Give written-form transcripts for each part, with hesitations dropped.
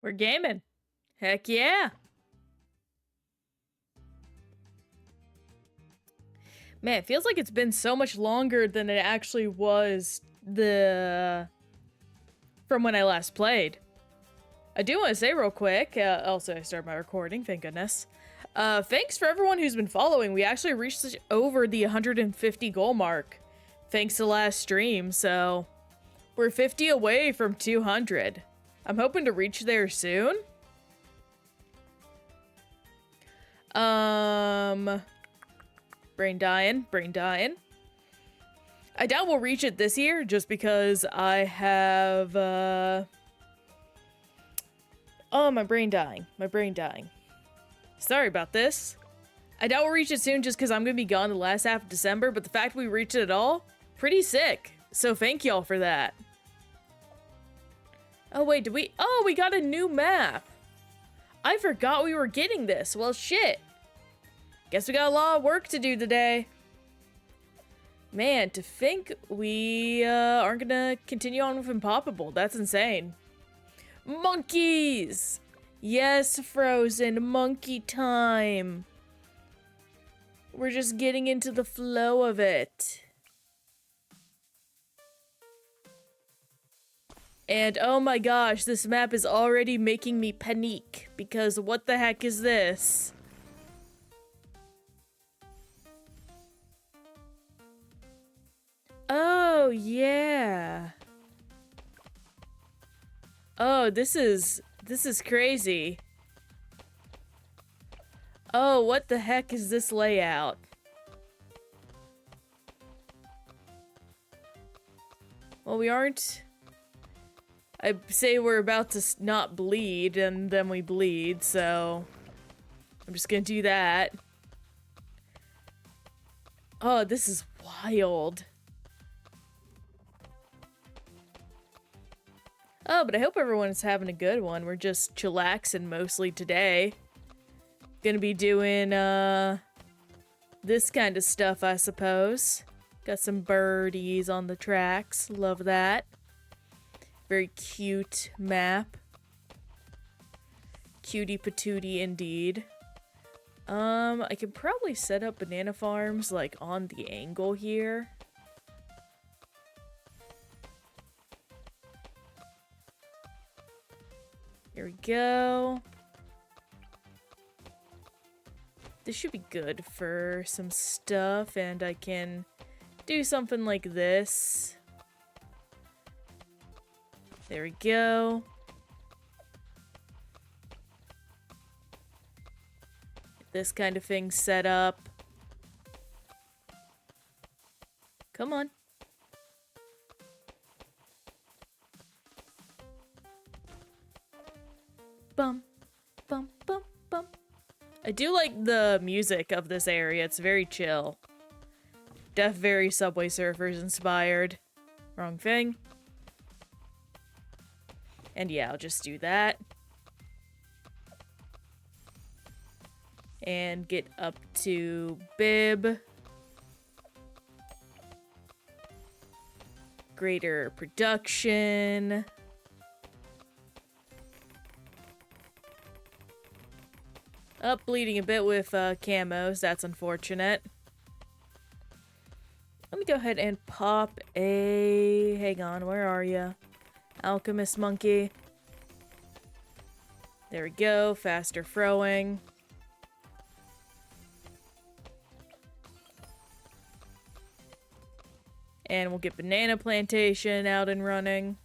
We're gaming. Heck yeah. Man, it feels like it's been so much longer than it actually was from when I last played. I do want to say real quick, also I started my recording, thank goodness. Thanks for everyone who's been following. We actually reached over the 150 goal mark thanks to last stream, so we're 50 away from 200. I'm hoping to reach there soon. Brain dying. I doubt we'll reach it this year just because I have, oh, my brain dying. Sorry about this. I doubt we'll reach it soon just because I'm gonna be gone the last half of December, but the fact we reached it at all, pretty sick. So thank y'all for that. Oh wait, we got a new map. I forgot we were getting this. Well, shit. Guess we got a lot of work to do today. Man, to think we aren't gonna continue on with Impoppable. That's insane. Monkeys! Yes, Frozen, monkey time. We're just getting into the flow of it. And oh my gosh, this map is already making me panic because what the heck is this? Oh, yeah. Oh, this is crazy. Oh, what the heck is this layout? Well, we aren't... I say we're about to not bleed, and then we bleed, so... I'm just gonna do that. Oh, this is wild. Oh, but I hope everyone's having a good one. We're just chillaxing mostly today. Gonna be doing, this kind of stuff, I suppose. Got some birdies on the tracks. Love that. Very cute map. Cutie patootie indeed. I can probably set up banana farms, like, on the angle here. Here we go. This should be good for some stuff, and I can do something like this. There we go. Get this kind of thing set up. Come on. Bum, bum, bum, bum. I do like the music of this area. It's very chill. Very Subway Surfers inspired. Wrong thing. And yeah, I'll just do that. And get up to Bib. Greater production. Up, bleeding a bit with camos. That's unfortunate. Let me go ahead and pop a... Hang on, where are you? Alchemist monkey. There we go. Faster throwing. And we'll get banana plantation out and running.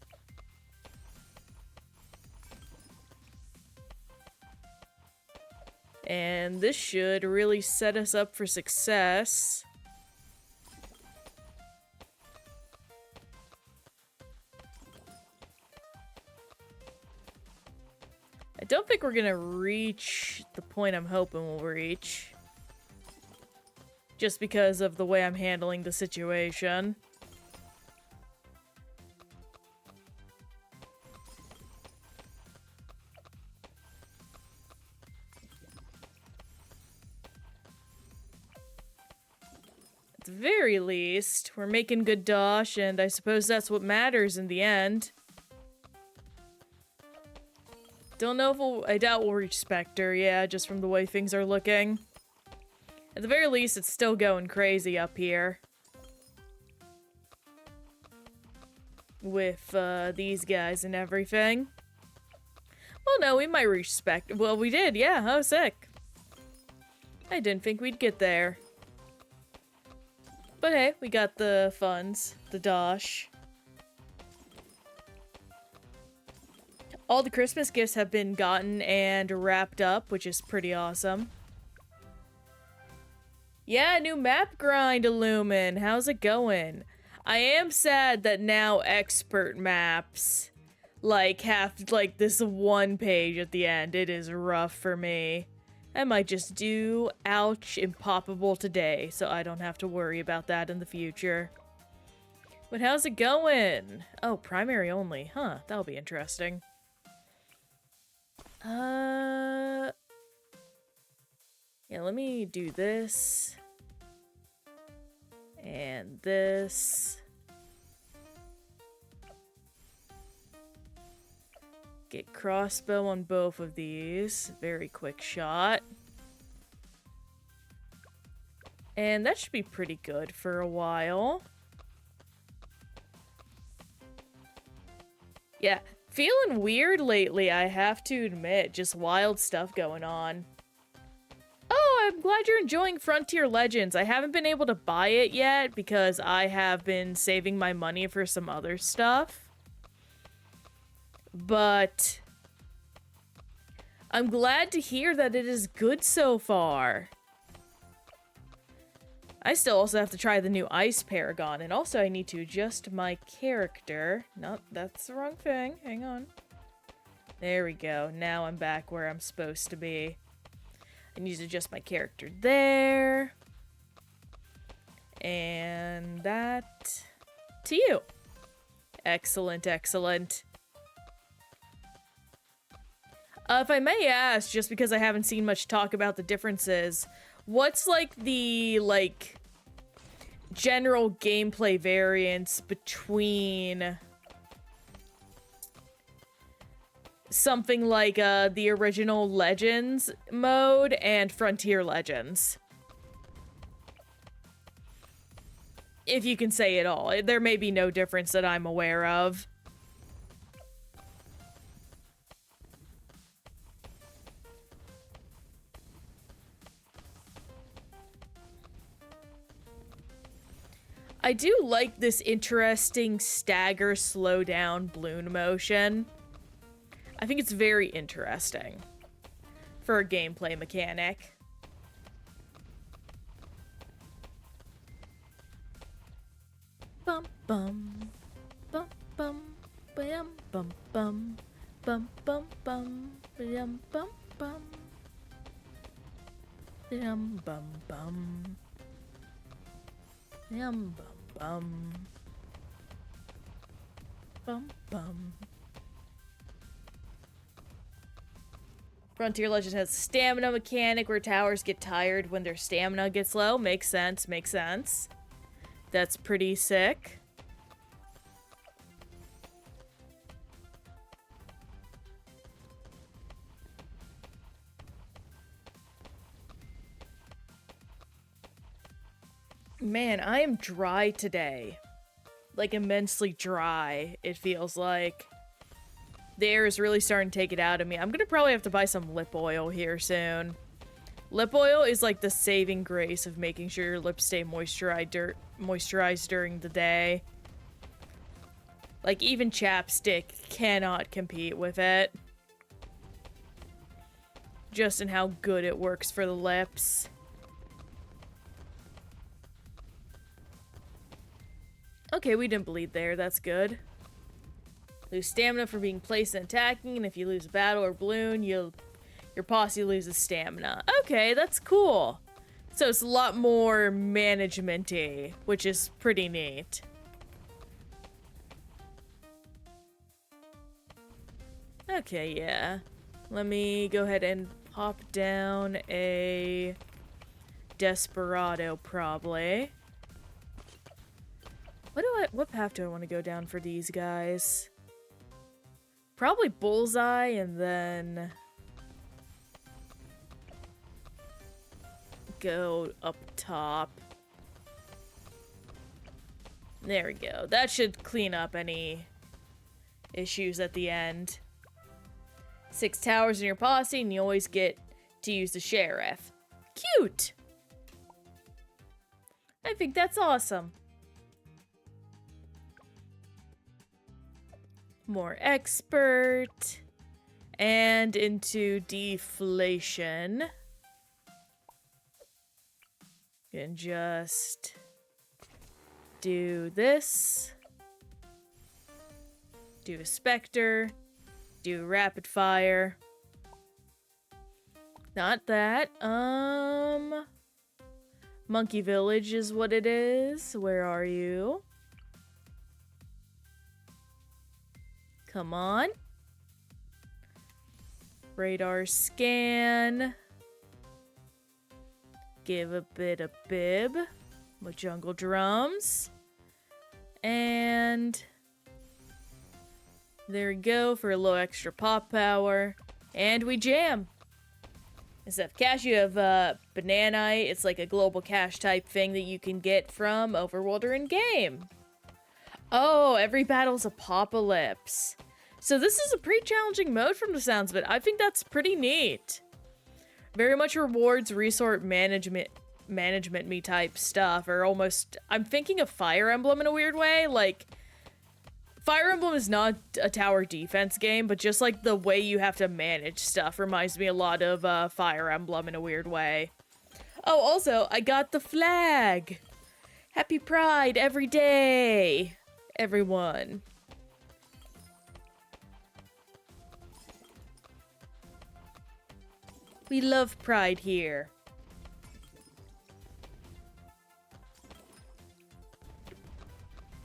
And this should really set us up for success. I don't think we're gonna reach the point I'm hoping we'll reach. Just because of the way I'm handling the situation. At the very least, we're making good dosh, and I suppose that's what matters in the end. Don't know if I doubt we'll reach Spectre, yeah, just from the way things are looking. At the very least, it's still going crazy up here. With, these guys and everything. Well, no, we might reach Spectre. Well, we did, yeah. Oh, sick. I didn't think we'd get there. But hey, we got the funds. The dosh. All the Christmas gifts have been gotten and wrapped up, which is pretty awesome. Yeah, new map grind, Illumin. How's it going? I am sad that now expert maps, like, have, like, this one page at the end. It is rough for me. I might just do ouch impoppable today, so I don't have to worry about that in the future. But how's it going? Oh, primary only. Huh, that'll be interesting. Yeah, let me do this. And this. Get crossbow on both of these. Very quick shot. And that should be pretty good for a while. Yeah, feeling weird lately, I have to admit. Just wild stuff going on. Oh, I'm glad you're enjoying Frontier Legends. I haven't been able to buy it yet because I have been saving my money for some other stuff. But I'm glad to hear that it is good so far. I still also have to try the new Ice Paragon, and also I need to adjust my character. No, that's the wrong thing. Hang on. There we go. Now I'm back where I'm supposed to be. I need to adjust my character there. And that to you. Excellent, excellent. If I may ask, just because I haven't seen much talk about the differences, what's, like, the, like, general gameplay variance between something like, the original Legends mode and Frontier Legends? If you can say it all. There may be no difference that I'm aware of. I do like this interesting stagger slow down balloon motion. I think it's very interesting for a gameplay mechanic. Bum bum bum bum bum bum bum bum bum bum bum bum bum bum bum bum. Yum bum bum. Bum bum. Frontier Legends has a stamina mechanic where towers get tired when their stamina gets low. Makes sense, makes sense. That's pretty sick. Man, I am dry today. Like, immensely dry, it feels like. The air is really starting to take it out of me. I'm gonna probably have to buy some lip oil here soon. Lip oil is like the saving grace of making sure your lips stay moisturized during the day. Like, even chapstick cannot compete with it. Just in how good it works for the lips. Okay, we didn't bleed there. That's good. Lose stamina for being placed and attacking, and if you lose a battle or balloon, your posse loses stamina. Okay, that's cool. So it's a lot more management-y, which is pretty neat. Okay, yeah. Let me go ahead and pop down a Desperado, probably. What path do I want to go down for these guys? Probably bullseye and then go up top. There we go. That should clean up any issues at the end. 6 towers in your posse, and you always get to use the sheriff. Cute! I think that's awesome. More expert. And into deflation. And just do this. Do a specter. Do rapid fire. Not that. Monkey Village is what it is. Where are you? Come on. Radar scan. Give a bit of bib. With jungle drums. And there we go for a little extra pop power. And we jam. Instead of cash, you have Bananite. It's like a global cash type thing that you can get from Overworld or in-game. Oh, every battle's apocalypse. So this is a pretty challenging mode from the sounds of it. I think that's pretty neat. Very much rewards resource management me type stuff, or almost, I'm thinking of Fire Emblem in a weird way. Like, Fire Emblem is not a tower defense game, but just like the way you have to manage stuff reminds me a lot of Fire Emblem in a weird way. Oh, also, I got the flag! Happy Pride every day, everyone. We love Pride here.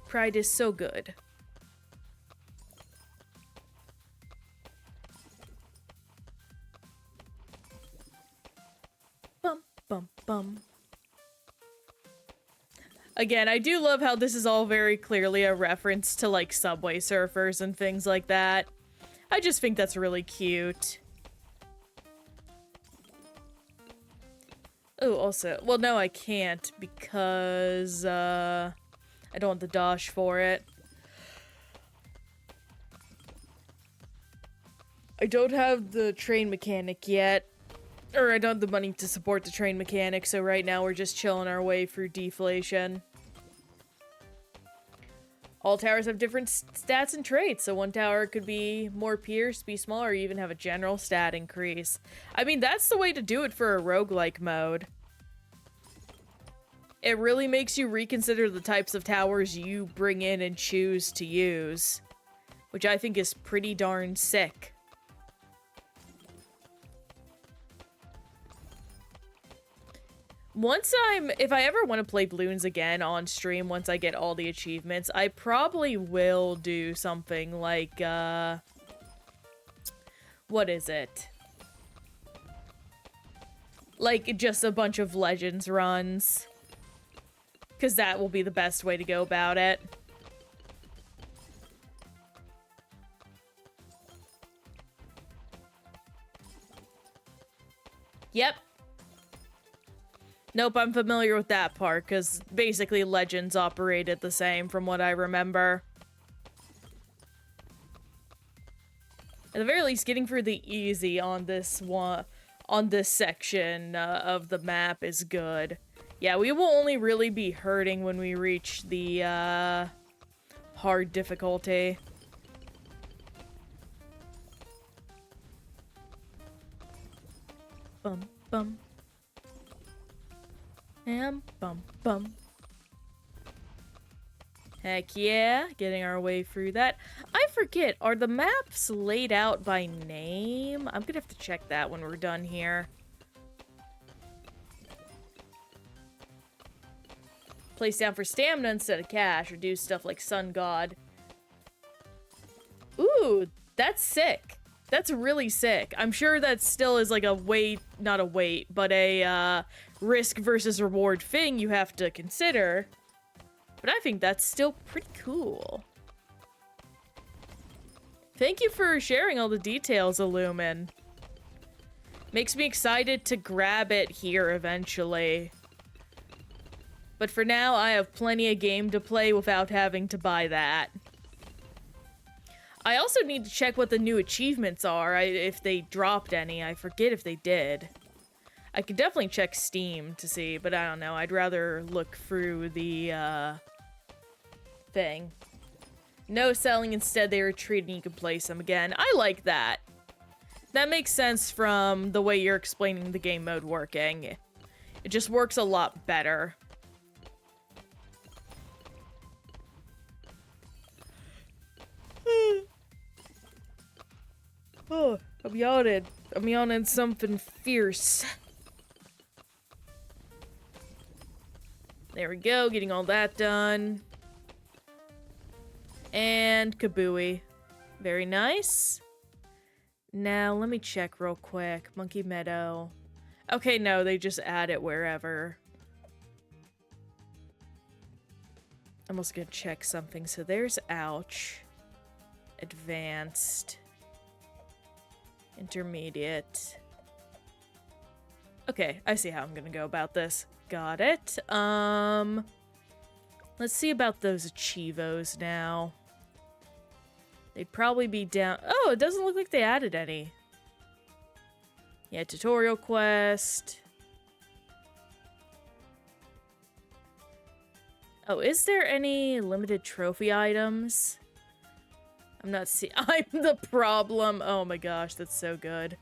Pride is so good. Bum, bum, bum. Again, I do love how this is all very clearly a reference to, like, Subway Surfers and things like that. I just think that's really cute. Oh, also, well, no, I can't because, I don't want the dosh for it. I don't have the train mechanic yet. Or I don't have the money to support the train mechanic, so right now we're just chilling our way through deflation. All towers have different stats and traits, so one tower could be more pierced, be smaller, or even have a general stat increase. I mean, that's the way to do it for a roguelike mode. It really makes you reconsider the types of towers you bring in and choose to use, which I think is pretty darn sick. If I ever want to play Bloons again on stream, once I get all the achievements, I probably will do something like, what is it? Like, just a bunch of Legends runs. Because that will be the best way to go about it. Yep. Nope, I'm familiar with that part, because basically Legends operated the same from what I remember. At the very least, getting through the easy on this one, on this section of the map is good. Yeah, we will only really be hurting when we reach the hard difficulty. Bum, bum. And bum, bum. Heck yeah, getting our way through that. I forget, are the maps laid out by name? I'm gonna have to check that when we're done here. Place down for stamina instead of cash, or do stuff like Sun God. Ooh, that's sick. That's really sick. I'm sure that still is like a weight, not a weight, but a risk versus reward thing you have to consider. But I think that's still pretty cool. Thank you for sharing all the details, Illumin. Makes me excited to grab it here eventually. But for now, I have plenty of game to play without having to buy that. I also need to check what the new achievements are, if they dropped any. I forget if they did. I could definitely check Steam to see, but I don't know. I'd rather look through the, thing. No selling, instead they retreat and you can place them again. I like that. That makes sense from the way you're explaining the game mode working. It just works a lot better. Oh, I'm yawning. I'm yawning something fierce. There we go, getting all that done. And Kabooey. Very nice. Now, let me check real quick. Monkey Meadow. Okay, no, they just add it wherever. I'm also gonna check something. So there's Ouch. Advanced. Intermediate. Okay, I see how I'm gonna go about this. Got it. Let's see about those Achievos now. They'd probably be down... Oh, it doesn't look like they added any. Yeah, tutorial quest. Oh, is there any limited trophy items? I'm not seeing... I'm the problem. Oh my gosh, that's so good.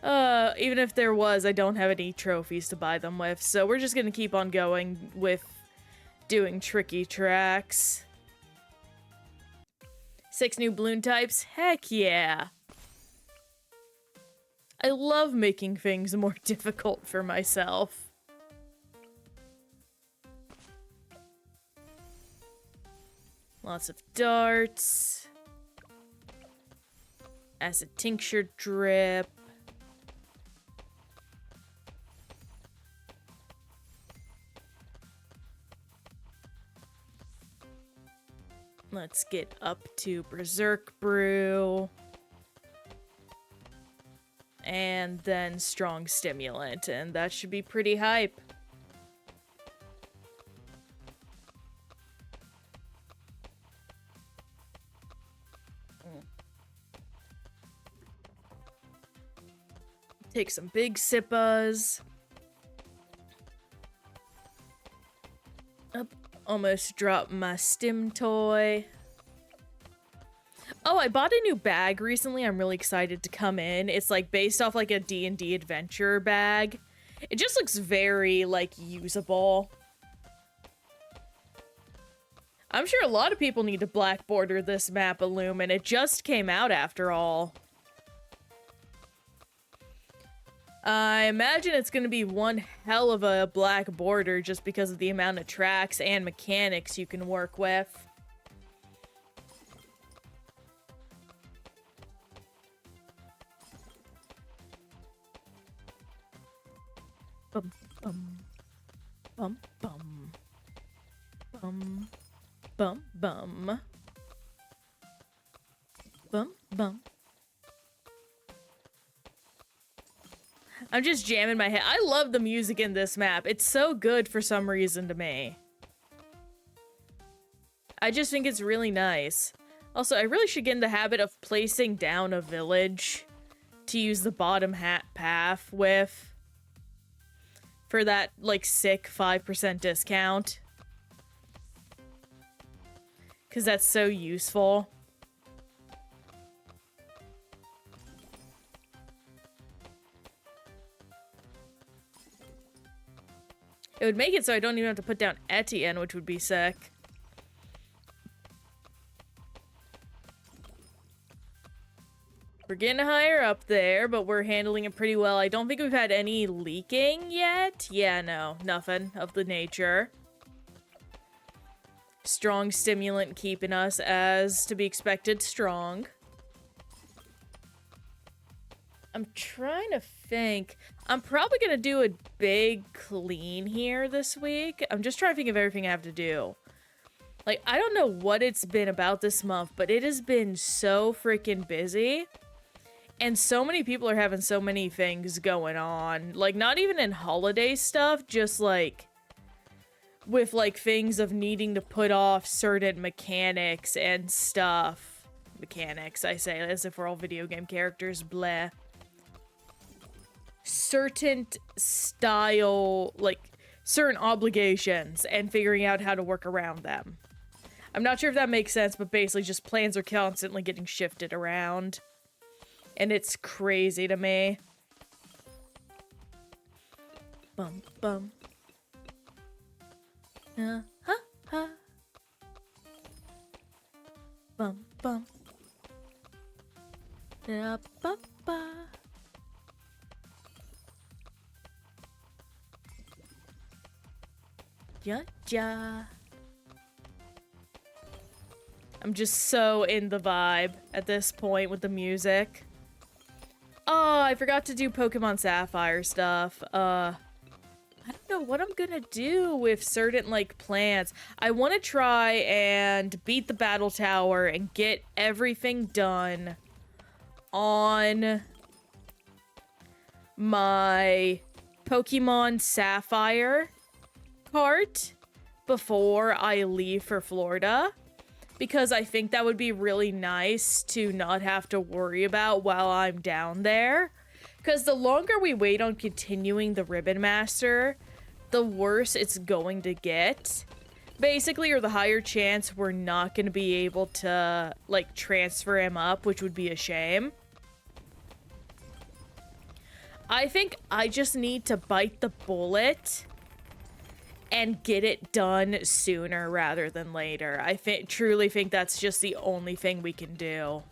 Even if there was, I don't have any trophies to buy them with, so we're just gonna keep on going with doing tricky tracks. 6 new balloon types? Heck yeah! I love making things more difficult for myself. Lots of darts. Acid tincture drip. Let's get up to Berserk Brew. And then Strong Stimulant, and that should be pretty hype. Take some big sippas. Up. Almost dropped my stim toy. Oh, I bought a new bag recently. I'm really excited to come in. It's like based off like a D&D adventure bag. It just looks very like usable. I'm sure a lot of people need to black border this map, Illumin. It just came out after all. I imagine it's going to be one hell of a black border just because of the amount of tracks and mechanics you can work with. Bum, bum. Bum, bum. Bum, bum, bum. Bum, bum. I'm just jamming my head. I love the music in this map. It's so good for some reason to me. I just think it's really nice. Also, I really should get in the habit of placing down a village to use the bottom hat path with for that, like, sick 5% discount. Because that's so useful. It would make it so I don't even have to put down Etienne, which would be sick. We're getting higher up there, but we're handling it pretty well. I don't think we've had any leaking yet. Yeah, no, nothing of the nature. Strong stimulant keeping us, as to be expected, strong. I'm trying to think. I'm probably gonna do a big clean here this week. I'm just trying to think of everything I have to do. Like, I don't know what it's been about this month, but it has been so freaking busy. And so many people are having so many things going on. Like, not even in holiday stuff, just like with like things of needing to put off certain mechanics and stuff. Mechanics, I say, as if we're all video game characters, bleh. Certain style, like, certain obligations and figuring out how to work around them. I'm not sure if that makes sense, but basically just plans are constantly getting shifted around. And it's crazy to me. Bum, bum. Ha, ha. Bum, bum. Da, ba, ba. Ja, ja. I'm just so in the vibe at this point with the music. Oh, I forgot to do Pokemon Sapphire stuff. I don't know what I'm gonna do with certain, like, plants. I want to try and beat the Battle Tower and get everything done on my Pokemon Sapphire cart before I leave for Florida. Because I think that would be really nice to not have to worry about while I'm down there. Because the longer we wait on continuing the Ribbon Master, the worse it's going to get. Basically, or the higher chance we're not going to be able to, like, transfer him up, which would be a shame. I think I just need to bite the bullet and get it done sooner rather than later. I truly think that's just the only thing we can do.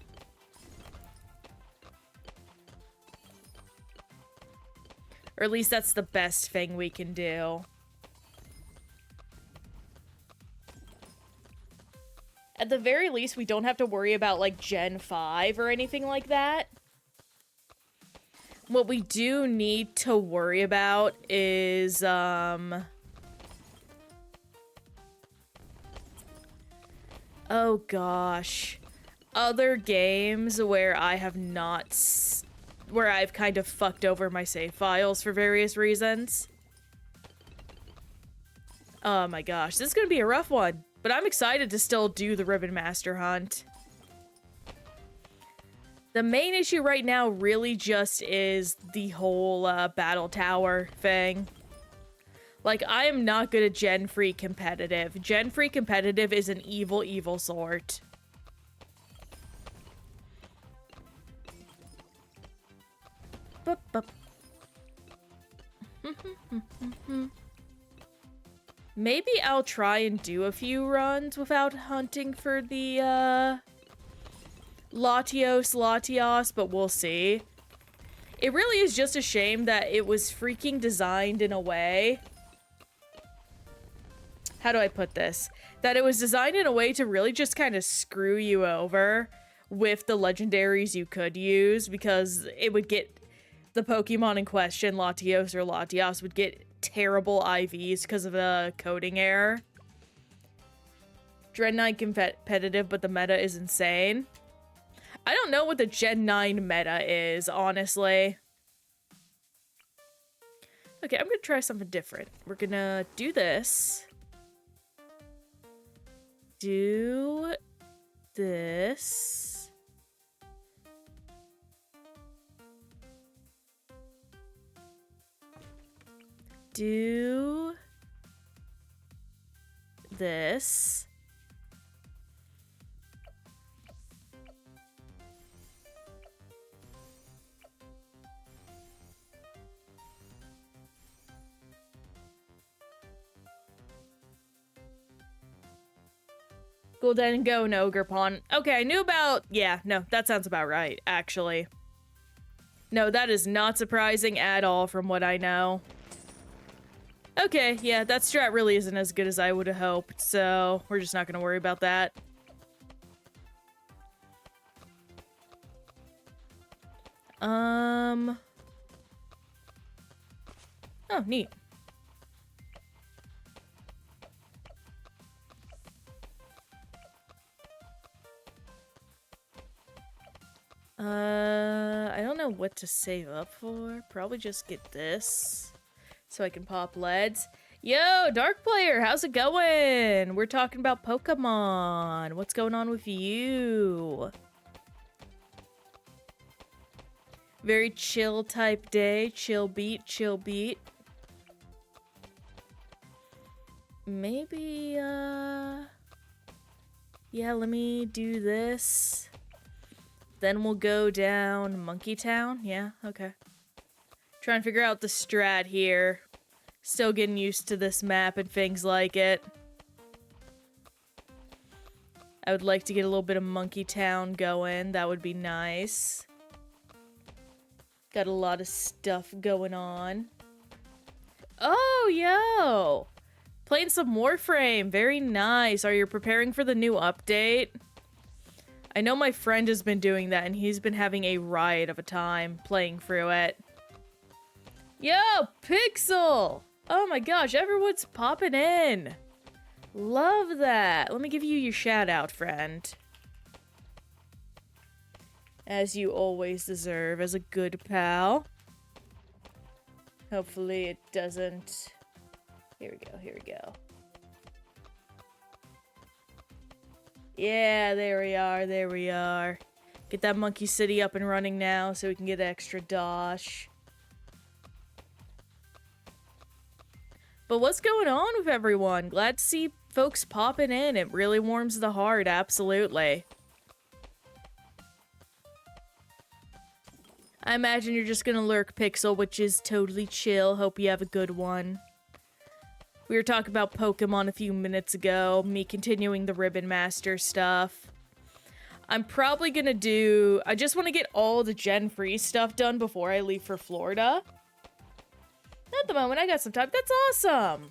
Or at least that's the best thing we can do. At the very least, we don't have to worry about, like, Gen 5 or anything like that. What we do need to worry about is, oh gosh. Other games where I have not... where I've kind of fucked over my save files for various reasons. Oh my gosh, this is gonna be a rough one. But I'm excited to still do the Ribbon Master hunt. The main issue right now really just is the whole Battle Tower thing. Like, I am not good at Gen 3 competitive. Gen 3 competitive is an evil, evil sort. Bup, bup. Maybe I'll try and do a few runs without hunting for the, Latios, but we'll see. It really is just a shame that it was freaking designed in a way... How do I put this? That it was designed in a way to really just kind of screw you over with the legendaries you could use, because it would get the Pokemon in question, Latios or Latias, would get terrible IVs because of the coding error. Gen 9 competitive, but the meta is insane. I don't know what the Gen 9 meta is, honestly. Okay, I'm gonna try something different. We're gonna do this. Do this. Do this. Golden Go and Ogerpon. Okay, I knew about... Yeah, no, that sounds about right, actually. No, that is not surprising at all from what I know. Okay, yeah, that strat really isn't as good as I would have hoped, so we're just not gonna worry about that. Oh, neat. know what to save up for. Probably just get this so I can pop leads. Yo, Dark Player, how's it going? We're talking about Pokemon. What's going on with you? Very chill type day. Chill beat, chill beat. Maybe, yeah, let me do this. Then we'll go down Monkey Town. Yeah, okay. Trying to figure out the strat here. Still getting used to this map and things like it. I would like to get a little bit of Monkey Town going. That would be nice. Got a lot of stuff going on. Oh, yo! Playing some Warframe. Very nice. Are you preparing for the new update? I know my friend has been doing that, and he's been having a riot of a time playing through it. Yo, Pixel! Oh my gosh, everyone's popping in. Love that. Let me give you your shout out, friend. As you always deserve as a good pal. Hopefully it doesn't... Here we go, here we go. Yeah, there we are, there we are. Get that Monkey City up and running now so we can get extra dosh. But what's going on with everyone? Glad to see folks popping in. It really warms the heart, absolutely. I imagine you're just gonna lurk, Pixel, which is totally chill. Hope you have a good one. We were talking about Pokemon a few minutes ago, me continuing the Ribbon Master stuff. I'm probably gonna do... I just want to get all the Gen 3 stuff done before I leave for Florida. At the moment, I got some time. That's awesome!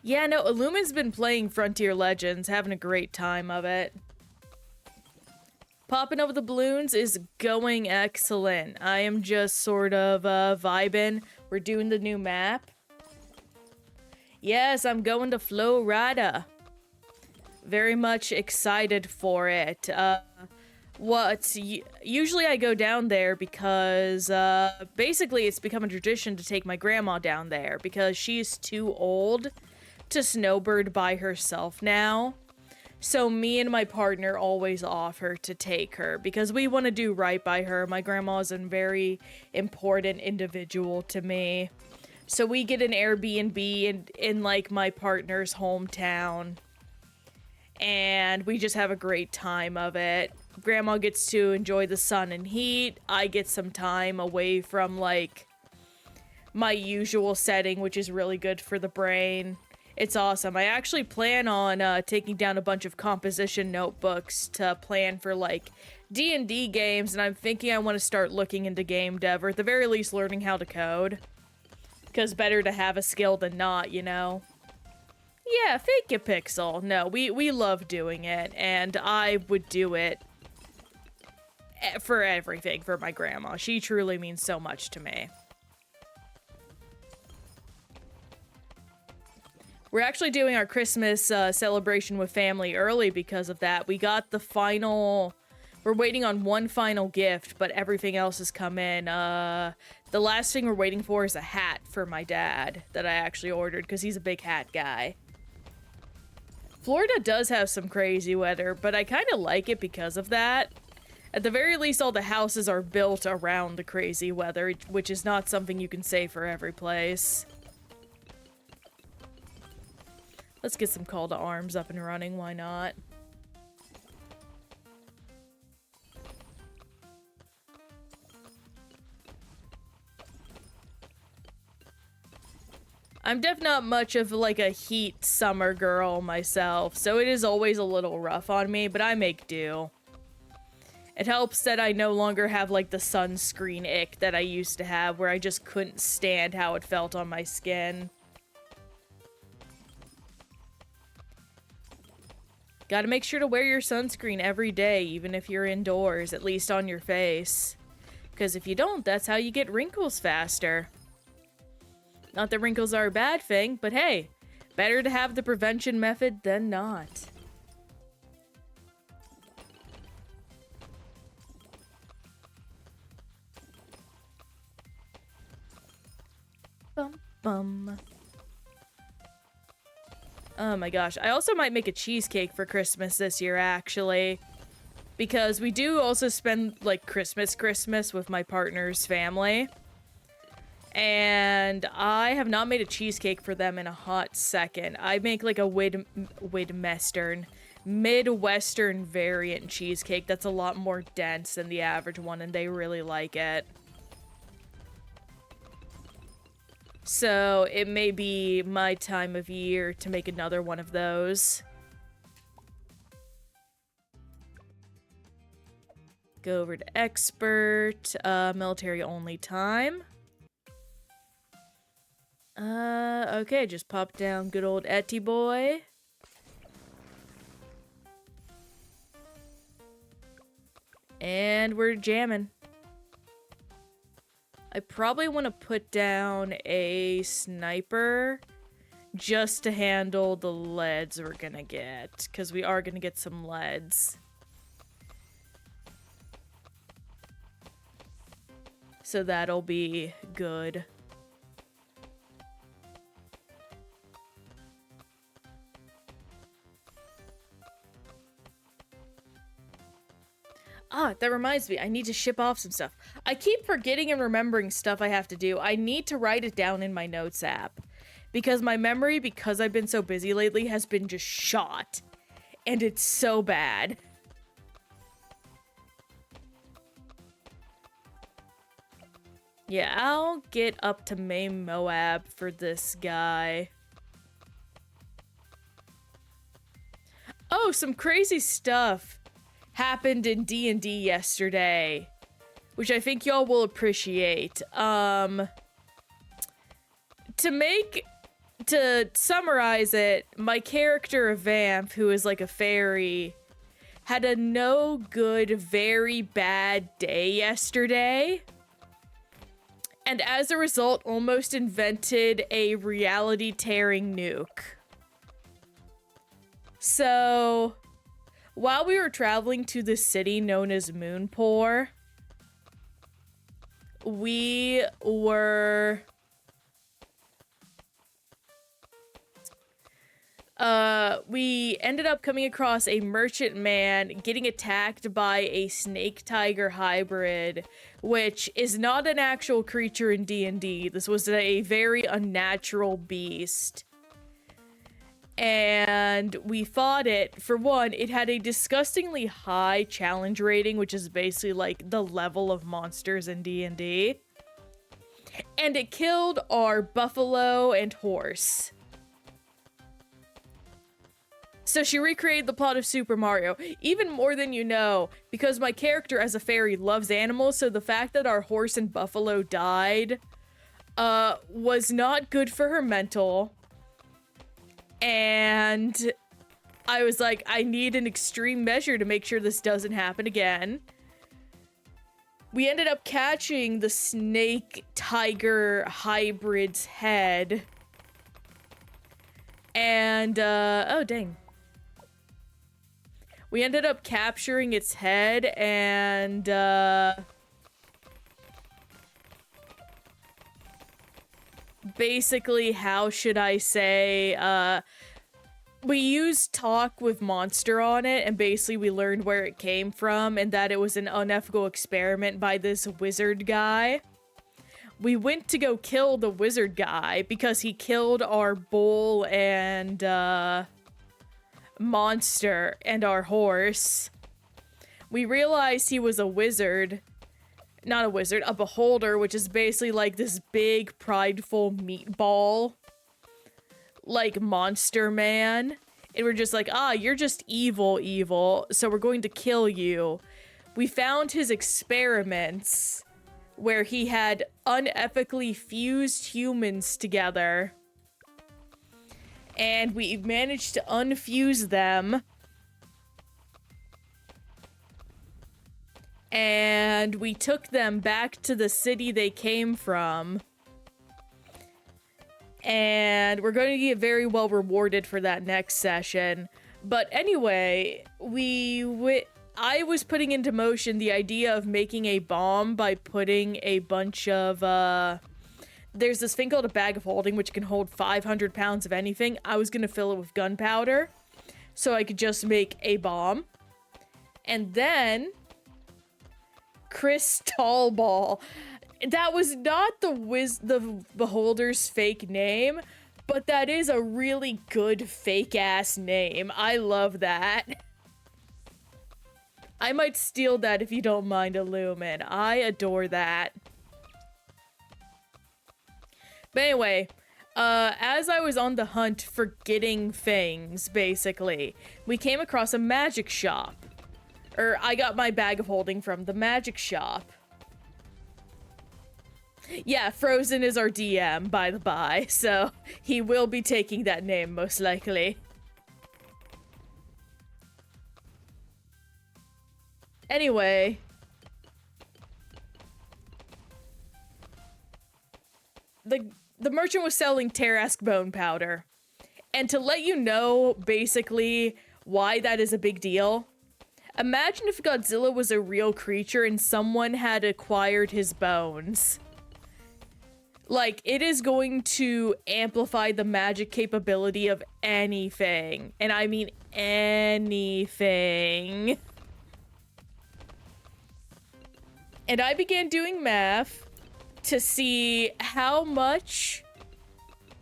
Yeah, no, Illumin's been playing Frontier Legends, having a great time of it. Popping over the Bloons is going excellent. I am just sort of vibing. We're doing the new map. Yes, I'm going to Florida. Very much excited for it. Usually I go down there because basically it's become a tradition to take my grandma down there because she's too old to snowbird by herself now. So me and my partner always offer to take her because we want to do right by her. My grandma is a very important individual to me. So we get an Airbnb in like my partner's hometown. And we just have a great time of it. Grandma gets to enjoy the sun and heat. I get some time away from like my usual setting, which is really good for the brain. It's awesome. I actually plan on taking down a bunch of composition notebooks to plan for, like, D&D games, and I'm thinking I want to start looking into game dev, or at the very least learning how to code. Because better to have a skill than not, you know? Yeah, fake it, Pixel. No, we love doing it, and I would do it for everything for my grandma. She truly means so much to me. We're actually doing our Christmas celebration with family early because of that. We got the final... We're waiting on one final gift, but everything else has come in. The last thing we're waiting for is a hat for my dad that I actually ordered because he's a big hat guy. Florida does have some crazy weather, but I kind of like it because of that. At the very least, all the houses are built around the crazy weather, which is not something you can say for every place. Let's get some call to arms up and running, why not? I'm definitely not much of like a heat summer girl myself, so it is always a little rough on me, but I make do. It helps that I no longer have like the sunscreen ick that I used to have, where I just couldn't stand how it felt on my skin. Gotta make sure to wear your sunscreen every day, even if you're indoors, at least on your face. Because if you don't, that's how you get wrinkles faster. Not that wrinkles are a bad thing, but hey, better to have the prevention method than not. Bum, bum. Oh my gosh. I also might make a cheesecake for Christmas this year, actually. Because we do also spend, like, Christmas with my partner's family. And I have not made a cheesecake for them in a hot second. I make, like, a Midwestern variant cheesecake that's a lot more dense than the average one, and they really like it. So it may be my time of year to make another one of those. Go over to expert, military only time. Okay, just pop down good old Etty boy. And we're jamming. I probably want to put down a sniper just to handle the leads we're gonna get, because we are gonna get some leads. So that'll be good. Ah, that reminds me, I need to ship off some stuff. I keep forgetting and remembering stuff I have to do. I need to write it down in my notes app. Because my memory, because I've been so busy lately, has been just shot. And it's so bad. Yeah, I'll get up to main Moab for this guy. Oh, some crazy stuff happened in D&D yesterday, which I think y'all will appreciate. To summarize it, my character Vamp, who is like a fairy, had a no good, very bad day yesterday. And as a result, almost invented a reality-tearing nuke. So, while we were traveling to the city known as Moonpore, we ended up coming across a merchantman getting attacked by a snake tiger hybrid, which is not an actual creature in D&D. This was a very unnatural beast. And we fought it. For one, it had a disgustingly high challenge rating, which is basically like the level of monsters in D&D. And it killed our buffalo and horse. So she recreated the plot of Super Mario, even more than you know, because my character as a fairy loves animals, so the fact that our horse and buffalo died was not good for her mental. And I was like, I need an extreme measure to make sure this doesn't happen again. We ended up catching the snake tiger hybrid's head. And, oh dang. We ended up capturing its head and, basically, how should I say, we used Talk with Monster on it, and basically we learned where it came from, and that it was an unethical experiment by this wizard guy. We went to go kill the wizard guy, because he killed our bull and, monster and our horse. We realized he was a wizard. Not a wizard, a beholder, which is basically like this big, prideful meatball. Like monster man. And we're just like, you're just evil, so we're going to kill you. We found his experiments where he had unethically fused humans together. And we managed to unfuse them. And we took them back to the city they came from. And we're going to get very well rewarded for that next session. But anyway, I was putting into motion the idea of making a bomb by putting a bunch of, there's this thing called a bag of holding, which can hold 500 pounds of anything. I was gonna fill it with gunpowder so I could just make a bomb. And then Crystal Ball. That was not the beholder's fake name, but that is a really good fake ass name. I love that. I might steal that if you don't mind, Illumin. I adore that. But anyway, as I was on the hunt for getting things, basically, we came across a magic shop. Or I got my bag of holding from the magic shop. Yeah, Frozen is our DM, by the by, so he will be taking that name, most likely. Anyway. The merchant was selling Tarask bone powder. And to let you know, basically, why that is a big deal, imagine if Godzilla was a real creature and someone had acquired his bones. Like, it is going to amplify the magic capability of anything. And I mean anything. And I began doing math to see how much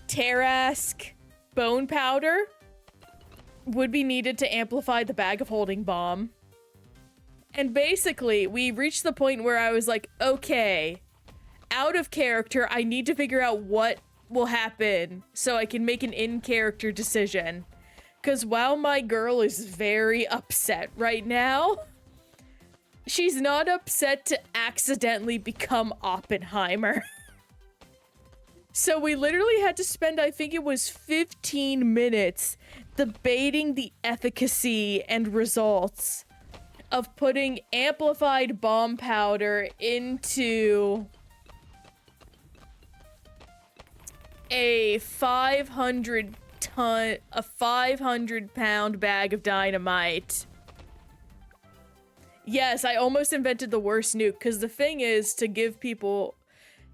Tarask bone powder would be needed to amplify the bag of holding bomb. And basically, we reached the point where I was like, okay, out of character, I need to figure out what will happen so I can make an in-character decision. Because while my girl is very upset right now, she's not upset to accidentally become Oppenheimer. So we literally had to spend, I think it was 15 minutes debating the efficacy and results of putting amplified bomb powder into a 500-pound bag of dynamite. Yes, I almost invented the worst nuke, because the thing is, to give people,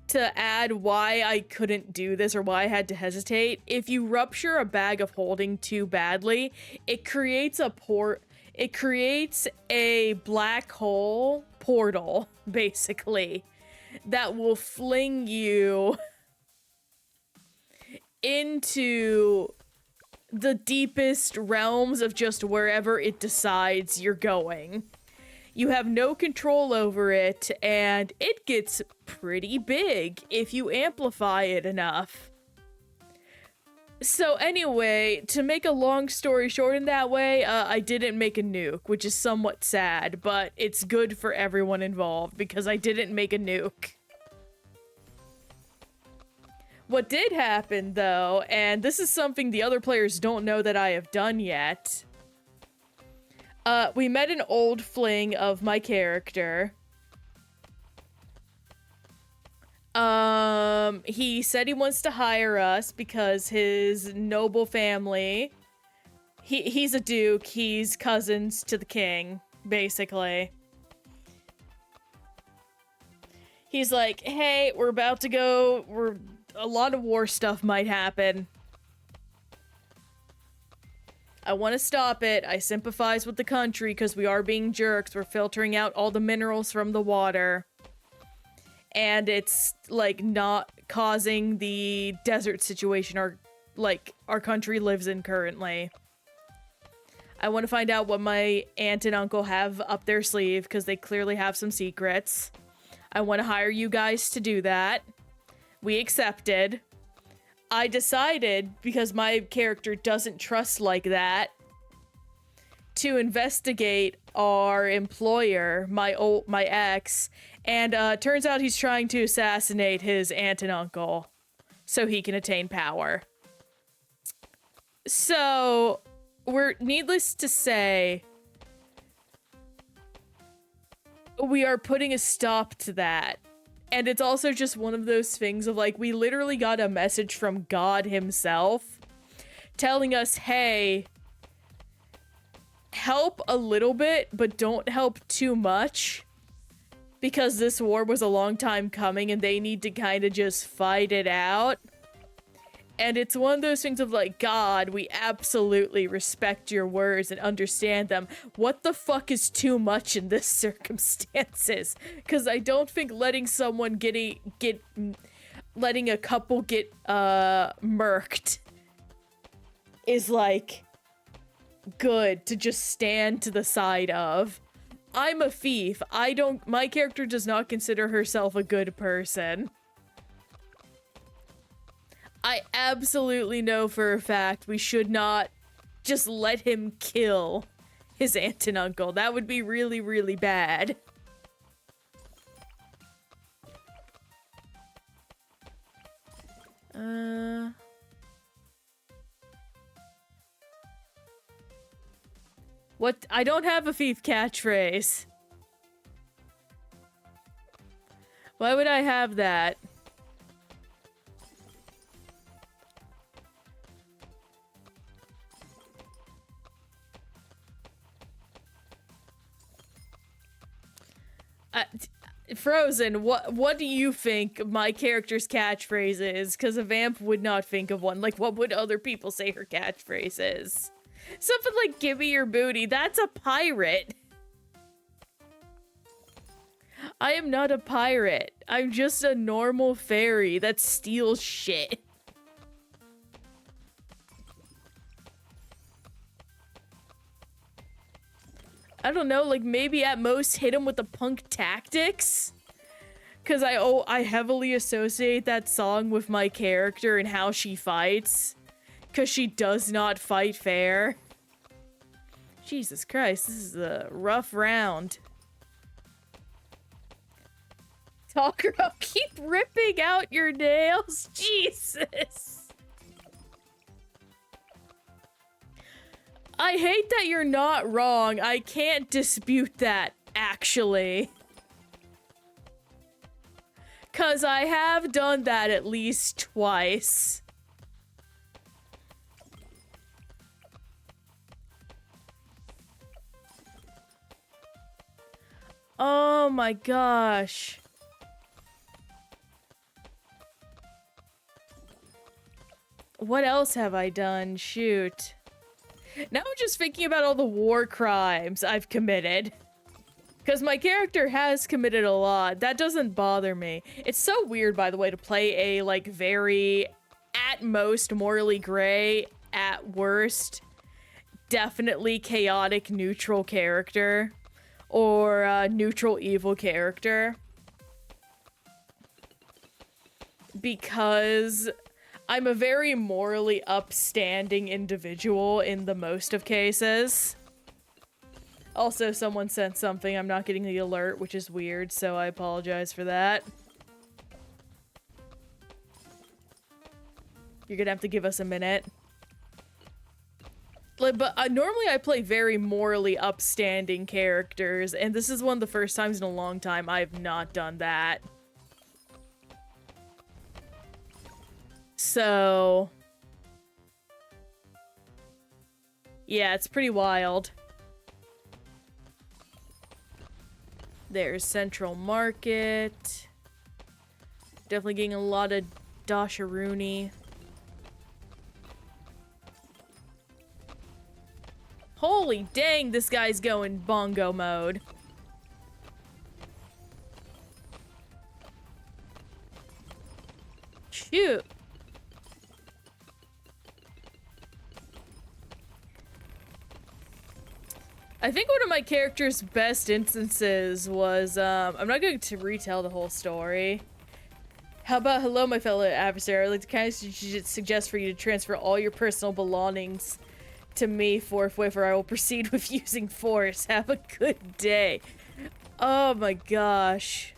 to add why I couldn't do this or why I had to hesitate, if you rupture a bag of holding too badly, it creates a black hole portal, basically, that will fling you into the deepest realms of just wherever it decides you're going. You have no control over it, and it gets pretty big if you amplify it enough. So anyway, to make a long story short in that way, I didn't make a nuke, which is somewhat sad, but it's good for everyone involved because I didn't make a nuke. What did happen, though, and this is something the other players don't know that I have done yet, we met an old fling of my character. He said he wants to hire us because his noble family, he's a duke, he's cousins to the king, basically. He's like, hey, we're about to go, a lot of war stuff might happen. I want to stop it. I sympathize with the country because we are being jerks. We're filtering out all the minerals from the water. And it's, like, not causing the desert situation our country lives in currently. I want to find out what my aunt and uncle have up their sleeve because they clearly have some secrets. I want to hire you guys to do that. We accepted. I decided, because my character doesn't trust like that, to investigate our employer, my ex, and turns out he's trying to assassinate his aunt and uncle so he can attain power. So, needless to say, we are putting a stop to that. And it's also just one of those things of, like, we literally got a message from God himself telling us, hey, help a little bit, but don't help too much. because this war was a long time coming and they need to kind of just fight it out. And it's one of those things of like, God, we absolutely respect your words and understand them. What the fuck is too much in this circumstances? Because I don't think letting someone letting a couple get murked is like good to just stand to the side of. I'm a thief. My character does not consider herself a good person. I absolutely know for a fact we should not just let him kill his aunt and uncle. That would be really, really bad. What? I don't have a thief catchphrase. Why would I have that? Frozen, what do you think my character's catchphrase is? Because a vamp would not think of one. Like, what would other people say her catchphrase is? Something like, give me your booty. That's a pirate. I am not a pirate. I'm just a normal fairy that steals shit. I don't know, like maybe at most hit him with the punk tactics? Cause I heavily associate that song with my character and how she fights. Cause she does not fight fair. Jesus Christ, this is a rough round. Talker, I'll keep ripping out your nails. Jesus. I hate that you're not wrong. I can't dispute that, actually. 'Cause I have done that at least twice. Oh my gosh. What else have I done? Shoot. Now I'm just thinking about all the war crimes I've committed. Because my character has committed a lot. That doesn't bother me. It's so weird, by the way, to play a, like, very, at most, morally gray, at worst, definitely chaotic neutral character. Or neutral evil character. Because I'm a very morally upstanding individual in the most of cases. Also, someone sent something. I'm not getting the alert, which is weird, so I apologize for that. You're gonna have to give us a minute. But normally I play very morally upstanding characters, and this is one of the first times in a long time I've not done that. So yeah, it's pretty wild. There's Central Market. Definitely getting a lot of Dasharuni. Holy dang, this guy's going bongo mode. Shoot. I think one of my character's best instances was, I'm not going to retell the whole story. How about, hello, my fellow adversary. I'd like to kind of suggest for you to transfer all your personal belongings to me forthwith, or I will proceed with using force. Have a good day. Oh my gosh.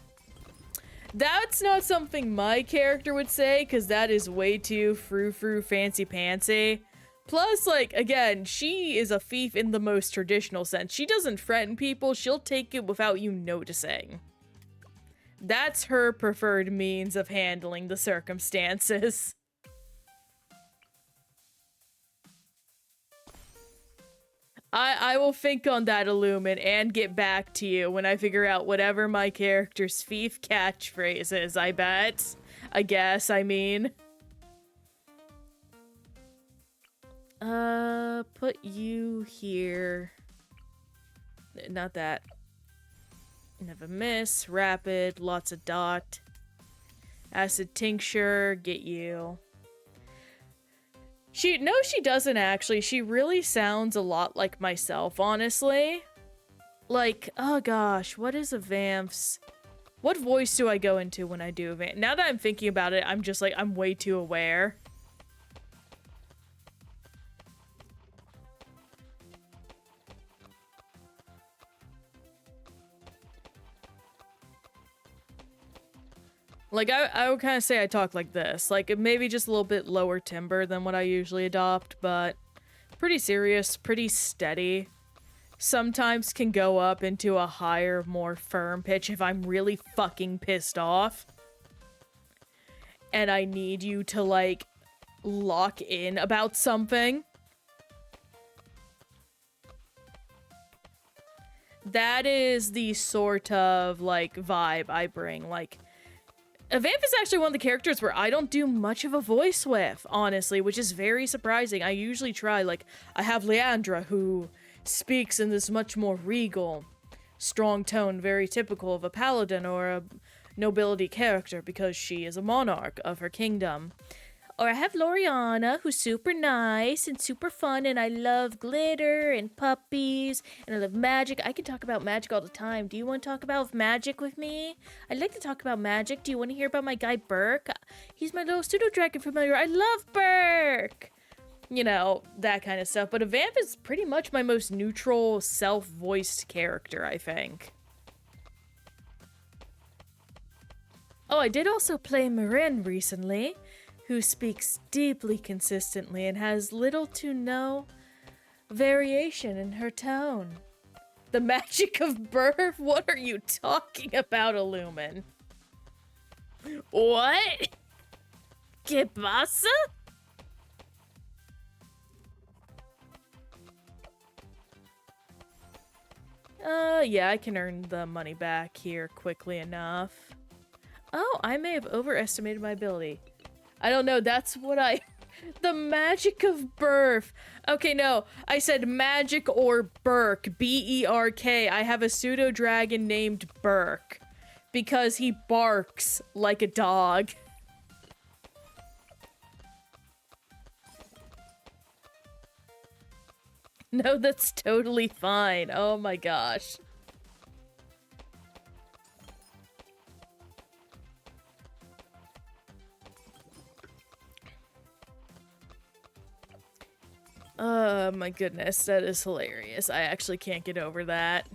That's not something my character would say, because that is way too frou-frou fancy-pantsy. Plus, like, again, she is a thief in the most traditional sense. She doesn't threaten people, she'll take it without you noticing. That's her preferred means of handling the circumstances. I will think on that, Illumin, and get back to you when I figure out whatever my character's thief catchphrase is, I bet. I guess, I mean. Put you here. Not that. Never miss. Rapid. Lots of dot. Acid tincture. Get you. No, she doesn't actually. She really sounds a lot like myself, honestly. Like, oh gosh, what is a Vamp's? What voice do I go into when I do a Vamp? Now that I'm thinking about it, I'm just like, I'm way too aware. Like, I would kind of say I talk like this. Like, maybe just a little bit lower timbre than what I usually adopt, but pretty serious, pretty steady. Sometimes can go up into a higher, more firm pitch if I'm really fucking pissed off. And I need you to, like, lock in about something. That is the sort of, like, vibe I bring. Like, a Vamp is actually one of the characters where I don't do much of a voice with, honestly, which is very surprising. I usually try, like, I have Leandra, who speaks in this much more regal, strong tone, very typical of a paladin or a nobility character because she is a monarch of her kingdom. Or I have Loriana, who's super nice and super fun, and I love glitter and puppies, and I love magic. I can talk about magic all the time. Do you want to talk about magic with me? I'd like to talk about magic. Do you want to hear about my guy Burke? He's my little pseudo-dragon familiar. I love Burke! You know, that kind of stuff. But a Vamp is pretty much my most neutral, self-voiced character, I think. Oh, I did also play Marin recently, who speaks deeply consistently and has little to no variation in her tone. The magic of birth? What are you talking about, Illumin? What? ¿Qué pasa? Yeah, I can earn the money back here quickly enough. Oh, I may have overestimated my ability. I don't know, that's what the magic of birth. Okay, no, I said magic or Burke, B-E-R-K. I have a pseudo-dragon named Burke because he barks like a dog. No, that's totally fine. Oh my gosh. Oh my goodness, that is hilarious. I actually can't get over that.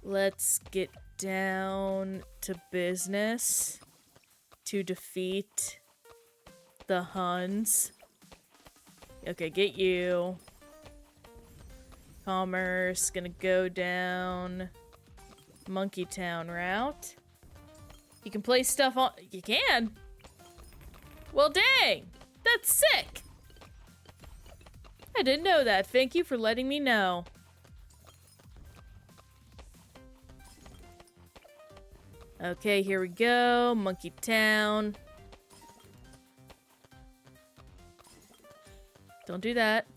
Let's get down to business to defeat the Huns. Okay, get you. Commerce, gonna go down Monkey Town route. You can place stuff on- you can? Well, dang! That's sick! I didn't know that. Thank you for letting me know. Okay, here we go. Monkey Town. Don't do that.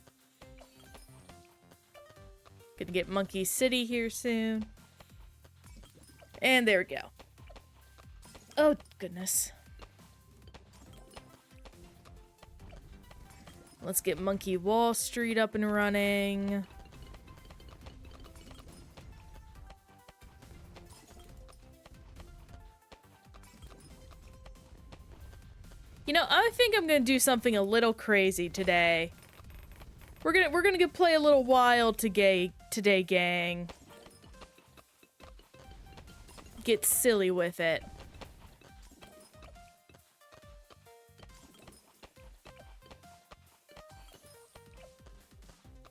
Gonna get Monkey City here soon. And there we go. Oh, goodness. Let's get Monkey Wall Street up and running. You know, I think I'm gonna do something a little crazy today. We're gonna play a little wild today, gang. Get silly with it.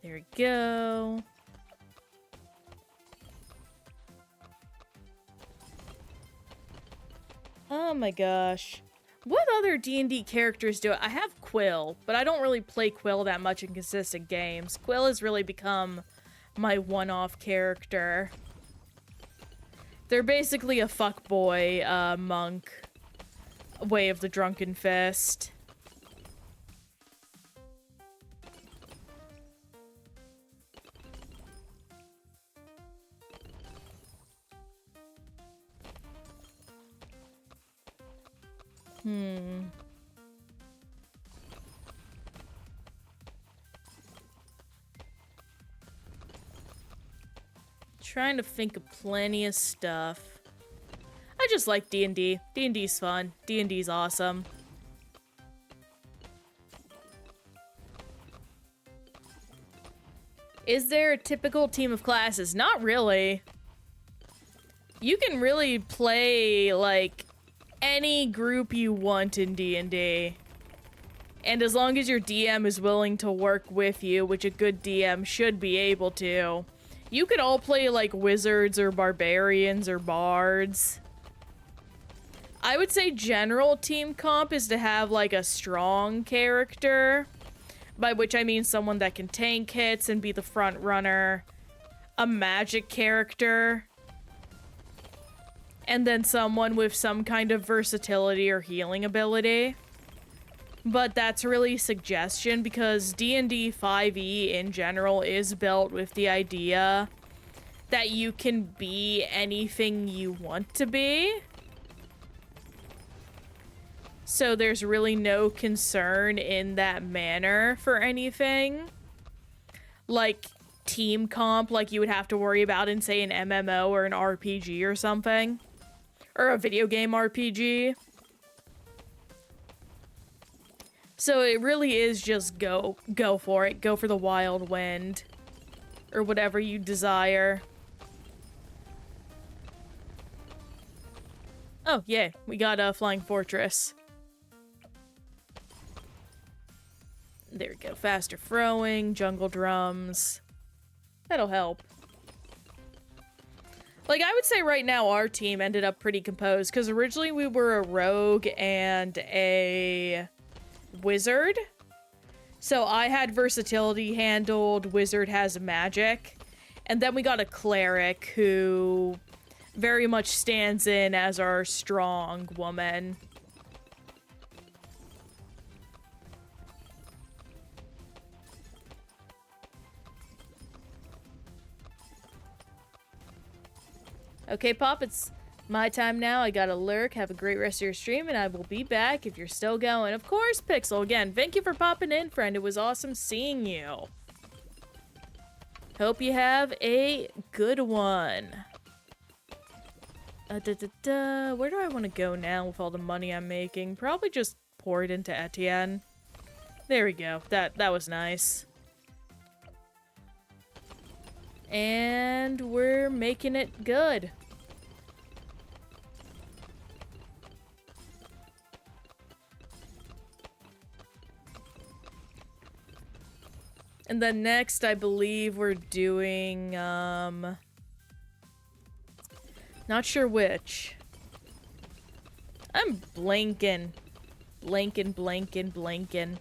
There we go. Oh my gosh. What other D&D characters do it? I have Quill, but I don't really play Quill that much in consistent games. Quill has really become my one-off character. They're basically a fuckboy monk. Way of the Drunken Fist. Trying to think of plenty of stuff. I just like D&D. D&D's fun. D&D's awesome. Is there a typical team of classes? Not really. You can really play, like, any group you want in D&D. And as long as your DM is willing to work with you, which a good DM should be able to, you could all play, like, wizards or barbarians or bards. I would say general team comp is to have, like, a strong character, by which I mean someone that can tank hits and be the front runner, a magic character, and then someone with some kind of versatility or healing ability. But that's really suggestion, because D&D 5e in general is built with the idea that you can be anything you want to be. So there's really no concern in that manner for anything. Like team comp, like you would have to worry about in, say, an MMO or an RPG or something. Or a video game RPG. So it really is just go for it. Go for the wild wind. Or whatever you desire. Oh, yay. We got a Flying Fortress. There we go. Faster throwing, jungle drums. That'll help. Like, I would say right now our team ended up pretty composed, because originally we were a rogue and a wizard. So I had versatility handled, wizard has magic. And then we got a cleric who very much stands in as our strong woman. Okay, Pop, it's my time now. I gotta lurk. Have a great rest of your stream, and I will be back if you're still going. Of course, Pixel, again, thank you for popping in, friend. It was awesome seeing you. Hope you have a good one. Where do I want to go now with all the money I'm making? Probably just pour it into Etienne. There we go. That was nice. And we're making it good. And then next, I believe we're doing, not sure which. I'm blanking. Blanking.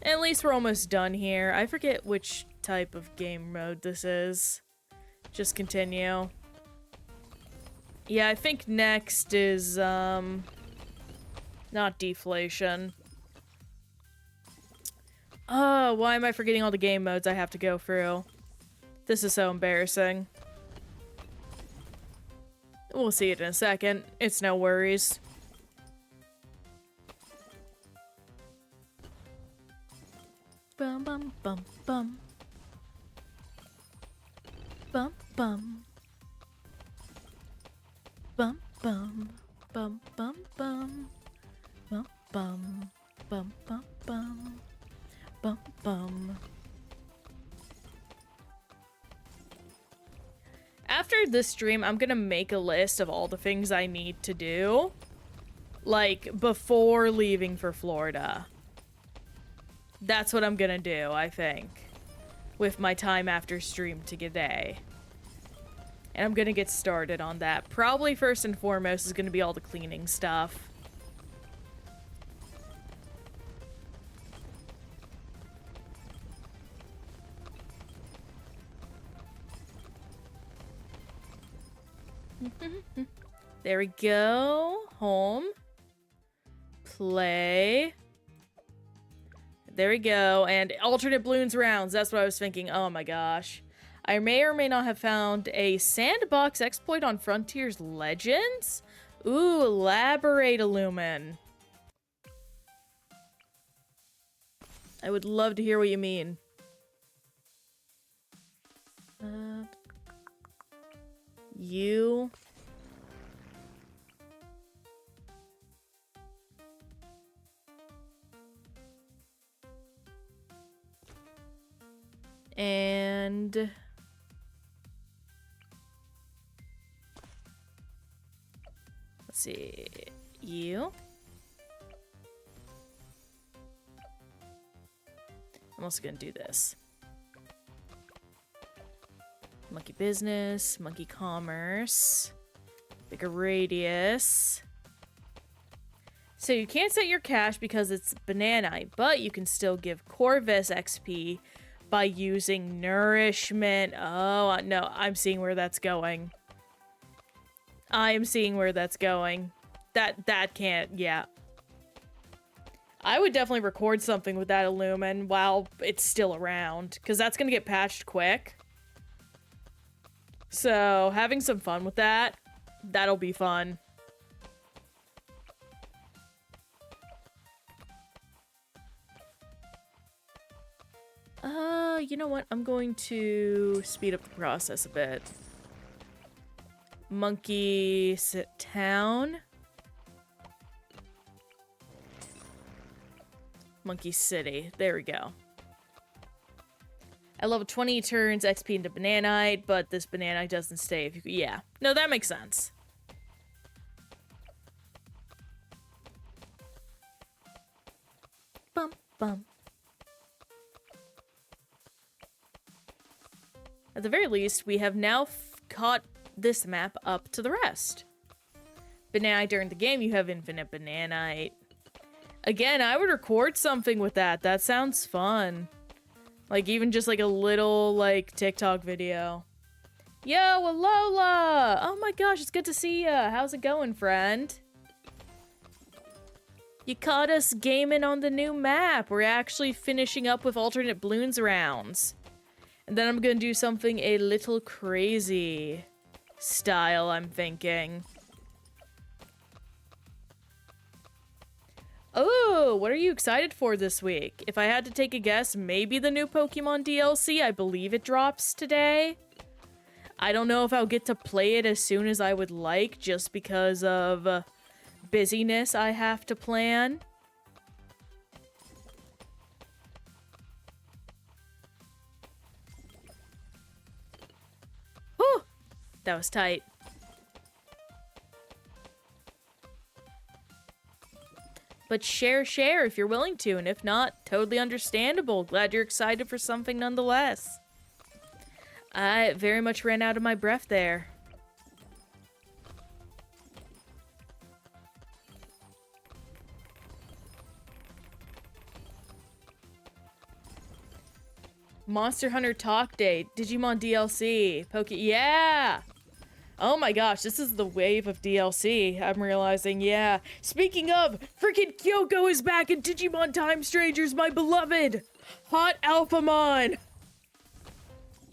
At least we're almost done here. I forget which type of game mode this is. Just continue. Yeah, I think next is, not deflation. Oh, why am I forgetting all the game modes I have to go through? This is so embarrassing. We'll see it in a second. It's no worries. Bum bum bum bum. Bum bum. Bum bum. Bum bum bum. Bum bum. Bum bum bum. Bum bum. After this stream, I'm gonna make a list of all the things I need to do, like, before leaving for Florida. That's what I'm gonna do, I think, with my time after stream today. And I'm gonna get started on that. Probably first and foremost is gonna be all the cleaning stuff. There we go. Home. Play. There we go. And alternate Bloons rounds. That's what I was thinking. Oh my gosh. I may or may not have found a sandbox exploit on Frontiers Legends. Ooh, elaborate, Illumin. I would love to hear what you mean. You. And let's see, you. I'm also gonna do this. Monkey business, monkey commerce, bigger radius. So you can't set your cash because it's bananite, but you can still give Corvus XP by using nourishment. Oh, no, I'm seeing where that's going. I am seeing where that's going. That can't, yeah. I would definitely record something with that Illumin while it's still around, because that's going to get patched quick. So, having some fun with that, that'll be fun. You know what? I'm going to speed up the process a bit. Monkey town. Monkey City. There we go. I love 20 turns XP into bananite, but this bananite doesn't stay if you... Yeah. No, that makes sense. Bum, bum. At the very least, we have now caught this map up to the rest. Bananite during the game, you have infinite bananite. Again, I would record something with that. That sounds fun. Like, even just like a little, like, TikTok video. Yo, Alola! Oh my gosh, it's good to see ya. How's it going, friend? You caught us gaming on the new map. We're actually finishing up with alternate Bloons rounds. And then I'm gonna do something a little crazy style, I'm thinking. Oh, what are you excited for this week? If I had to take a guess, maybe the new Pokemon DLC. I believe it drops today. I don't know if I'll get to play it as soon as I would like, just because of busyness I have to plan. Whew! That was tight. But share if you're willing to, and if not, totally understandable. Glad you're excited for something nonetheless. I very much ran out of my breath there. Monster Hunter Talk Day, Digimon DLC, yeah! Oh my gosh, this is the wave of DLC, I'm realizing, yeah. Speaking of, freaking Kyoko is back in Digimon Time Strangers, my beloved! Hot Alphamon!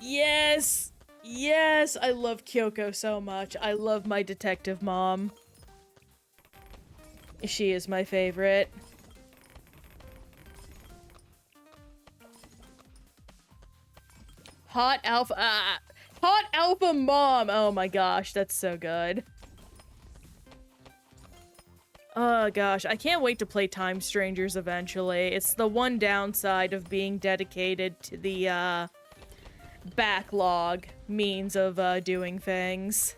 Yes! Yes! I love Kyoko so much. I love my detective mom. She is my favorite. Hot Alpha Mom! Oh my gosh, that's so good. Oh gosh, I can't wait to play Time Strangers eventually. It's the one downside of being dedicated to the, backlog means of, doing things.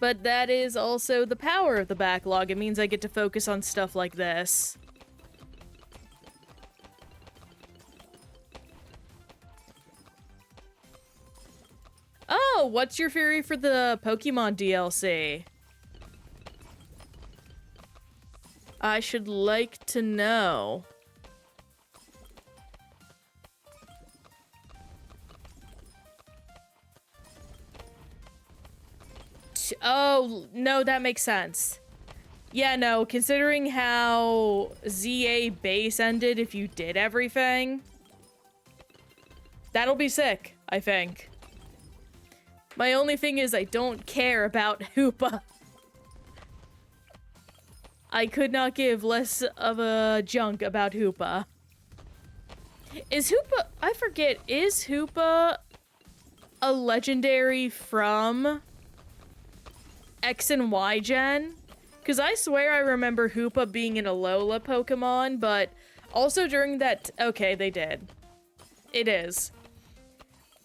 But that is also the power of the backlog. It means I get to focus on stuff like this. Oh, what's your theory for the Pokemon DLC? I should like to know. Oh, no, that makes sense. Yeah, no, considering how ZA base ended if you did everything, that'll be sick, I think. My only thing is I don't care about Hoopa. I could not give less of a junk about Hoopa. Is Hoopa... I forget, is Hoopa a legendary from X and Y gen? Because I swear I remember Hoopa being an Alola Pokemon, but also during that... Okay, they did. It is.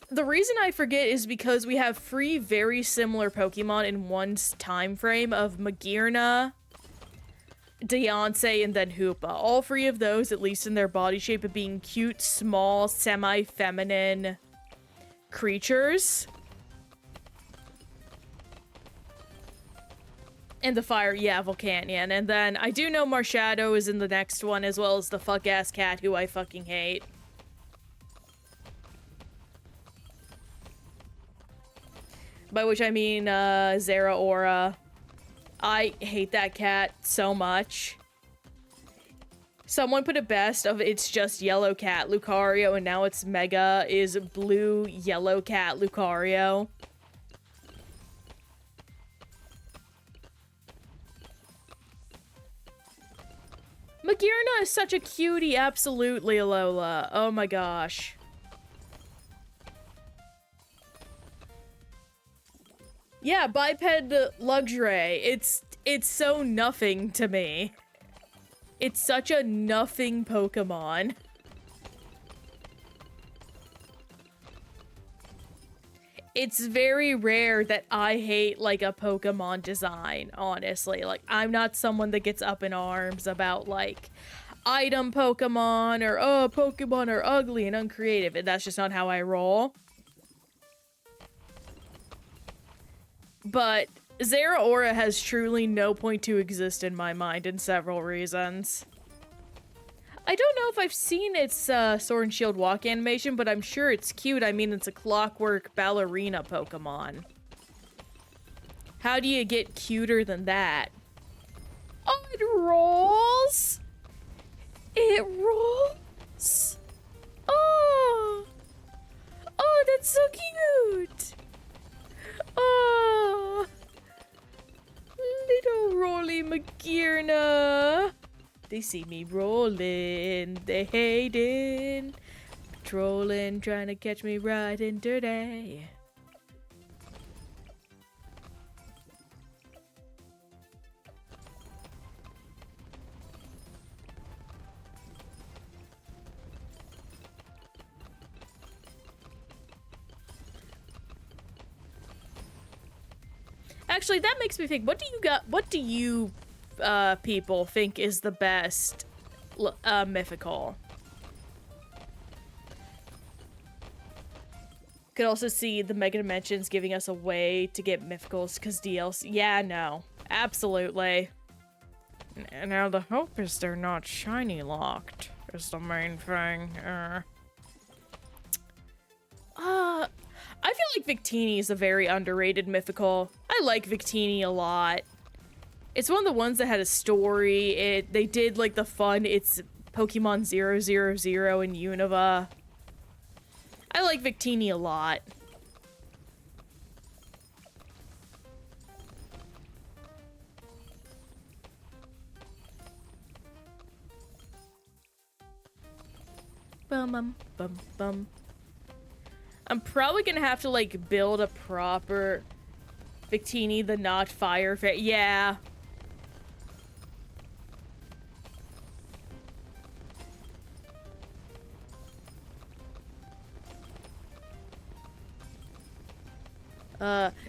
The reason I forget is because we have 3 very similar Pokemon in one time frame of Magearna, Deontay, and then Hoopa. All 3 of those, at least in their body shape, of being cute, small, semi-feminine creatures. And the fire, yeah, Volcanion. And then I do know Marshadow is in the next one, as well as the fuck-ass cat who I fucking hate. By which I mean, Zeraora. I hate that cat so much. Someone put it best of it's just yellow cat Lucario, and now it's mega is blue yellow cat Lucario. Magearna is such a cutie, absolutely, Alola. Oh my gosh. Yeah, biped luxury. It's so nothing to me. It's such a nothing Pokemon. It's very rare that I hate, like, a Pokemon design, honestly. Like, I'm not someone that gets up in arms about, like, item Pokemon or, oh, Pokemon are ugly and uncreative. And that's just not how I roll. But Zeraora has truly no point to exist in my mind in several reasons. I don't know if I've seen its Sword and Shield walk animation, but I'm sure it's cute. I mean, it's a clockwork ballerina Pokemon. How do you get cuter than that? Oh, it rolls! It rolls! Oh! Oh, that's so cute! Oh! Little Rolly Magearna! They see me rolling, they hating, patrolling, trying to catch me riding dirty. Actually, that makes me think, what do you people think is the best mythical? Could also see the Mega Dimensions giving us a way to get mythicals because DLC. Yeah, no, absolutely. Now the hope is they're not shiny locked is the main thing. I feel like Victini is a very underrated mythical. I like Victini a lot. It's one of the ones that had a story. They did like the fun, it's Pokemon 000 in Unova. I like Victini a lot. Bum bum bum. I'm probably gonna have to like build a proper Victini the not fire fit. Yeah.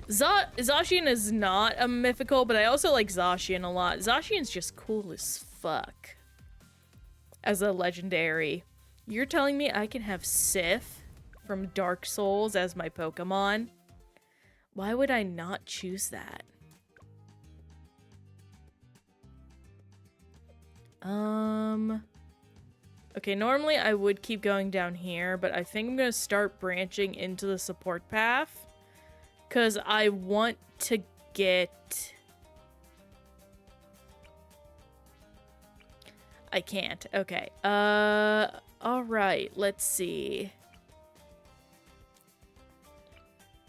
Zacian is not a mythical, but I also like Zacian a lot. Zacian's just cool as fuck. As a legendary. You're telling me I can have Sif from Dark Souls as my Pokemon? Why would I not choose that? Okay, normally I would keep going down here, but I think I'm gonna start branching into the support path. Because I want to get... I can't. Okay. Alright. Let's see.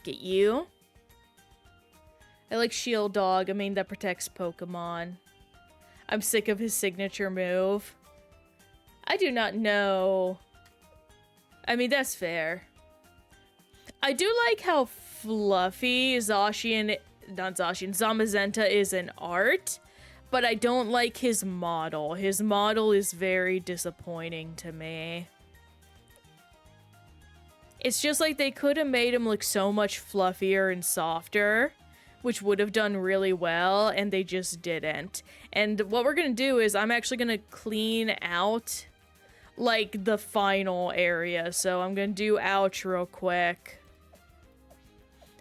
Get you. I like Shield Dog. I mean, that protects Pokemon. I'm sick of his signature move. I do not know. I mean, that's fair. I do like how fluffy Zamazenta is in art, but I don't like his model. His model is very disappointing to me. It's just like they could have made him look so much fluffier and softer, which would have done really well, and they just didn't. And what we're gonna do is I'm actually gonna clean out, like, the final area. So I'm gonna do ouch real quick.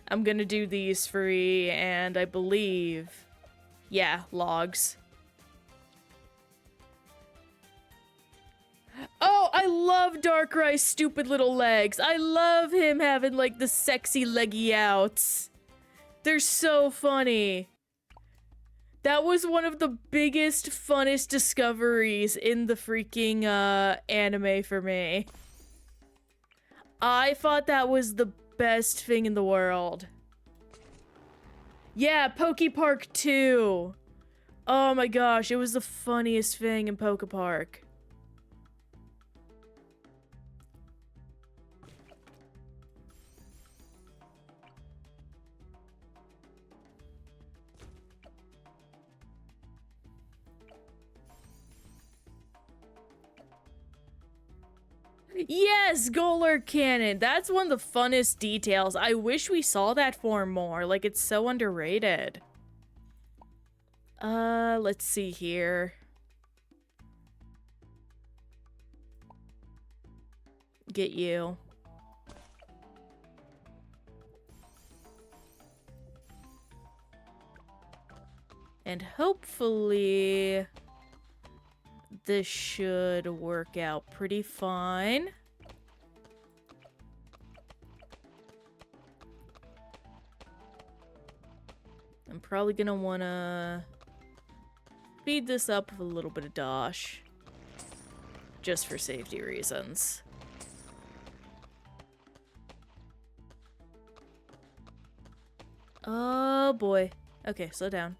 I'm gonna do these free, and I believe... yeah, logs. Oh, I love Darkrai's stupid little legs. I love him having, like, the sexy leggy outs. They're so funny. That was one of the biggest, funnest discoveries in the freaking, anime for me. I thought that was the best thing in the world. Yeah, Pokepark 2. Oh my gosh, it was the funniest thing in Pokepark. Yes, Goler Cannon. That's one of the funnest details. I wish we saw that form more. Like, it's so underrated. Let's see here. Get you. And hopefully... this should work out pretty fine. I'm probably gonna wanna speed this up with a little bit of dosh. Just for safety reasons. Oh boy. Okay, slow down.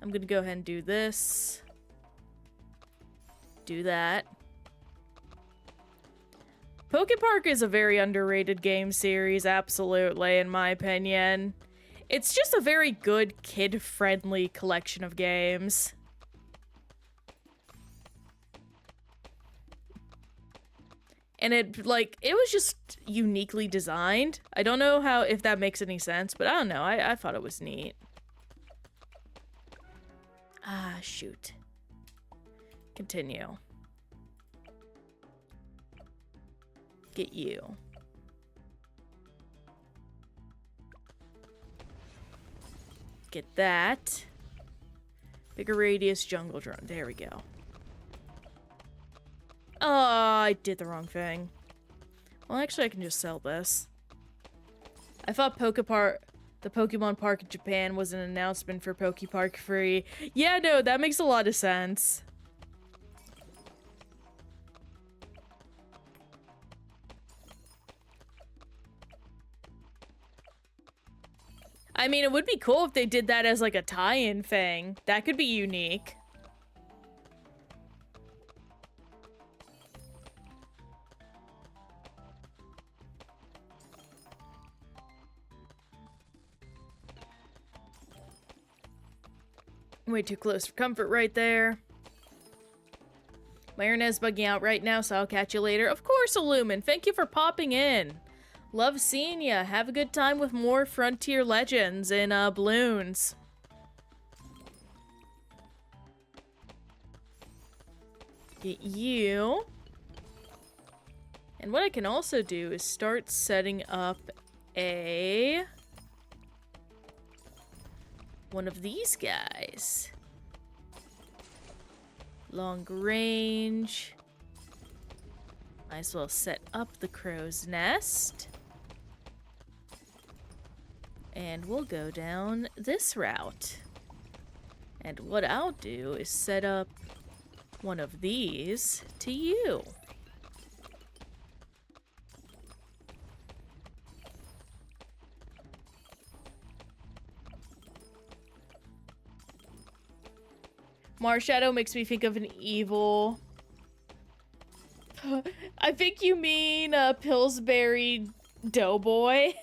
I'm gonna go ahead and do this. Do that. Pokepark is a very underrated game series, absolutely, in my opinion. It's just a very good kid-friendly collection of games. And it was just uniquely designed. I don't know if that makes any sense, but I don't know. I thought it was neat. Ah, shoot. Continue. Get you. Get that. Bigger radius jungle drone. There we go. Oh, I did the wrong thing. Well, actually, I can just sell this. I thought the Pokemon Park in Japan was an announcement for Pokepark free. Yeah, no, that makes a lot of sense. I mean, it would be cool if they did that as like a tie-in thing. That could be unique. Way too close for comfort right there. My internet's bugging out right now, so I'll catch you later. Of course, Illumin. Thank you for popping in. Love seeing ya. Have a good time with more Frontier Legends in Bloons. Get you. And what I can also do is start setting up one of these guys. Long range. Might as well set up the crow's nest. And we'll go down this route. And what I'll do is set up one of these to you. Marshadow makes me think of an evil... I think you mean a Pillsbury Doughboy.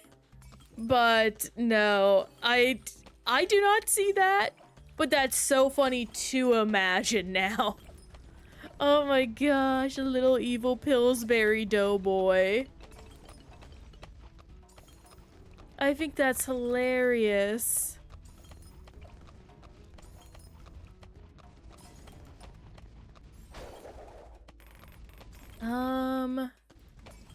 But no, I do not see that. But that's so funny to imagine now. Oh my gosh, a little evil Pillsbury Doughboy. I think that's hilarious.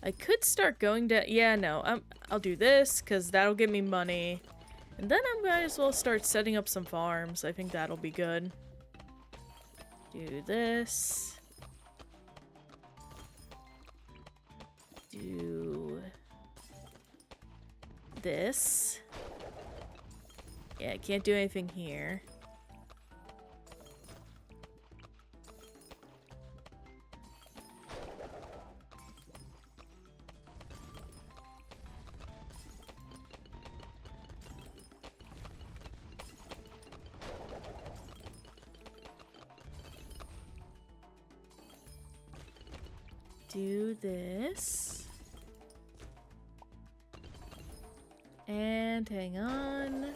I could start going down. Yeah, no, I'll do this because that'll give me money. And then I might as well start setting up some farms. I think that'll be good. Do this. Do this. Yeah, I can't do anything here. Do this. And hang on.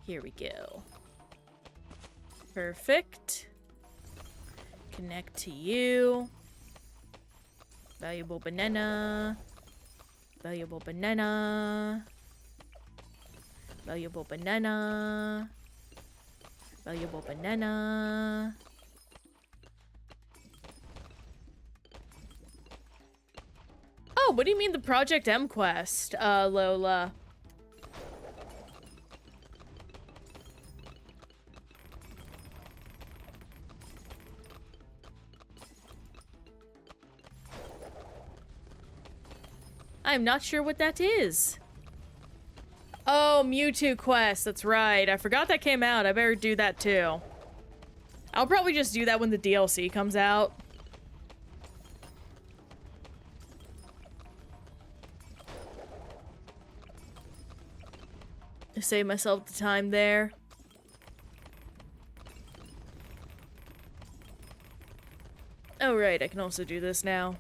Here we go. Perfect. Connect to you. Valuable banana. Valuable banana. Valuable banana. Valuable banana. Oh, what do you mean the Project M quest, Lola? I'm not sure what that is. Oh, Mewtwo quest, that's right. I forgot that came out. I better do that too. I'll probably just do that when the DLC comes out. To save myself the time there. Oh right, I can also do this now.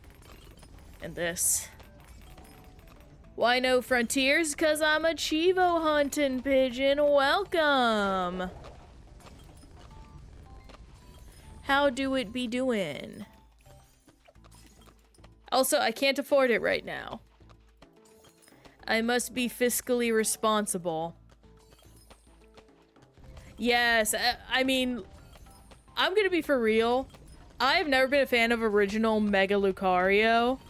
And this. Why no frontiers? 'Cause I'm a Chivo hunting pigeon. Welcome! How do it be doing? Also, I can't afford it right now. I must be fiscally responsible. Yes, I mean, I'm gonna be for real. I've never been a fan of original Mega Lucario.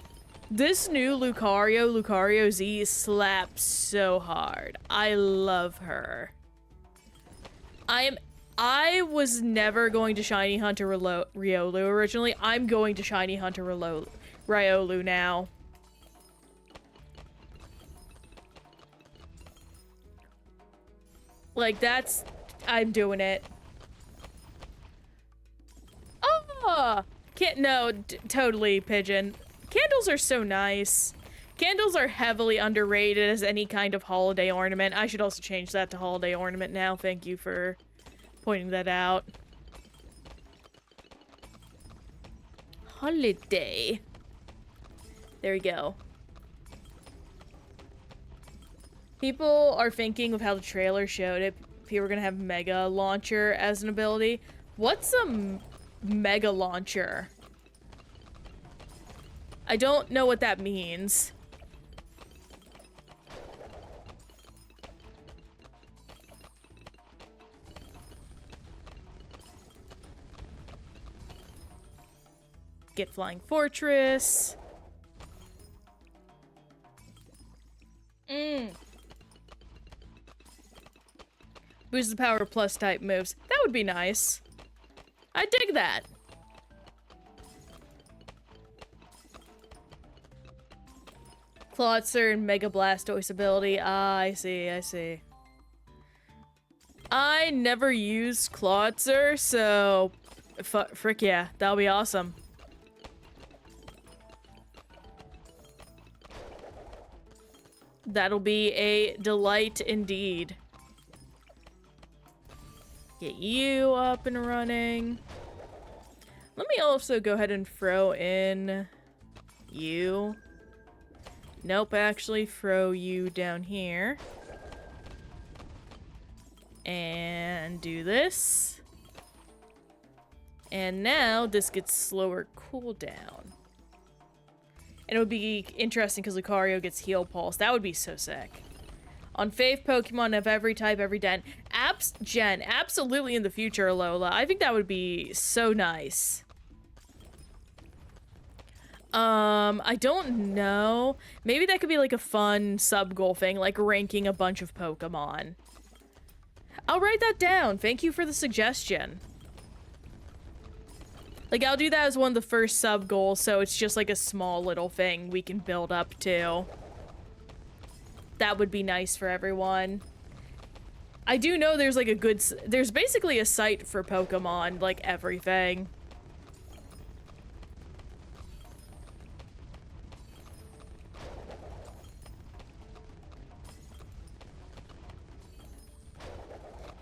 This new Lucario Z, slaps so hard. I love her. I was never going to Shiny Hunter Riolu originally. I'm going to Shiny Hunter Riolu now. Like, that's... I'm doing it. Oh! Totally, Pigeon. Candles are so nice. Candles are heavily underrated as any kind of holiday ornament. I should also change that to holiday ornament now. Thank you for pointing that out. Holiday. There we go. People are thinking of how the trailer showed it. People are gonna have Mega Launcher as an ability. What's a Mega Launcher? I don't know what that means. Get Flying Fortress. Boost the power of plus type moves. That would be nice. I dig that. Clawitzer and Mega Blastoise ability. Ah, I see, I see. I never used Clawitzer, so... frick yeah, that'll be awesome. That'll be a delight indeed. Get you up and running. Let me also go ahead and throw in you. Nope, actually throw you down here. And do this. And now this gets slower cooldown. And it would be interesting because Lucario gets Heal Pulse. That would be so sick. On fave Pokemon of every type, every gen. Absolutely in the future, Alola. I think that would be so nice. I don't know. Maybe that could be like a fun sub-goal thing, like ranking a bunch of Pokemon. I'll write that down. Thank you for the suggestion. Like, I'll do that as one of the first sub-goals, so it's just like a small little thing we can build up to. That would be nice for everyone. I do know there's like a good... There's basically a site for Pokemon, like everything.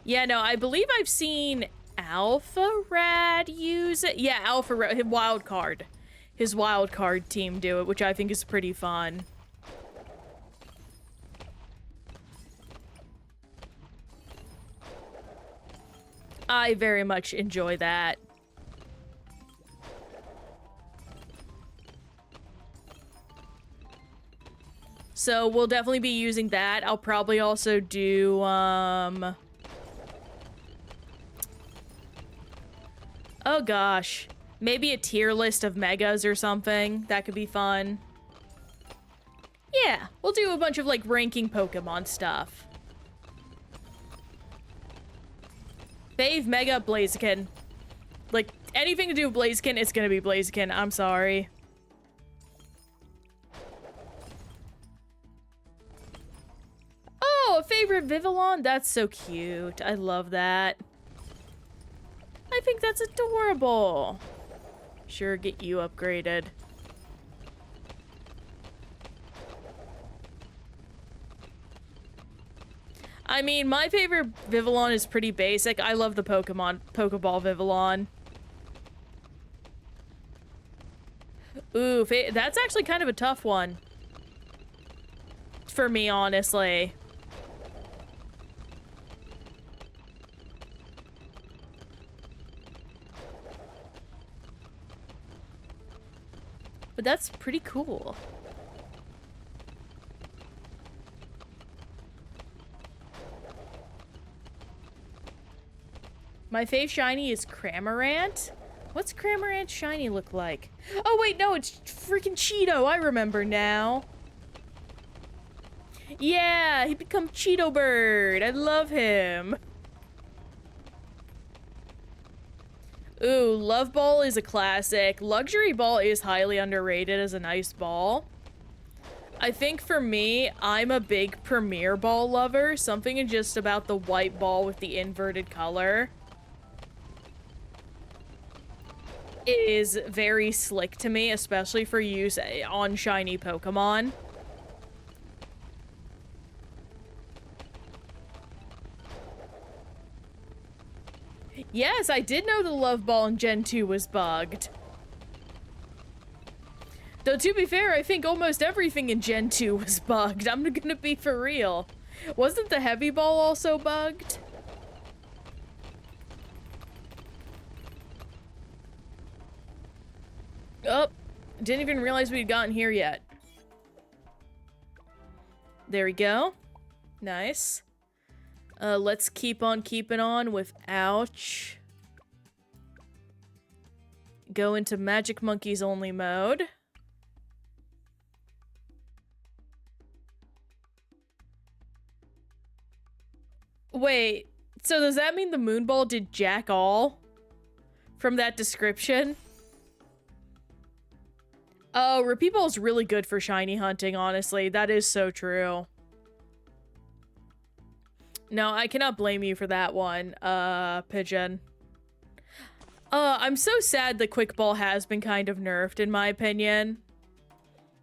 Yeah, no, I believe I've seen Alpha Rad use it. Yeah, Alpha Rad, his wild card. His wild card team do it, which I think is pretty fun. I very much enjoy that. So we'll definitely be using that. I'll probably also do, oh gosh. Maybe a tier list of megas or something. That could be fun. Yeah, we'll do a bunch of, like, ranking Pokemon stuff. Fave Mega Blaziken. Like, anything to do with Blaziken, it's gonna be Blaziken. I'm sorry. Oh, a favorite Vivillon? That's so cute. I love that. I think that's adorable. Sure, get you upgraded. I mean, my favorite Vivillon is pretty basic. I love the Pokeball Vivillon. Ooh, that's actually kind of a tough one. For me, honestly. But that's pretty cool. My fave shiny is Cramorant. What's Cramorant's shiny look like? Oh wait, no, it's freaking Cheeto. I remember now. Yeah, he become Cheeto Bird. I love him. Ooh, Love Ball is a classic. Luxury Ball is highly underrated as a nice ball. I think for me, I'm a big Premier Ball lover. Something just about the white ball with the inverted color is very slick to me, especially for use on shiny Pokemon. Yes, I did know the Love Ball in Gen 2 was bugged. Though, to be fair, I think almost everything in Gen 2 was bugged. I'm gonna be for real. Wasn't the Heavy Ball also bugged? Oh, didn't even realize we'd gotten here yet. There we go. Nice. Let's keep on keeping on with Ouch. Go into Magic Monkeys only mode. Wait, so does that mean the Moonball did jack all? From that description? Oh, Repeat Ball is really good for shiny hunting, honestly. That is so true. No, I cannot blame you for that one, Pigeon. I'm so sad that Quick Ball has been kind of nerfed, in my opinion,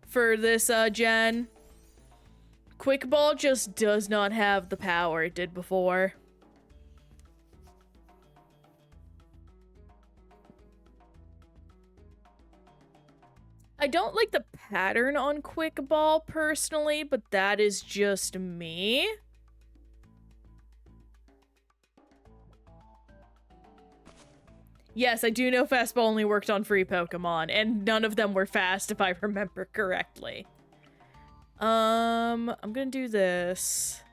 for this, gen. Quick Ball just does not have the power it did before. I don't like the pattern on Quick Ball personally, but that is just me. Yes, I do know Fastball only worked on free Pokemon, and none of them were fast if I remember correctly. I'm gonna do this.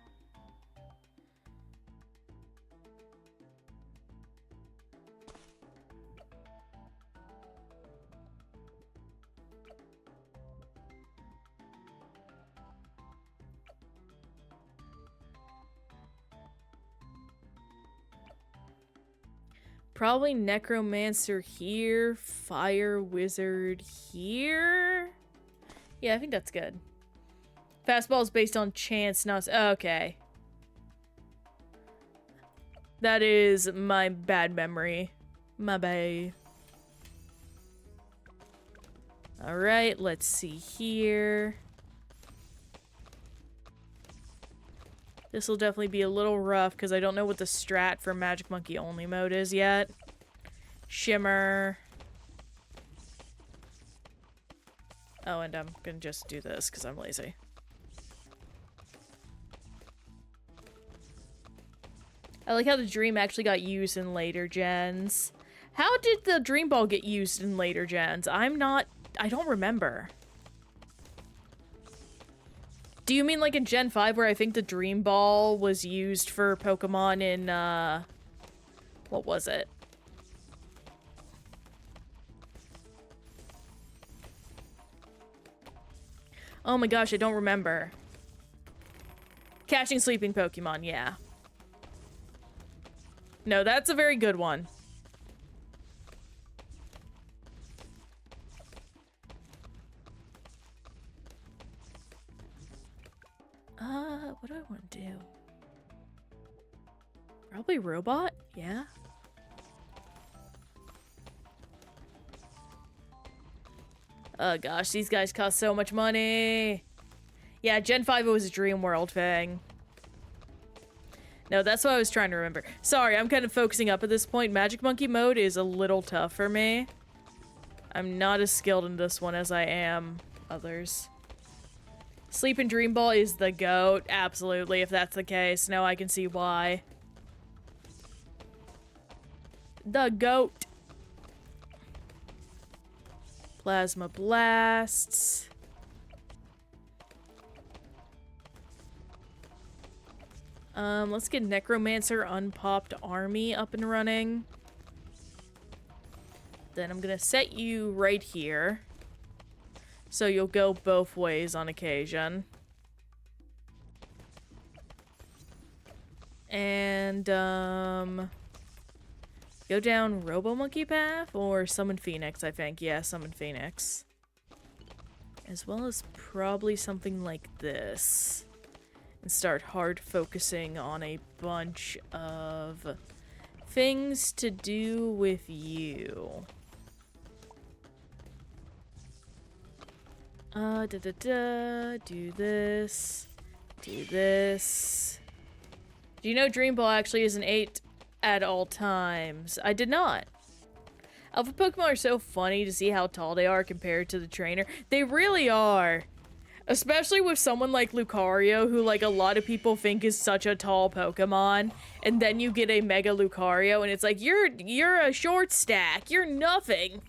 Probably Necromancer here, Fire Wizard here. Yeah, I think that's good. Fastball is based on chance, not... Okay. That is my bad memory. My bad. Alright, let's see here. This will definitely be a little rough because I don't know what the strat for Magic Monkey only mode is yet. Shimmer. Oh, and I'm gonna just do this because I'm lazy. I like how the Dream actually got used in later gens. How did the Dream Ball get used in later gens? I don't remember. Do you mean like in Gen 5 where I think the Dream Ball was used for Pokemon in, what was it? Oh my gosh, I don't remember. Catching sleeping Pokemon, yeah. No, that's a very good one. What do I want to do? Probably robot? Yeah. Oh gosh, these guys cost so much money. Yeah, Gen 5 was a Dream World thing. No, that's what I was trying to remember. Sorry, I'm kind of focusing up at this point. Magic Monkey mode is a little tough for me. I'm not as skilled in this one as I am others. Sleep and Dream Ball is the GOAT. Absolutely, if that's the case. No, I can see why. The GOAT. Plasma Blasts. Let's get Necromancer Unpopped Army up and running. Then I'm gonna set you right here. So you'll go both ways on occasion. And, go down Robo Monkey path or Summon Phoenix, I think. Yeah, Summon Phoenix. As well as probably something like this. And start hard focusing on a bunch of things to do with you. Do this. Do this. Do you know Dream Ball actually is an 8 at all times? I did not. Alpha Pokemon are so funny to see how tall they are compared to the trainer. They really are. Especially with someone like Lucario, who like a lot of people think is such a tall Pokemon. And then you get a Mega Lucario and it's like, you're a short stack. You're nothing.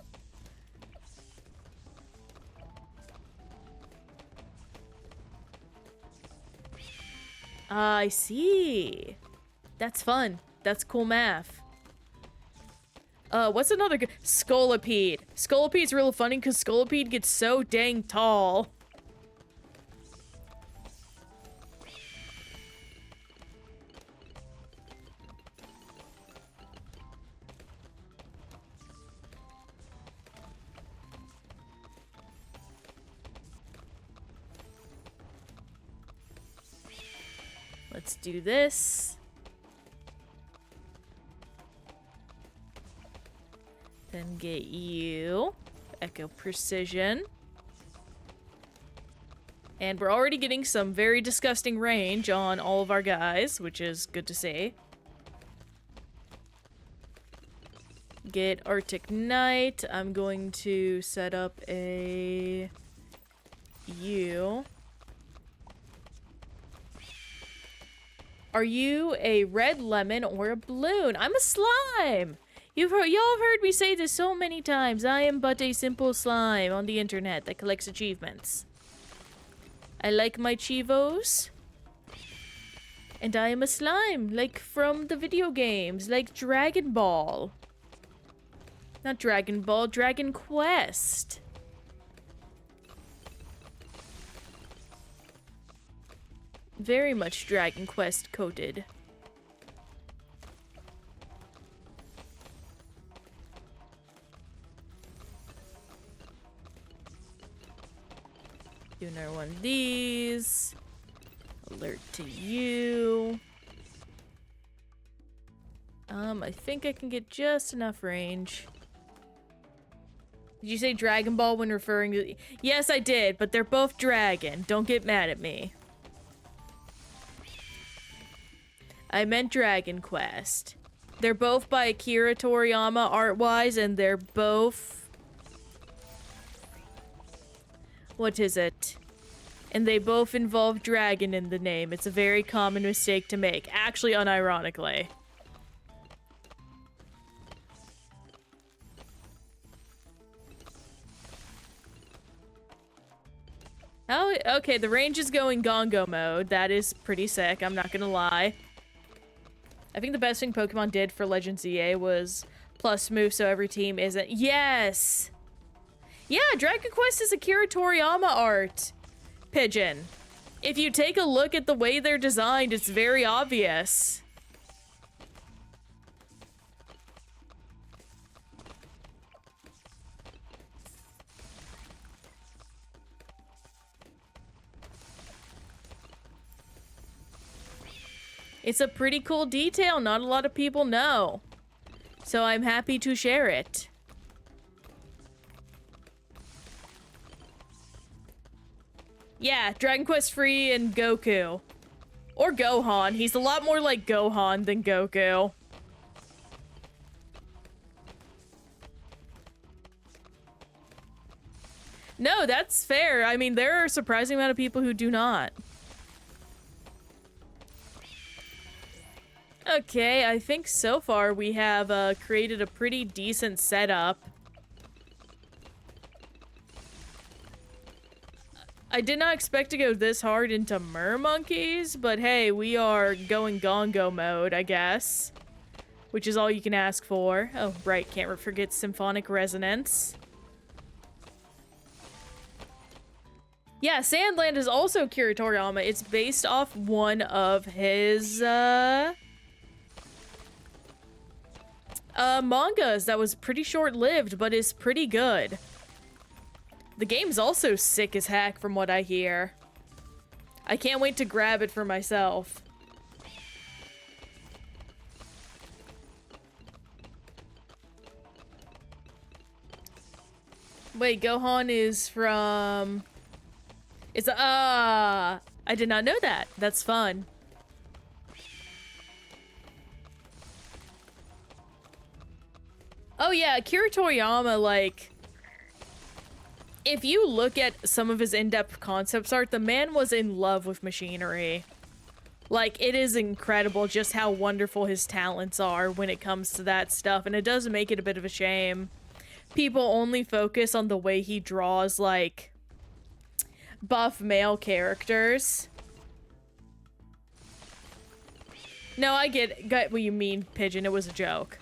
I see. That's fun. That's cool math. What's another good? Scolipede. Scolipede's real funny because Scolipede gets so dang tall. Let's do this. Then get you. Echo Precision. And we're already getting some very disgusting range on all of our guys, which is good to see. Get Arctic Knight. I'm going to set up a you. Are you a red lemon or a balloon? I'm a slime! Y'all have heard me say this so many times. I am but a simple slime on the internet that collects achievements. I like my Chivos. And I am a slime, like from the video games, like Dragon Ball. Not Dragon Ball, Dragon Quest. Very much Dragon Quest coated. Do another one of these. Alert to you. I think I can get just enough range. Did you say Dragon Ball when referring to... Yes, I did, but they're both dragon. Don't get mad at me. I meant Dragon Quest. They're both by Akira Toriyama art-wise, and they're both... What is it? And they both involve dragon in the name. It's a very common mistake to make. Actually, unironically. Oh, okay, the range is going Gongo mode. That is pretty sick, I'm not gonna lie. I think the best thing Pokemon did for Legends EA was plus move so every team isn't... Yes! Yeah, Dragon Quest is Akira Toriyama art. Pigeon. If you take a look at the way they're designed, it's very obvious. It's a pretty cool detail not a lot of people know. So I'm happy to share it. Yeah, Dragon Quest Free and Goku. Or Gohan. He's a lot more like Gohan than Goku. No, that's fair. I mean, there are a surprising amount of people who do not. Okay, I think so far we have created a pretty decent setup. I did not expect to go this hard into Mermonkeys, but hey, we are going Gongo mode, I guess. Which is all you can ask for. Oh, right, can't forget Symphonic Resonance. Yeah, Sandland is also Akira Toriyama. It's based off one of his, mangas that was pretty short-lived, but is pretty good. The game's also sick as heck from what I hear. I can't wait to grab it for myself. Wait, Gohan is from... It's I did not know that. That's fun. Oh yeah, Akira Toriyama, like... If you look at some of his in-depth concepts art, the man was in love with machinery. Like, it is incredible just how wonderful his talents are when it comes to that stuff, and it does make it a bit of a shame. People only focus on the way he draws, like, buff male characters. No, I get what you mean, Pigeon. It was a joke.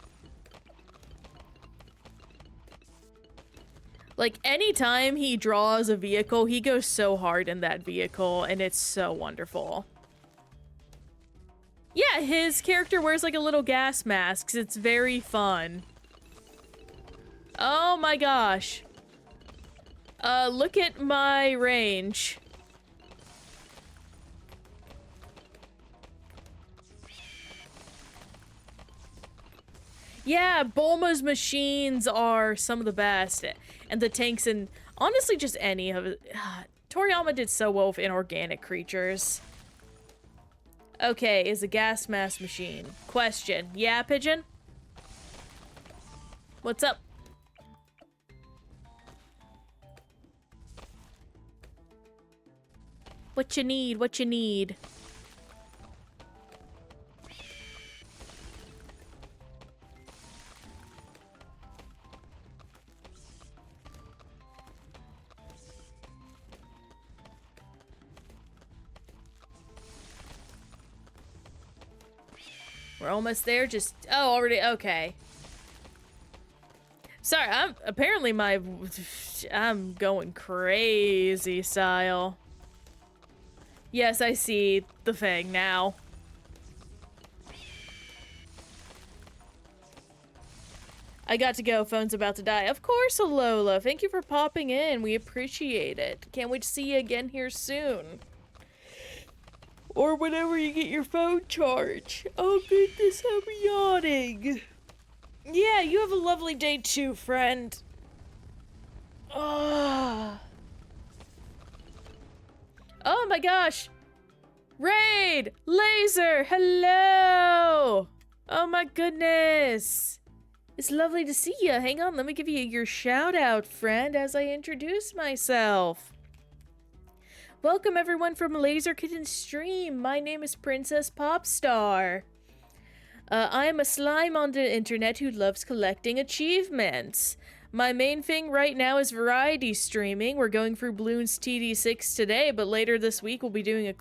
Like, anytime he draws a vehicle, he goes so hard in that vehicle, and it's so wonderful. Yeah, his character wears, like, a little gas mask. It's very fun. Oh my gosh. Look at my range. Yeah, Bulma's machines are some of the best. And the tanks and honestly just any of it. Toriyama did so well with inorganic creatures. Okay, is a gas mask machine. Question. Yeah, Pigeon? What's up? What you need? What you need? We're almost there, just... Oh, already... Okay. Sorry, apparently I'm going crazy style. Yes, I see the thing now. I got to go, phone's about to die. Of course, Alola. Thank you for popping in. We appreciate it. Can't wait to see you again here soon. Or whenever you get your phone charged. Oh goodness, I'm yawning. Yeah, you have a lovely day too, friend. Oh my gosh. Raid! Laser! Hello! Oh my goodness. It's lovely to see you. Hang on, let me give you your shout out, friend, as I introduce myself. Welcome everyone from Laser Kitten Stream. My name is Princess Popstar. I am a slime on the internet who loves collecting achievements. My main thing right now is variety streaming. We're going through Bloons TD6 today, but later this week we'll be doing a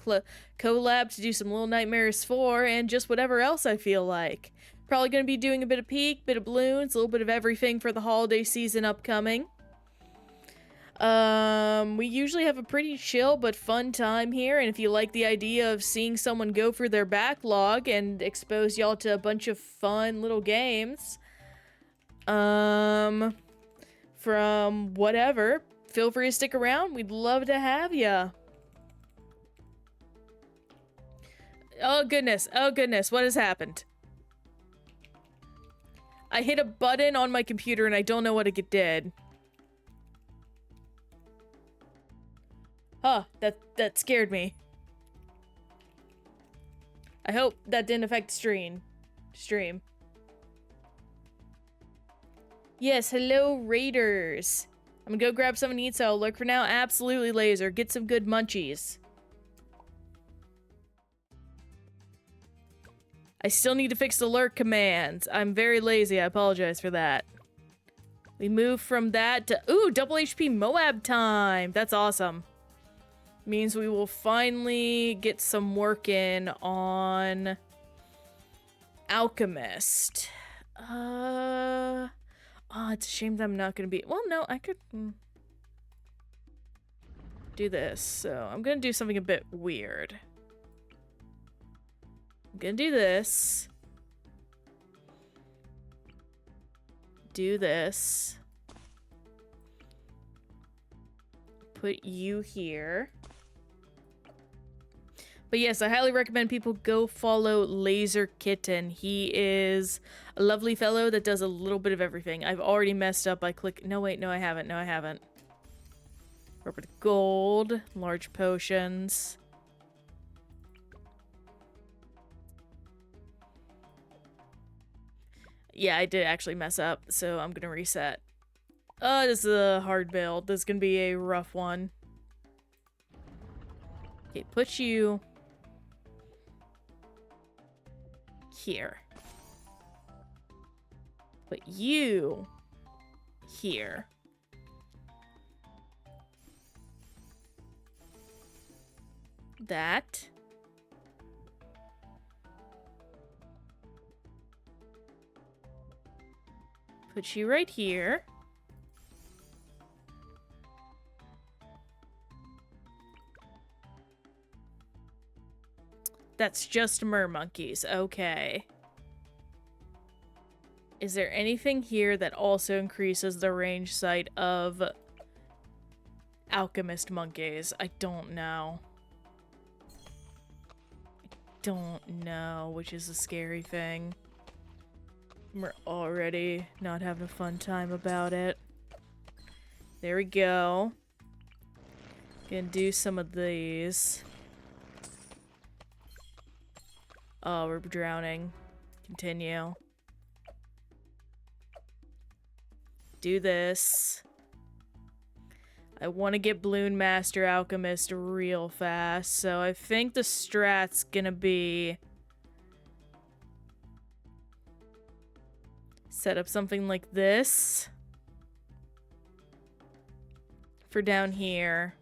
collab to do some Little Nightmares 4 and just whatever else I feel like. Probably going to be doing a bit of Peak, bit of Bloons, a little bit of everything for the holiday season upcoming. We usually have a pretty chill but fun time here, and if you like the idea of seeing someone go through their backlog and expose y'all to a bunch of fun little games, from whatever, feel free to stick around. We'd love to have ya. Oh goodness, what has happened? I hit a button on my computer and I don't know what it did. Huh, that scared me. I hope that didn't affect the stream. Yes, hello raiders. I'm gonna go grab something to eat, so I'll lurk for now. Absolutely, Laser. Get some good munchies. I still need to fix the lurk commands. I'm very lazy, I apologize for that. We move from that to, ooh, double HP Moab time. That's awesome. Means we will finally get some work in on Alchemist. Oh, it's a shame that I'm not gonna be, well, no, I could do this. So I'm gonna do something a bit weird. I'm gonna do this. Do this. Put you here. But yes, I highly recommend people go follow Laser Kitten. He is a lovely fellow that does a little bit of everything. I've already messed up by clicking. No, wait, no, I haven't. No, I haven't. Purple gold, large potions. Yeah, I did actually mess up, so I'm gonna reset. This is a hard build. This is gonna be a rough one. Okay, put you here. Put you here. That. Put you right here. That's just mermonkeys. Okay. Is there anything here that also increases the range sight of alchemist monkeys? I don't know. Don't know, which is a scary thing. We're already not having a fun time about it. There we go. Gonna do some of these. Oh, we're drowning. Continue. Do this. I want to get Bloon Master Alchemist real fast, so I think the strat's gonna be... set up something like this. For down here.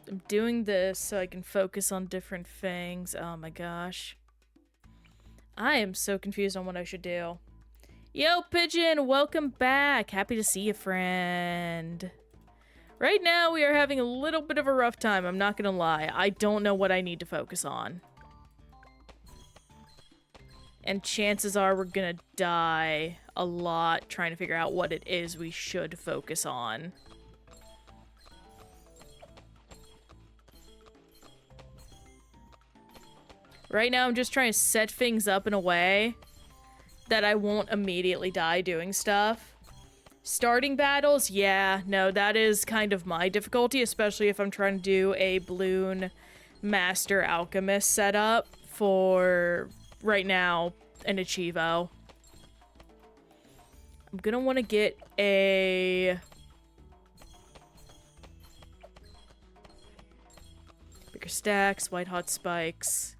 I'm doing this so I can focus on different things. Oh my gosh. I am so confused on what I should do. Yo, Pigeon, welcome back. Happy to see you, friend. Right now, we are having a little bit of a rough time, I'm not gonna lie. I don't know what I need to focus on. And chances are we're gonna die a lot trying to figure out what it is we should focus on. Right now, I'm just trying to set things up in a way that I won't immediately die doing stuff. Starting battles, yeah, no, that is kind of my difficulty, especially if I'm trying to do a Bloon Master Alchemist setup for, right now, an Achievo. I'm gonna want to get a... bigger stacks, white hot spikes.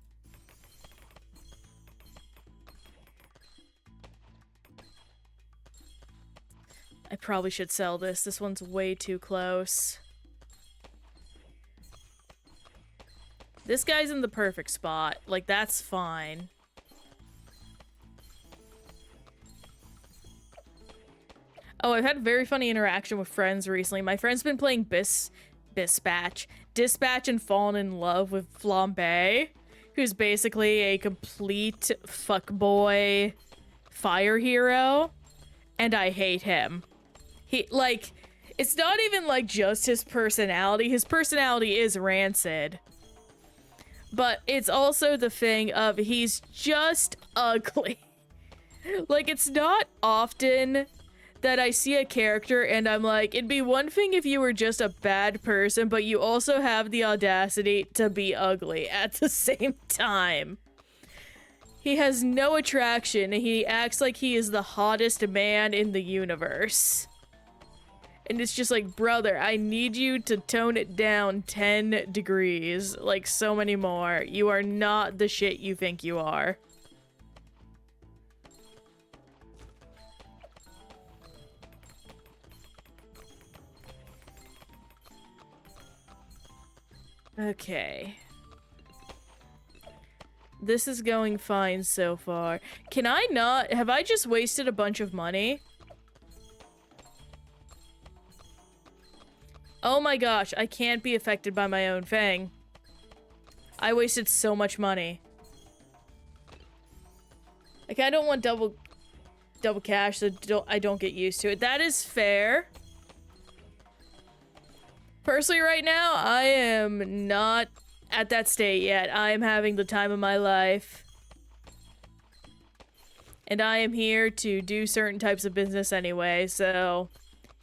I probably should sell this. This one's way too close. This guy's in the perfect spot. Like, that's fine. Oh, I've had a very funny interaction with friends recently. My friend's been playing Dispatch and fallen in love with Flambe, who's basically a complete fuckboy fire hero, and I hate him. He, like, it's not even, like, just his personality. His personality is rancid. But it's also the thing of he's just ugly. Like, it's not often that I see a character and I'm like, it'd be one thing if you were just a bad person, but you also have the audacity to be ugly at the same time. He has no attraction. He acts like he is the hottest man in the universe. And it's just like, brother, I need you to tone it down 10 degrees. Like, so many more. You are not the shit you think you are. Okay. This is going fine so far. Can I not? Have I just wasted a bunch of money? Oh my gosh, I can't be affected by my own thing. I wasted so much money. Like, I don't want double cash, so I don't get used to it. That is fair. Personally, right now, I am not at that state yet. I am having the time of my life. And I am here to do certain types of business anyway, so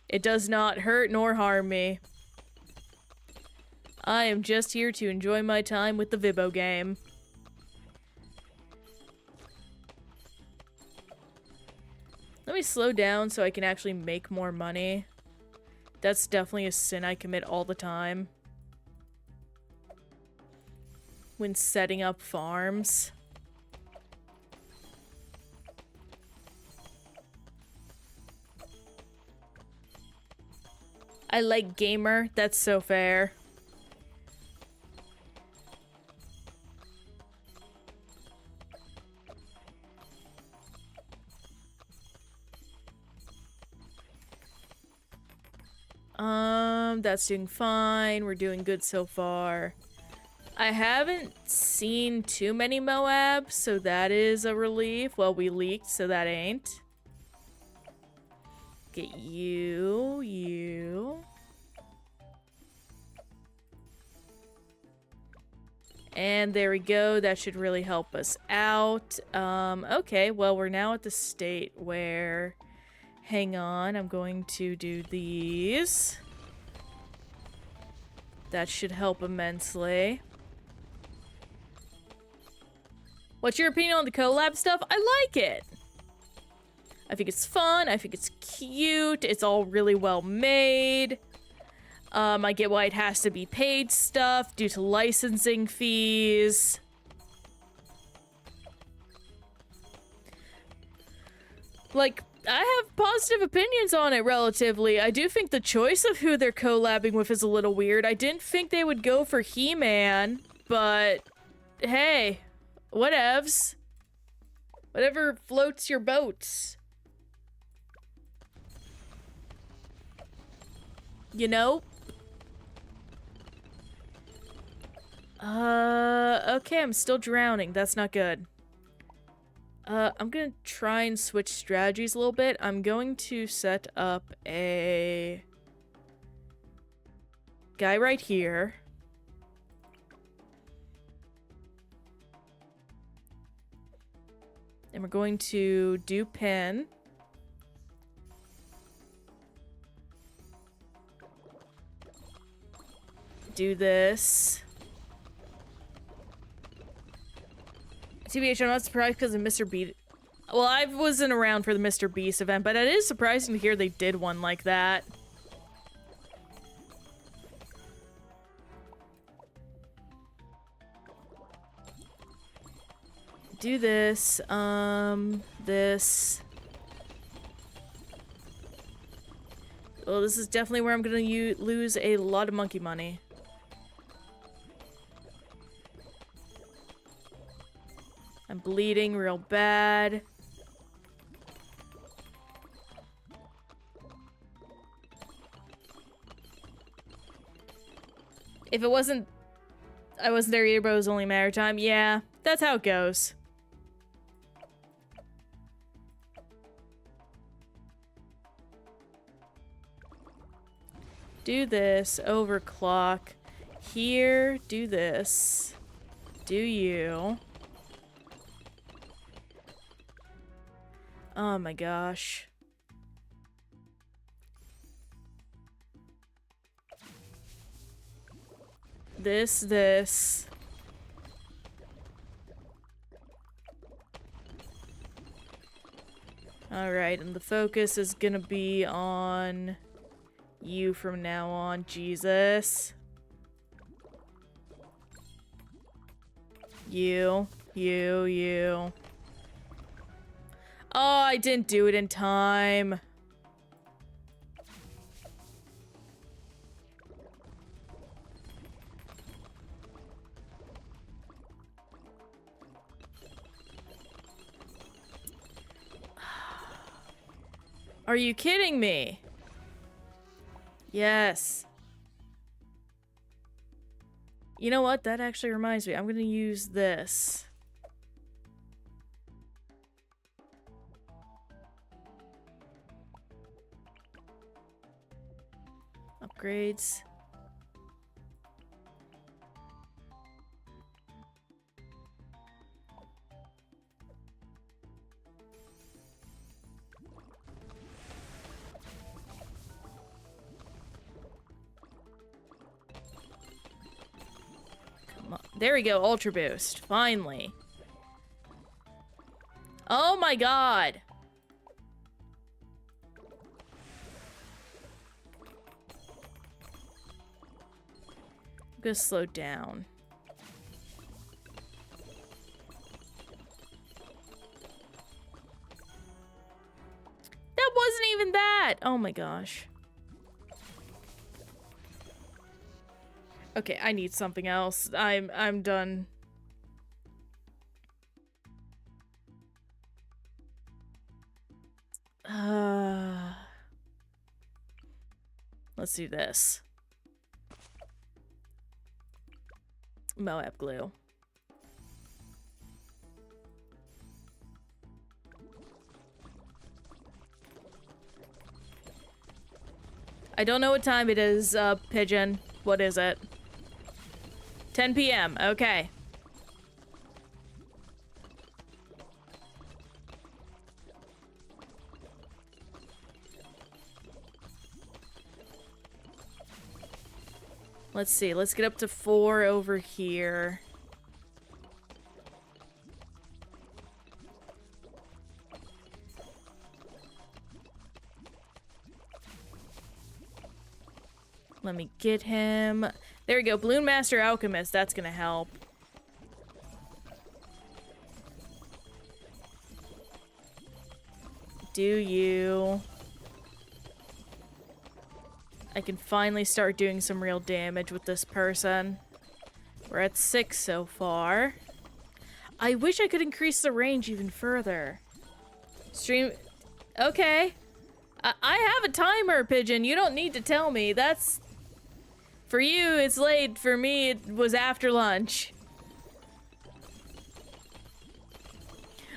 it does not hurt nor harm me. I am just here to enjoy my time with the Vibo game. Let me slow down so I can actually make more money. That's definitely a sin I commit all the time. When setting up farms. I like gamer. That's so fair. That's doing fine. We're doing good so far. I haven't seen too many Moabs, so that is a relief. Well, we leaked, so that ain't. Get you. And there we go. That should really help us out. Okay, well, we're now at the state where... Hang on, I'm going to do these. That should help immensely. What's your opinion on the collab stuff? I like it. I think it's fun. I think it's cute. It's all really well made. I get why it has to be paid stuff due to licensing fees. Like, I have positive opinions on it relatively. I do think the choice of who they're collabing with is a little weird. I didn't think they would go for He-Man, but hey, whatevs. Whatever floats your boats. You know? Okay, I'm still drowning. That's not good. I'm gonna try and switch strategies a little bit. I'm going to set up a guy right here. And we're going to do pin. Do this. TBH, I'm not surprised because of Mr. Beast. Well, I wasn't around for the Mr. Beast event, but it is surprising to hear they did one like that. Do this, this. Well, this is definitely where I'm gonna lose a lot of monkey money. I'm bleeding real bad. If it wasn't... I wasn't there either, but it was only a matter of time. Yeah, that's how it goes. Do this, overclock. Here, do this. Do you. Oh my gosh. This. Alright, and the focus is gonna be on you from now on, Jesus. You. Oh, I didn't do it in time. Are you kidding me? Yes. You know what? That actually reminds me. I'm gonna use this. Upgrades. There we go, Ultra Boost. Finally. Oh my god. I'm gonna slow down. That wasn't even that! Oh my gosh. Okay, I need something else. I'm done. Let's do this. Moab glue. I don't know what time it is, Pigeon. What is it? 10 p.m. Okay. Let's see. Let's get up to 4 over here. Let me get him. There we go. Bloon Master Alchemist. That's gonna help. Do you... I can finally start doing some real damage with this person. We're at 6 so far. I wish I could increase the range even further. Stream... Okay. I have a timer, Pigeon. You don't need to tell me. That's... For you, it's late. For me, it was after lunch.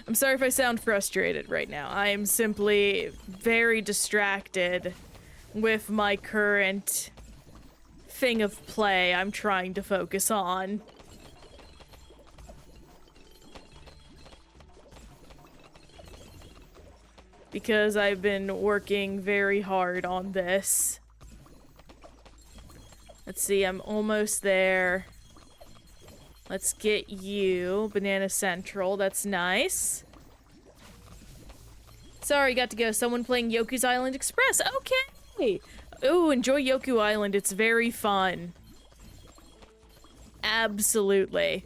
I'm sorry if I sound frustrated right now. I am simply very distracted with my current thing of play I'm trying to focus on. Because I've been working very hard on this. Let's see, I'm almost there. Let's get you. Banana Central, that's nice. Sorry, got to go. Someone playing Yoku's Island Express. Okay! Ooh, enjoy Yoku Island. It's very fun. Absolutely.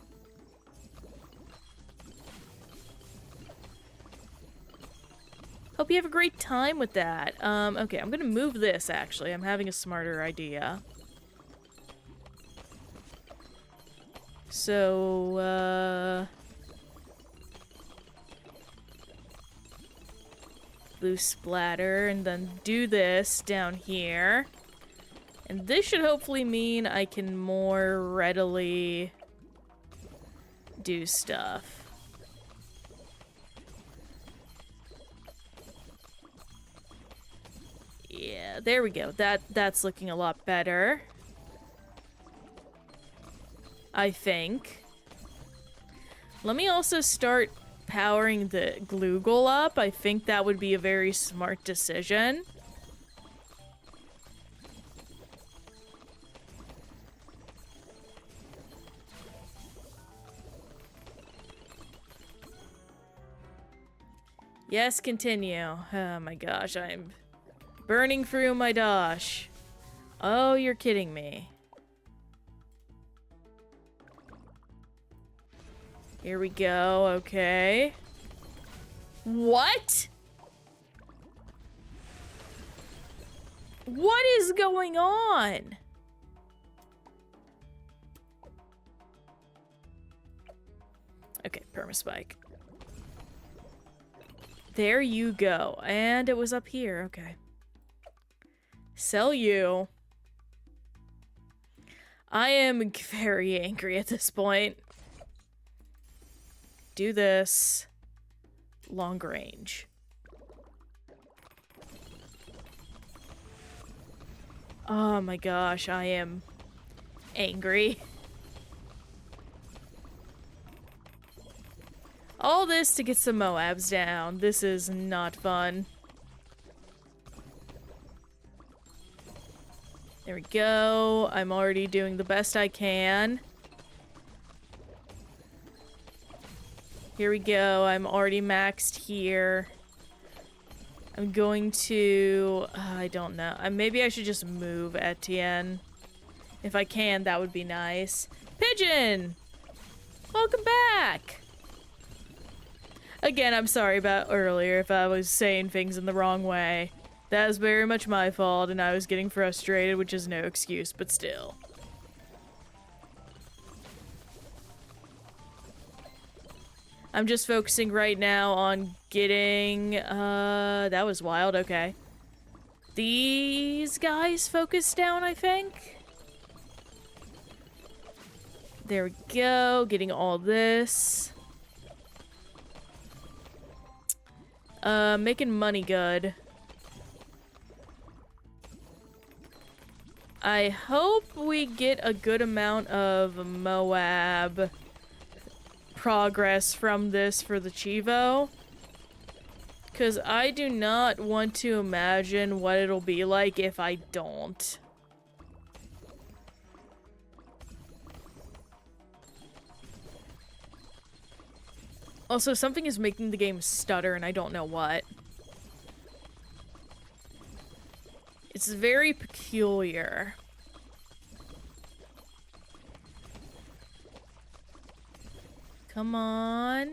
Hope you have a great time with that. Okay, I'm gonna move this, actually. I'm having a smarter idea. So, blue splatter, and then do this down here. And this should hopefully mean I can more readily do stuff. Yeah, there we go. That's looking a lot better. I think. Let me also start powering the Gloogle up. I think that would be a very smart decision. Yes, continue. Oh my gosh, I'm burning through my dosh. Oh, you're kidding me. Here we go, okay. What? What is going on? Okay, permaspike. There you go. And it was up here, okay. Sell you. I am very angry at this point. Do this. Long range. Oh my gosh, I am angry. All this to get some Moabs down. This is not fun. There we go. I'm already doing the best I can. Here we go. I'm already maxed here. I'm going to... I don't know. Maybe I should just move Etienne. If I can, that would be nice. Pigeon! Welcome back! Again, I'm sorry about earlier if I was saying things in the wrong way. That was very much my fault, and I was getting frustrated, which is no excuse, but still. I'm just focusing right now on getting, that was wild, okay. These guys focused down, I think? There we go. Getting all this. Making money good. I hope we get a good amount of Moab progress from this for the Chivo. Because I do not want to imagine what it'll be like if I don't. Also, something is making the game stutter and I don't know what. It's very peculiar. Come on.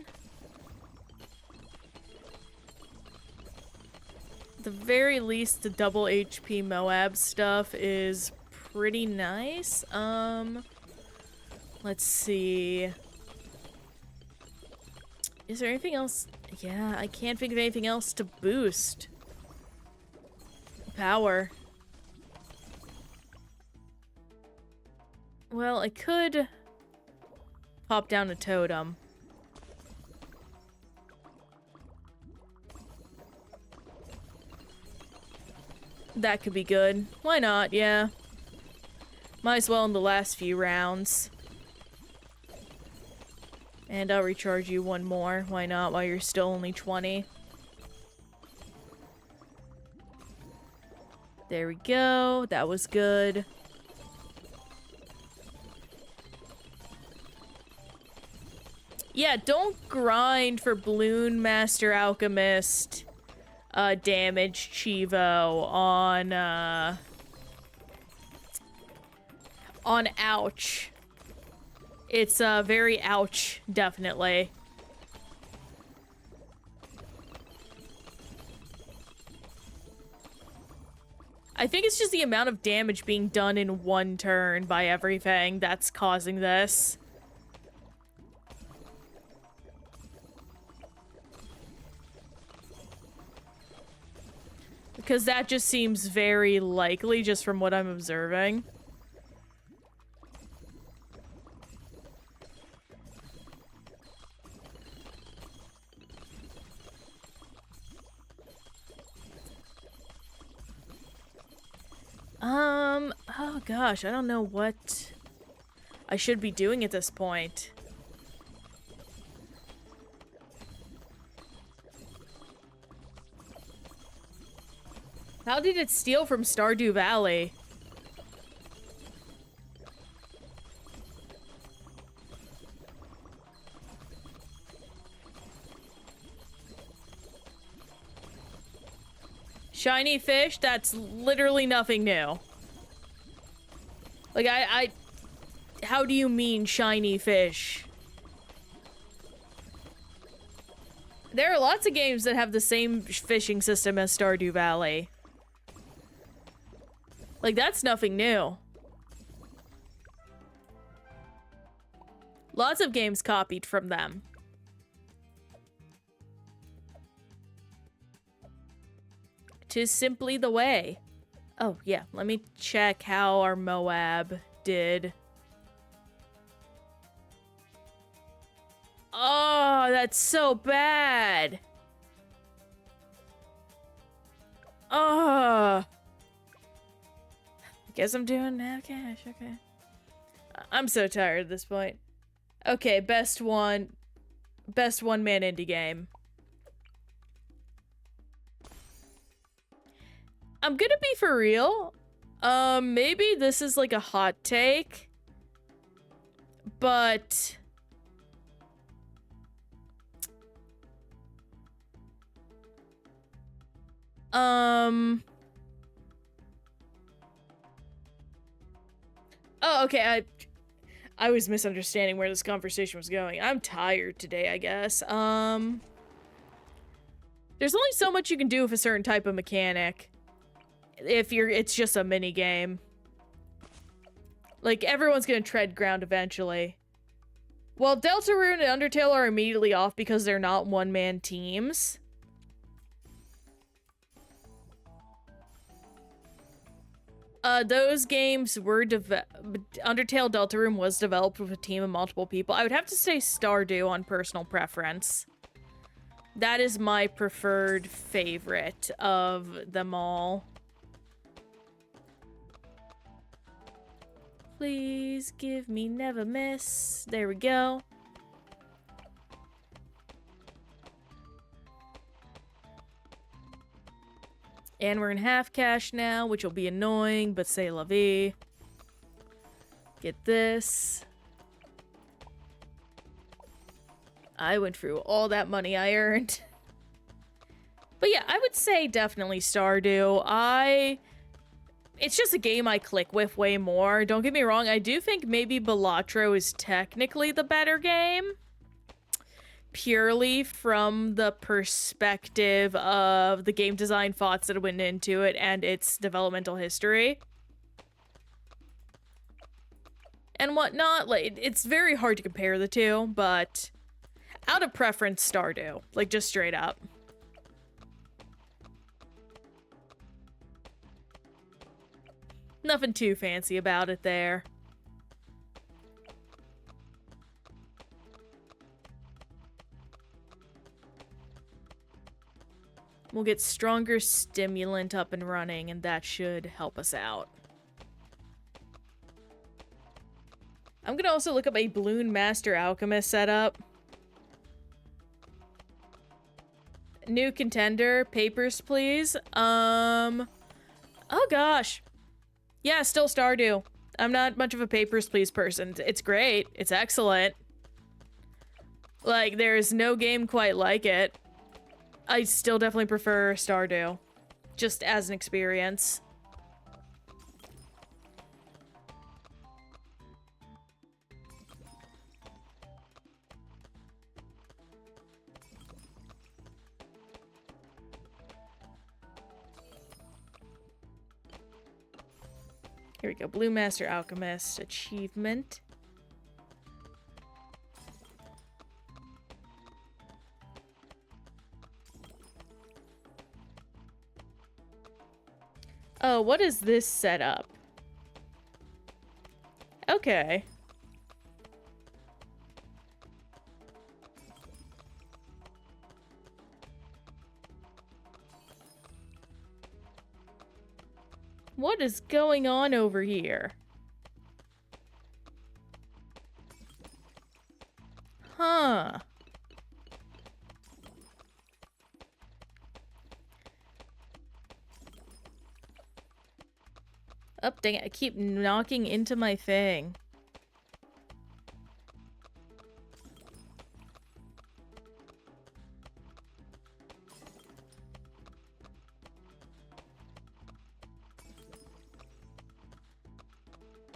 At the very least, the double HP Moab stuff is pretty nice. Let's see. Is there anything else? Yeah, I can't think of anything else to boost. Power. Well, I could pop down a totem. That could be good. Why not? Yeah. Might as well in the last few rounds. And I'll recharge you one more. Why not? While you're still only 20. There we go. That was good. Yeah, don't grind for Bloon Master Alchemist damage Chivo on ouch. It's very ouch, definitely. I think it's just the amount of damage being done in one turn by everything that's causing this. Because that just seems very likely just from what I'm observing. Oh gosh, I don't know what I should be doing at this point. How did it steal from Stardew Valley? Shiny fish? That's literally nothing new. Like, how do you mean shiny fish? There are lots of games that have the same fishing system as Stardew Valley. Like, that's nothing new. Lots of games copied from them. Tis simply the way. Oh, yeah. Let me check how our Moab did. Oh, that's so bad. Oh. Guess I'm doing now cash. Okay. I'm so tired at this point. Okay, best one-man indie game. I'm gonna be for real. Maybe this is like a hot take, but oh, okay, I was misunderstanding where this conversation was going. I'm tired today, I guess. There's only so much you can do with a certain type of mechanic. If it's just a mini game. Like, everyone's gonna tread ground eventually. Well, Deltarune and Undertale are immediately off because they're not one-man teams. Those games were Undertale Deltarune was developed with a team of multiple people. I would have to say Stardew on personal preference. That is my preferred favorite of them all. Please give me never miss. There we go. And we're in half cash now, which will be annoying, but c'est la vie. Get this. I went through all that money I earned. But yeah, I would say definitely Stardew. It's just a game I click with way more. Don't get me wrong, I do think maybe Balatro is technically the better game. Purely from the perspective of the game design thoughts that went into it and its developmental history. And whatnot, like, it's very hard to compare the two, but out of preference, Stardew. Like, just straight up. Nothing too fancy about it there. We'll get stronger stimulant up and running, and that should help us out. I'm gonna also look up a Bloon Master Alchemist setup. New contender, papers please. Oh gosh. Yeah, still Stardew. I'm not much of a papers please person. It's great. It's excellent. Like, there's no game quite like it. I still definitely prefer Stardew, just as an experience. Here we go, Blue Master Alchemist achievement. Oh, what is this setup? Okay. What is going on over here? Huh. Oh, dang it. I keep knocking into my thing.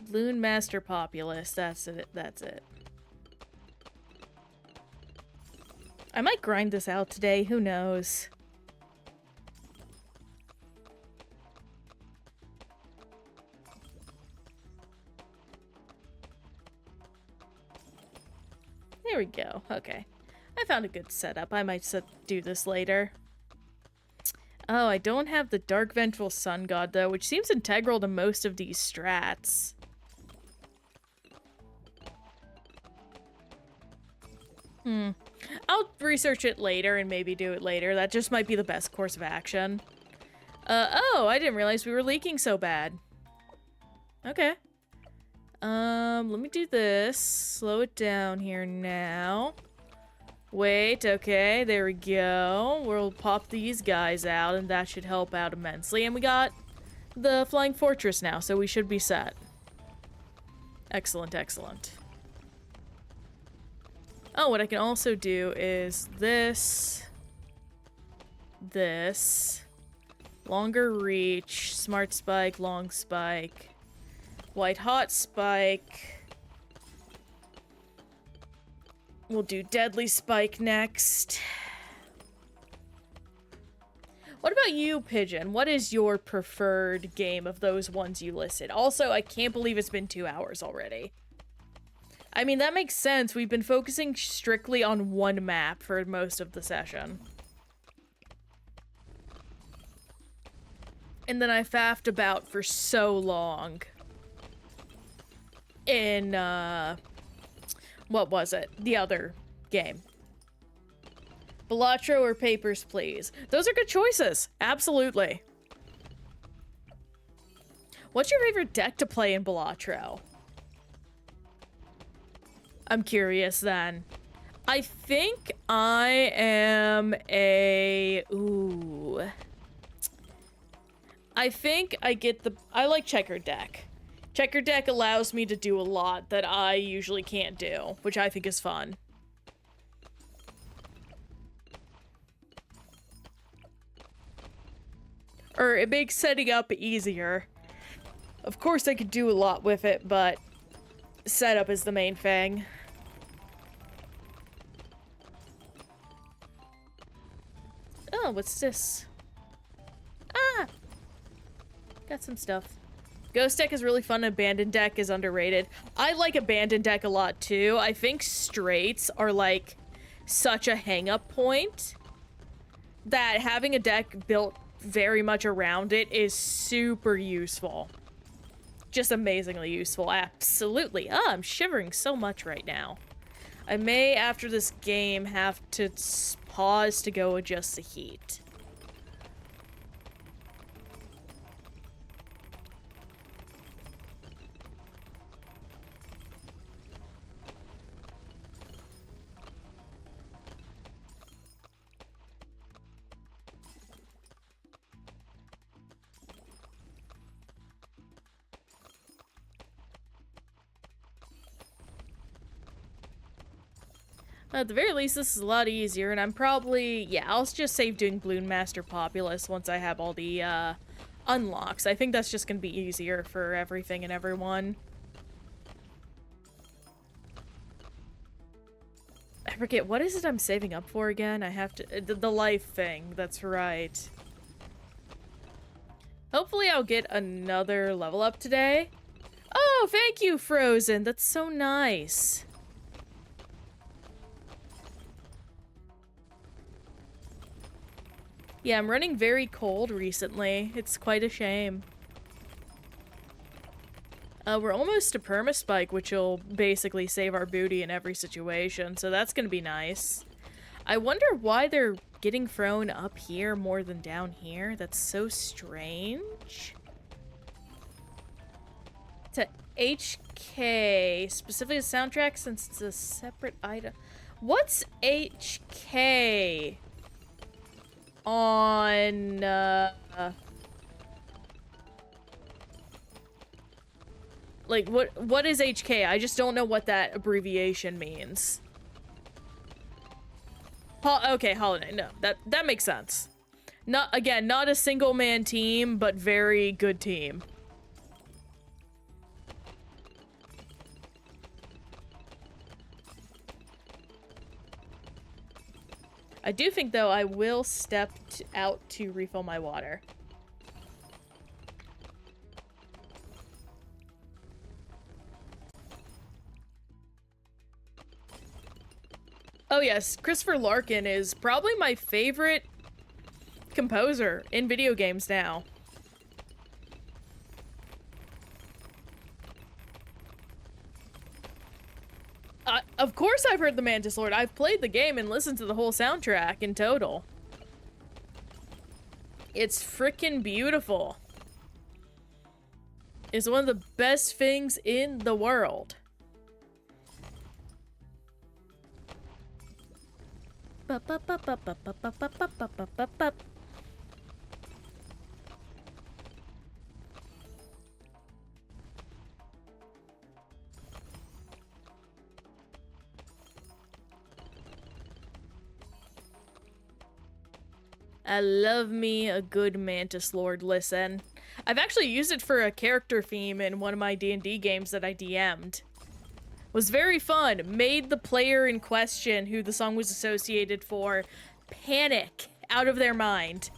Bloon Master Populace. That's it. That's it. I might grind this out today. Who knows? There we go. Okay. I found a good setup. I might do this later. Oh, I don't have the Dark Vengeful Sun God, though, which seems integral to most of these strats. I'll research it later and maybe do it later. That just might be the best course of action. Oh, I didn't realize we were leaking so bad. Okay. Let me do this. Slow it down here now. Wait, okay, there we go. We'll pop these guys out, and that should help out immensely. And we got the Flying Fortress now, so we should be set. Excellent, excellent. Oh, what I can also do is this. Longer reach, smart spike, long spike. White hot spike. We'll do deadly spike next. What about you, Pigeon? What is your preferred game of those ones you listed? Also, I can't believe it's been 2 hours already. I mean, that makes sense. We've been focusing strictly on one map for most of the session. And then I faffed about for so long. In, what was it? The other game. Balatro or Papers, Please. Those are good choices. Absolutely. What's your favorite deck to play in Balatro? I'm curious then. I think I am a... Ooh. I think I like Checker Deck. Checker Deck allows me to do a lot that I usually can't do, which I think is fun. Or it makes setting up easier. Of course I could do a lot with it, but setup is the main thing. Oh, what's this? Ah! Got some stuff. Ghost Deck is really fun. Abandoned Deck is underrated. I like Abandoned Deck a lot too. I think straights are like such a hang-up point that having a deck built very much around it is super useful. Just amazingly useful. Absolutely. Ah, I'm shivering so much right now. I may, after this game, have to pause to go adjust the heat. At the very least, this is a lot easier, and I'm probably... Yeah, I'll just save doing Bloon Master Populous once I have all the, unlocks. I think that's just gonna be easier for everything and everyone. I forget, what is it I'm saving up for again? I have to... The life thing, that's right. Hopefully I'll get another level up today. Oh, thank you, Frozen! That's so nice. Yeah, I'm running very cold recently. It's quite a shame. We're almost to Permaspike, which will basically save our booty in every situation, so that's gonna be nice. I wonder why they're getting thrown up here more than down here. That's so strange. To HK, specifically the soundtrack, since it's a separate item. What's HK? On, like, what is HK? I just don't know what that abbreviation means. Okay, Holiday. No, that makes sense. Again, not a single-man team, but very good team. I do think, though, I will step out to refill my water. Oh yes, Christopher Larkin is probably my favorite composer in video games now. Of course I've heard the Mantis Lord. I've played the game and listened to the whole soundtrack in total. It's freaking beautiful. It's one of the best things in the world. I love me a good Mantis Lord listen. I've actually used it for a character theme in one of my D&D games that I DM'd. Was very fun. Made the player in question, who the song was associated for, panic out of their mind.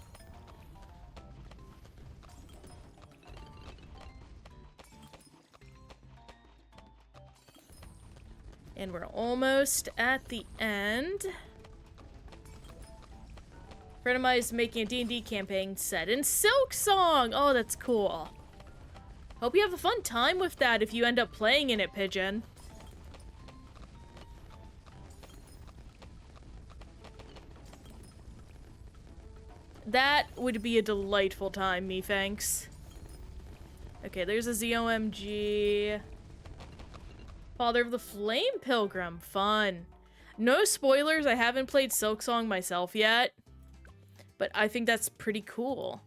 And we're almost at the end. friend of mine is making a D&D campaign set in Silk Song. Oh, that's cool. Hope you have a fun time with that if you end up playing in it, Pigeon. That would be a delightful time, me thanks. Okay, there's a ZOMG. Father of the Flame Pilgrim. Fun. No spoilers, I haven't played Silksong myself yet. But I think that's pretty cool.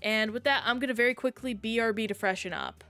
And with that, I'm gonna very quickly BRB to freshen up.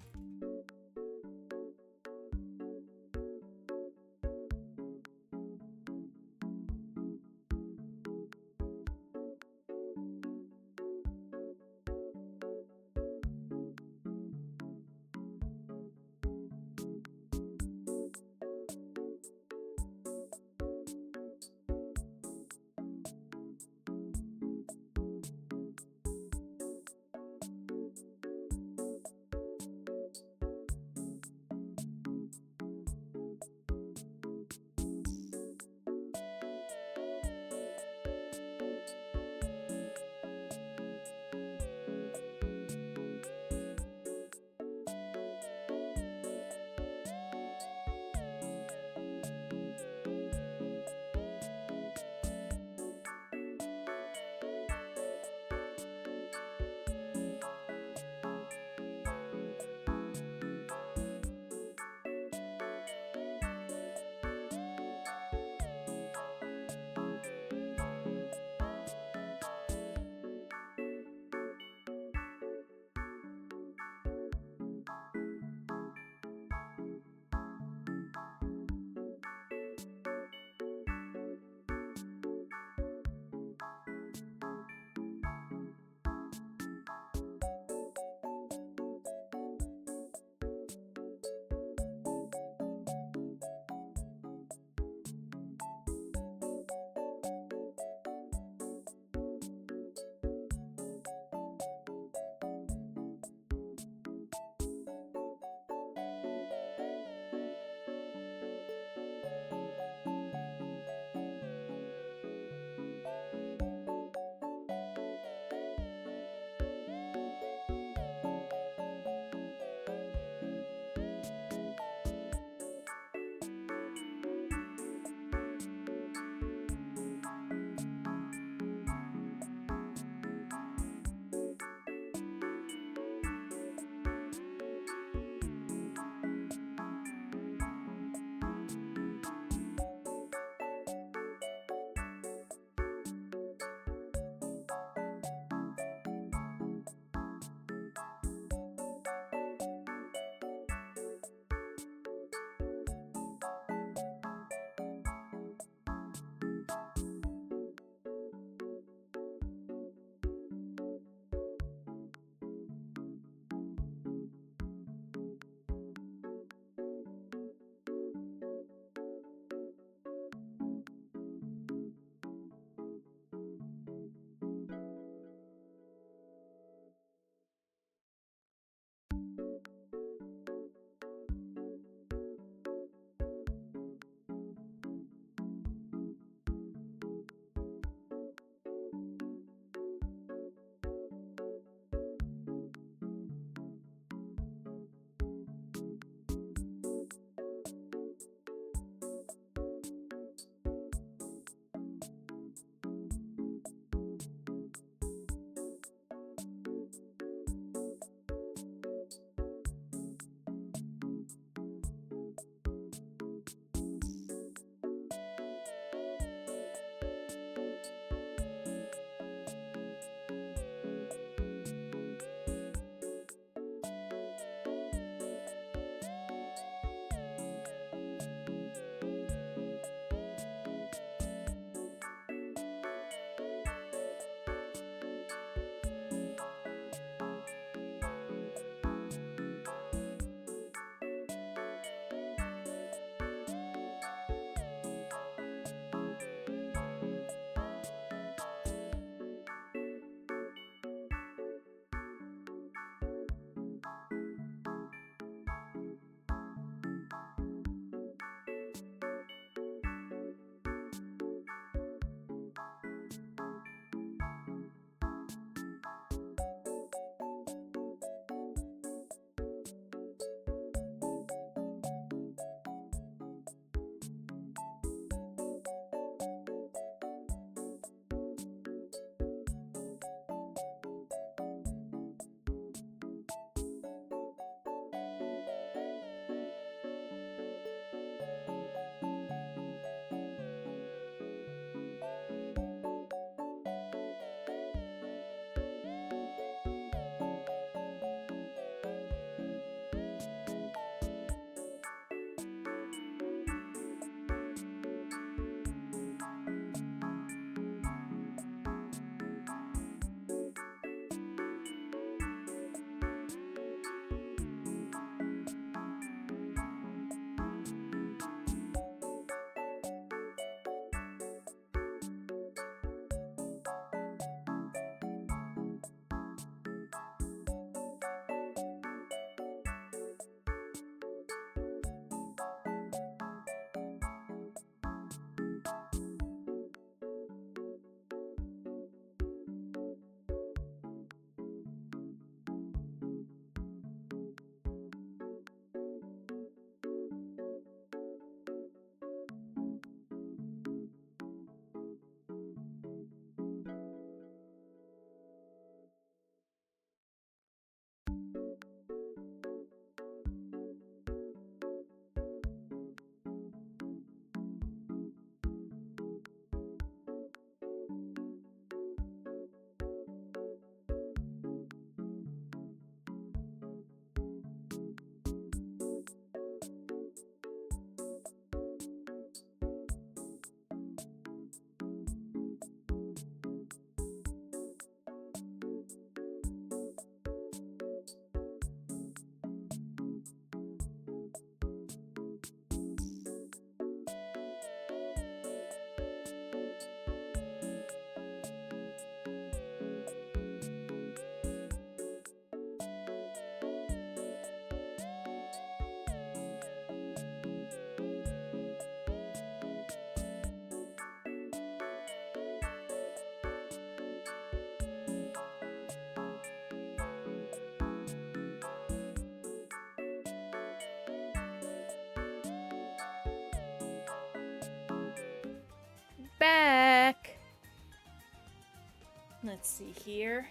Let's see here.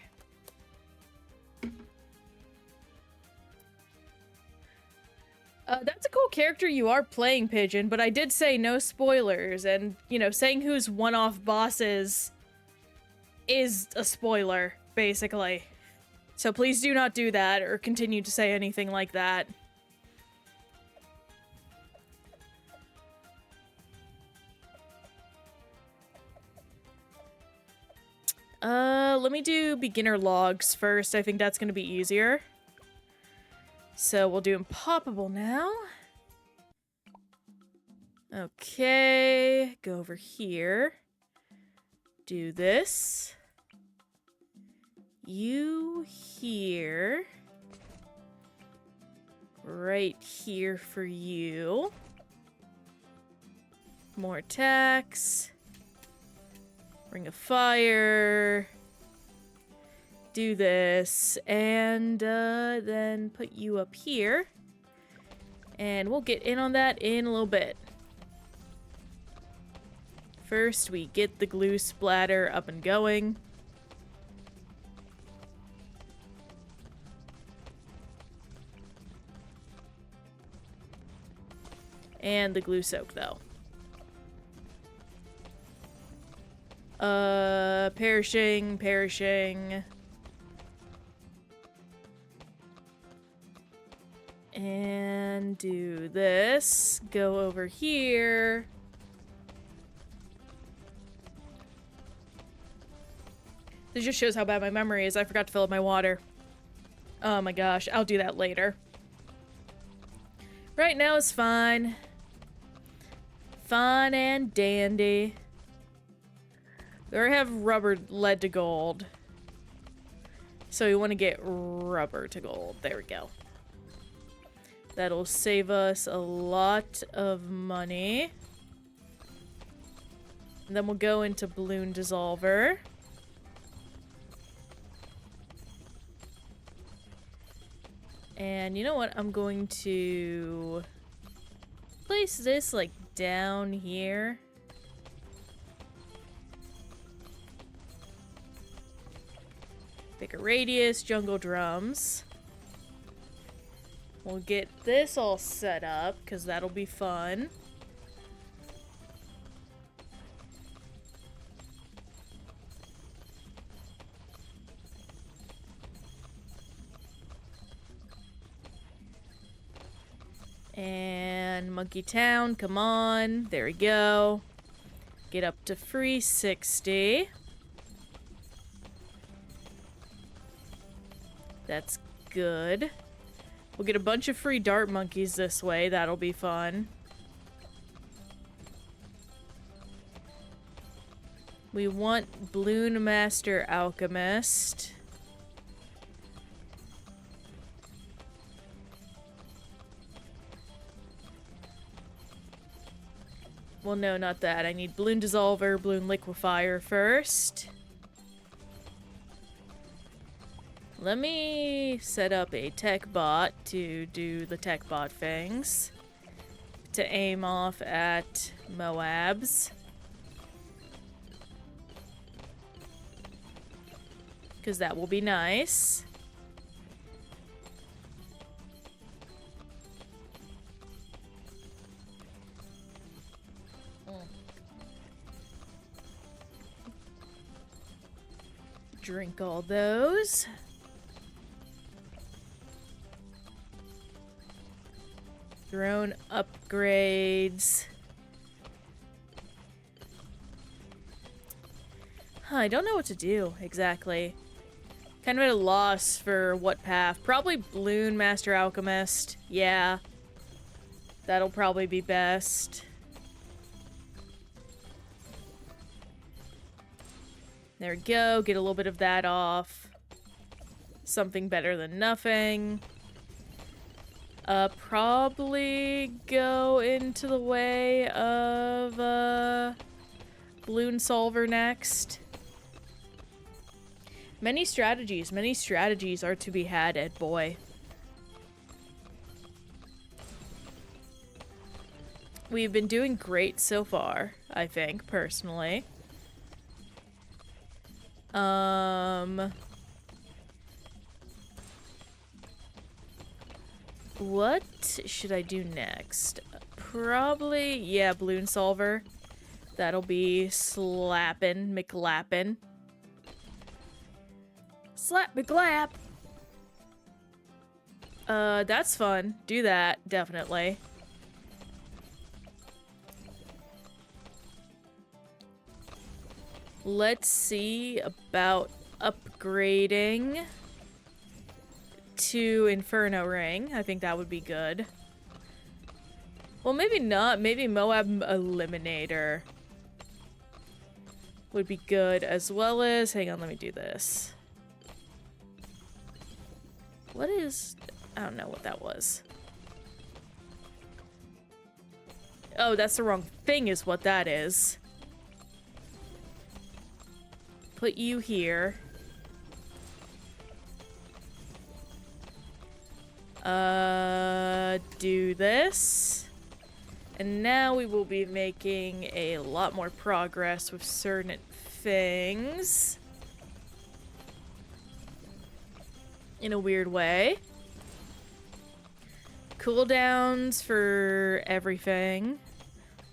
That's a cool character you are playing, Pigeon, but I did say no spoilers, and, you know, saying who's one-off bosses is a spoiler, basically. So please do not do that, or continue to say anything like that. Let me do beginner logs first. I think that's gonna be easier. So we'll do Impoppable now. Okay, go over here. Do this. You here. Right here for you. More attacks. Ring of Fire. Do this. And then put you up here. And we'll get in on that in a little bit. First, we get the glue splatter up and going. And the glue soak, though. Perishing. And do this. Go over here. This just shows how bad my memory is. I forgot to fill up my water. Oh my gosh, I'll do that later. Right now is fine. Fine and dandy. We already have rubber lead to gold. So we want to get rubber to gold. There we go. That'll save us a lot of money. And then we'll go into Bloon Dissolver. And you know what? I'm going to place this like down here. Bigger radius, jungle drums. We'll get this all set up because that'll be fun. And Monkey Town, come on. There we go. Get up to free 60. That's good. We'll get a bunch of free dart monkeys this way. That'll be fun. We want Bloon Master Alchemist. Well, no, not that. I need Bloon Dissolver, Bloon Liquefier first. Let me set up a tech bot to do the tech bot things. To aim off at Moabs. Because that will be nice. Drink all those. Drone upgrades. I don't know what to do exactly. Kind of at a loss for what path. Probably Bloon Master Alchemist. Yeah. That'll probably be best. There we go. Get a little bit of that off. Something better than nothing. Probably go into the way of, Bloon Solver next. Many strategies are to be had, Ed Boy. We've been doing great so far, I think, personally. What should I do next? Probably, yeah, balloon solver. That'll be slappin', McLappin'. Slap McLap! That's fun. Do that, definitely. Let's see about upgrading to Inferno Ring. I think that would be good. Well, maybe not. Maybe Moab Eliminator would be good, as well as... Hang on, let me do this. What is... I don't know what that was. Oh, that's the wrong thing is what that is. Put you here. Do this. And now we will be making a lot more progress with certain things. In a weird way. Cooldowns for everything.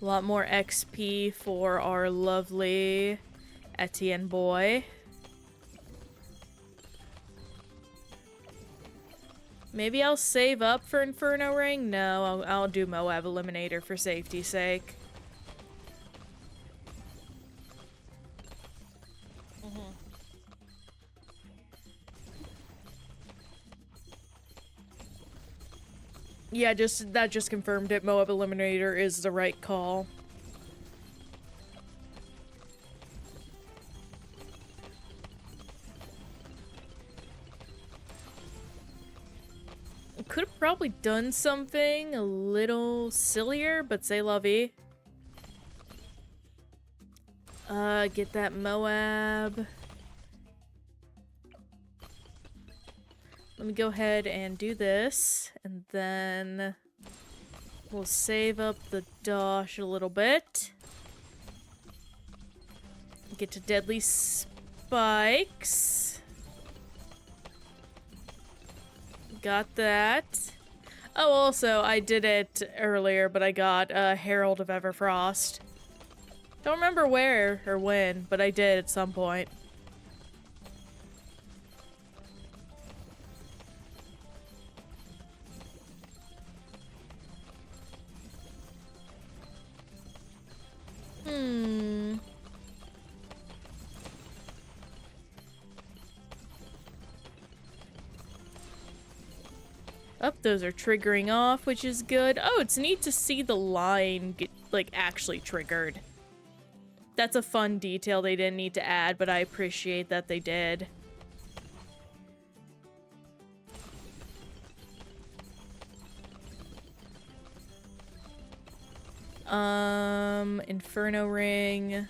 A lot more XP for our lovely Etienne boy. Maybe I'll save up for Inferno Ring? No, I'll do Moab Eliminator for safety's sake. Yeah, that just confirmed it. Moab Eliminator is the right call. Could have probably done something a little sillier, but c'est la vie. Get that Moab. Let me go ahead and do this, and then we'll save up the dosh a little bit. Get to Deadly Spikes. Got that. Oh, also, I did it earlier, but I got Herald of Everfrost. Don't remember where or when, but I did at some point. Oh, those are triggering off, which is good. Oh, it's neat to see the line get, like, actually triggered. That's a fun detail they didn't need to add, but I appreciate that they did. Inferno Ring.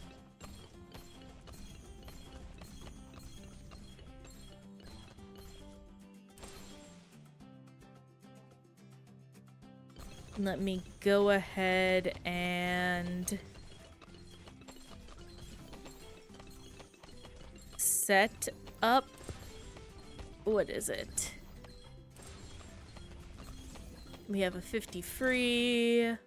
Let me go ahead and set up, what is it? We have a 50 free. A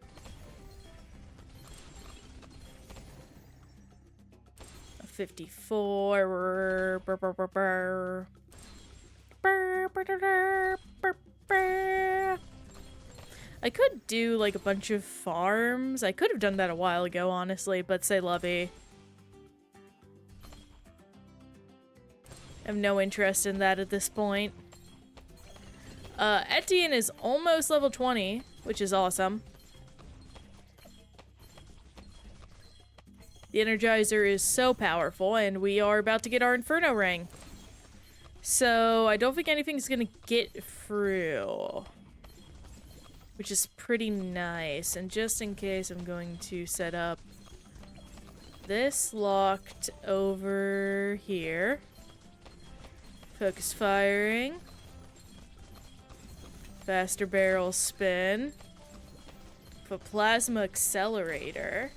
54. I could do, like, a bunch of farms. I could have done that a while ago, honestly, but c'est la vie. I have no interest in that at this point. Etienne is almost level 20, which is awesome. The Energizer is so powerful, and we are about to get our Inferno Ring. So, I don't think anything's gonna get through. Which is pretty nice. And just in case, I'm going to set up this locked over here. Focus firing. Faster barrel spin. A plasma accelerator.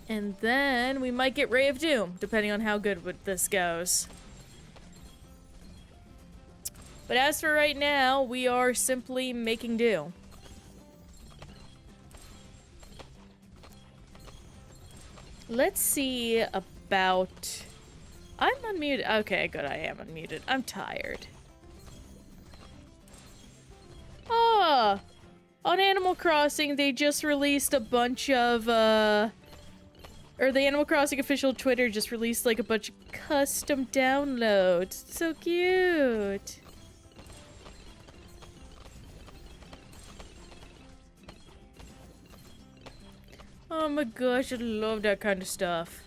And then we might get Ray of Doom, depending on how good this goes. But as for right now, we are simply making do. Let's see about... I'm unmuted. Okay, good, I am unmuted. I'm tired. Ah! On Animal Crossing, they just released a bunch of, or the Animal Crossing official Twitter just released, like, a bunch of custom downloads. It's so cute! Oh my gosh, I love that kind of stuff.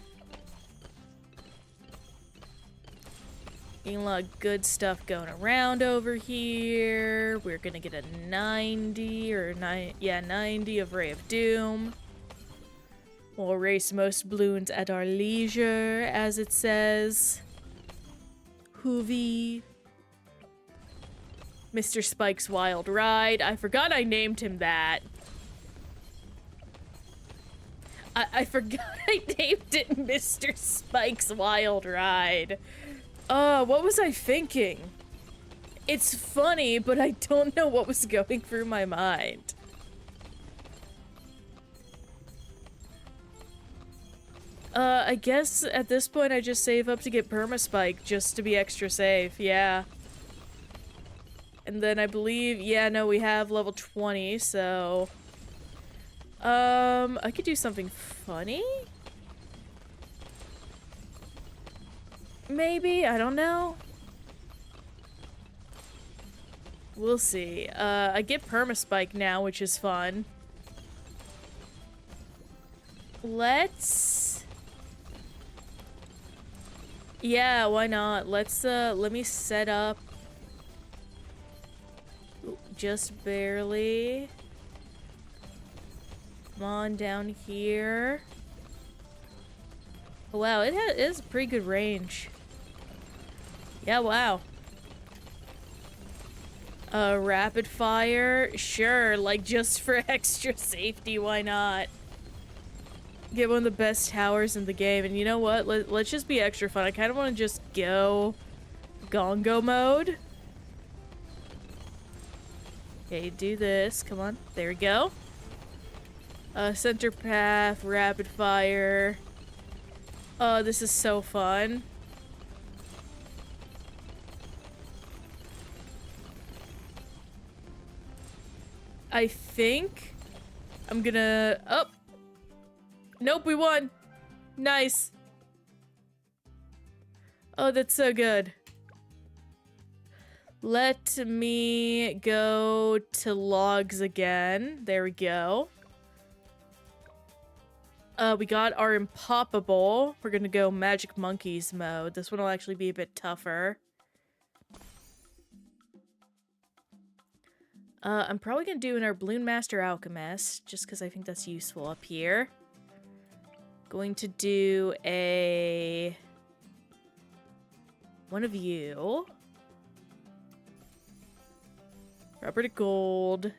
Getting a lot of good stuff going around over here. We're gonna get a 90 or 90 of Ray of Doom. We'll race most Bloons at our leisure, as it says. Hoovy. Mr. Spike's Wild Ride. I forgot I named him that. I forgot I named it Mr. Spike's Wild Ride. What was I thinking? It's funny, but I don't know what was going through my mind. I guess at this point I just save up to get Permaspike just to be extra safe, yeah. And then I believe, yeah, no, we have level 20, so... I could do something funny? Maybe? I don't know. We'll see. I get Permaspike now, which is fun. Let's... Yeah, why not? Let's, let me set up... Just barely. Come on down here. Wow, it is pretty good range. Yeah, wow. Rapid fire? Sure, like just for extra safety, why not? Get one of the best towers in the game, and you know what? Let's just be extra fun. I kind of want to just go Gongo mode. Okay, do this. Come on. There we go. Center path, rapid fire. Oh, this is so fun. I think I'm gonna... Oh! Nope, we won! Nice! Oh, that's so good. Let me go to logs again. There we go. We got our Impoppable. We're gonna go Magic Monkeys mode. This one will actually be a bit tougher. I'm probably gonna do our Bloon Master Alchemist, just because I think that's useful up here. Going to do a... one of you. Rubber to Gold.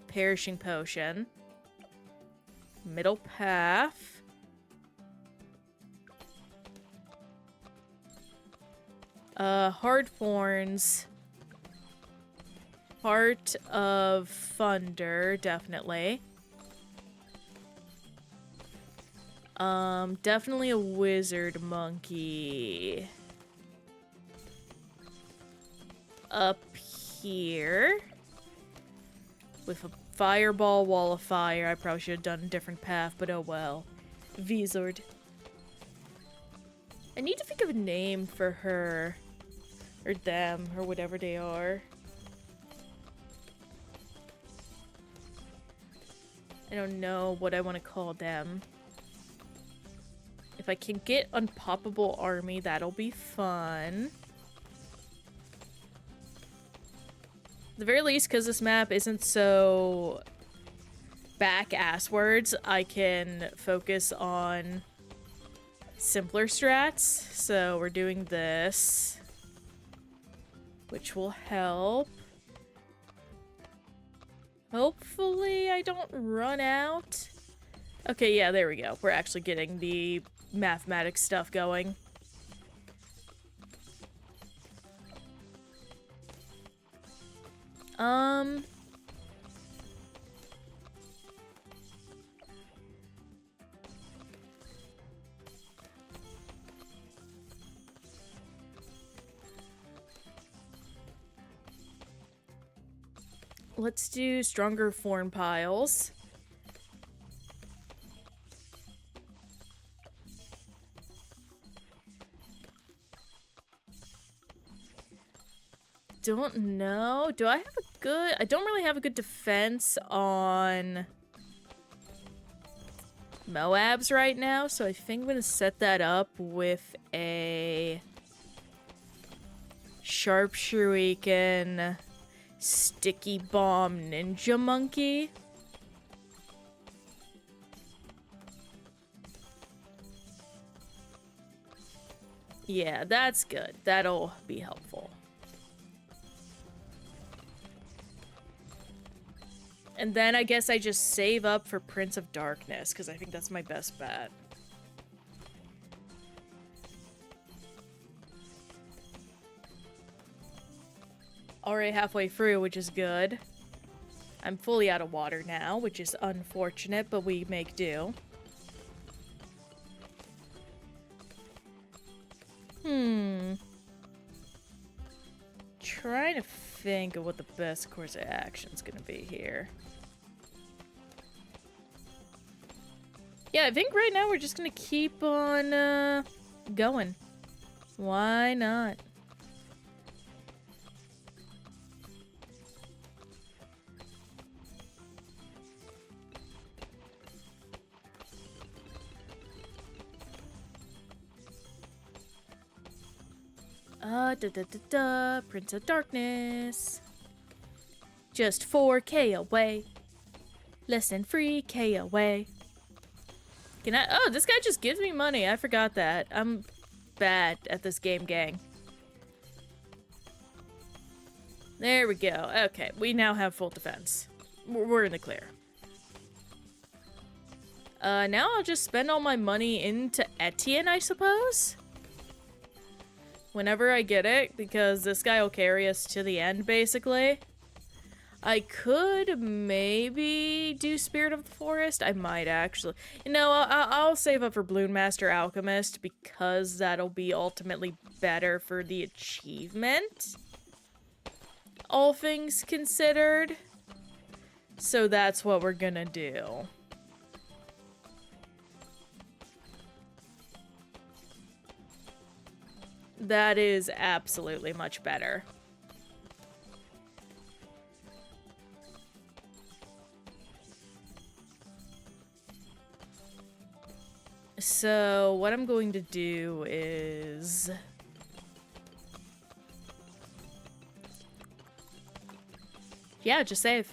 Perishing Potion. Middle path. Hard Thorns. Heart of Thunder, definitely. Definitely a Wizard Monkey. Up here. With a Fireball, Wall of Fire. I probably should have done a different path, but oh well. Vizord. I need to think of a name for her. Or them, or whatever they are. I don't know what I want to call them. If I can get Unpoppable Army, that'll be fun. At the very least, because this map isn't so back-asswards, I can focus on simpler strats. So we're doing this, which will help. Hopefully I don't run out Okay, yeah, there we go. We're actually getting the mathematics stuff going. Let's do stronger form piles. Don't know. Do I have a good... I don't really have a good defense on Moabs right now, so I think I'm gonna set that up with a Sharp Shuriken Sticky Bomb Ninja Monkey. Yeah, that's good. That'll be helpful. And then I guess I just save up for Prince of Darkness, because I think that's my best bet. Already halfway through, which is good. I'm fully out of water now, which is unfortunate, but we make do. Trying to think of what the best course of action is going to be here. Yeah, I think right now we're just going to keep on going. Why not? Prince of Darkness. Just 4K away. Less than 3K away. Can I? Oh, this guy just gives me money. I forgot that. I'm bad at this game, gang. There we go. Okay, we now have full defense. We're in the clear. Now I'll just spend all my money into Etienne, I suppose? Whenever I get it, because this guy will carry us to the end, basically. I could maybe do Spirit of the Forest. I might actually. You know, I'll save up for Bloon Master Alchemist, because that'll be ultimately better for the achievement. All things considered. So that's what we're gonna do. That is absolutely much better. So, what I'm going to do is... yeah, just save.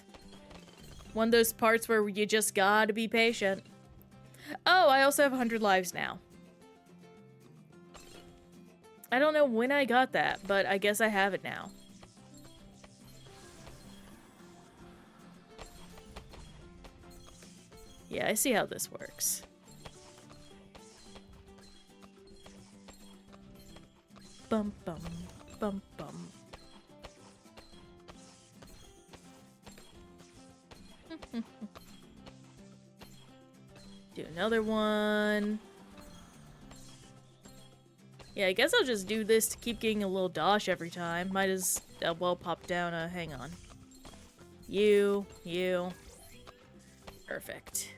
One of those parts where you just gotta be patient. Oh, I also have 100 lives now. I don't know when I got that, but I guess I have it now. Yeah, I see how this works. Bum bum, bum bum. Do another one. Yeah, I guess I'll just do this to keep getting a little dosh every time. Might as well pop down a... hang on. You. Perfect.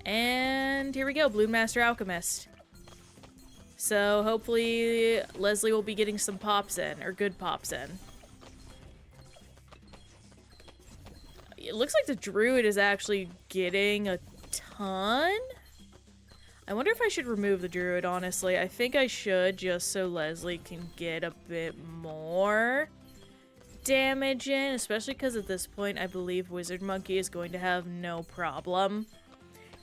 And here we go, Bloon Master Alchemist. So hopefully Leslie will be getting some pops in, or good pops in. It looks like the druid is actually getting a ton. I wonder if I should remove the druid, honestly. I think I should, just so Leslie can get a bit more damage in, especially because at this point I believe Wizard Monkey is going to have no problem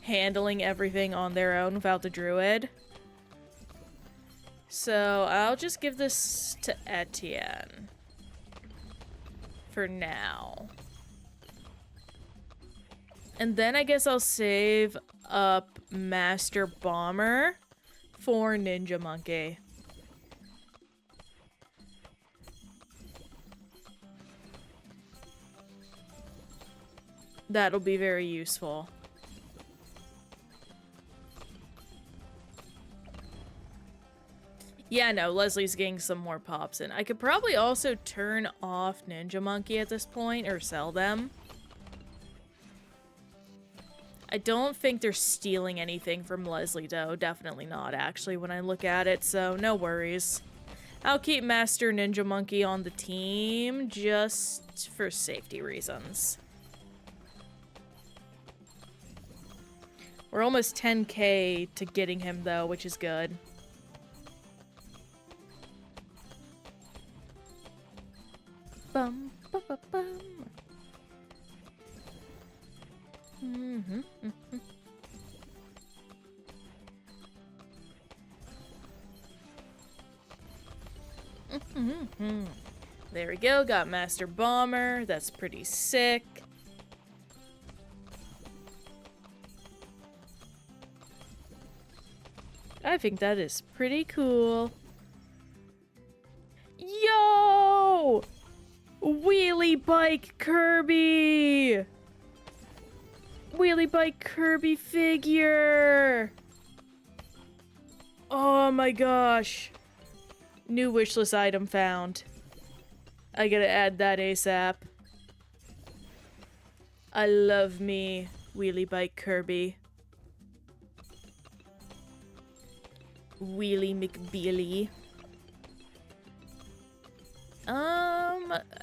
handling everything on their own without the druid. So I'll just give this to Etienne for now. And then I guess I'll save up Master Bomber for Ninja Monkey. That'll be very useful. Yeah, no, Leslie's getting some more pops in. I could probably also turn off Ninja Monkey at this point, or sell them. I don't think they're stealing anything from Leslie, though. Definitely not, actually, when I look at it, so no worries. I'll keep Master Ninja Monkey on the team, just for safety reasons. We're almost 10k to getting him, though, which is good. Bum, ba, ba, bum. There we go, got Master Bomber. That's pretty sick. I think that is pretty cool. Yo! Wheelie Bike Kirby! Wheelie Bike Kirby figure! Oh my gosh. New wishlist item found. I gotta add that ASAP. I love me Wheelie Bike Kirby. Wheelie McBealy.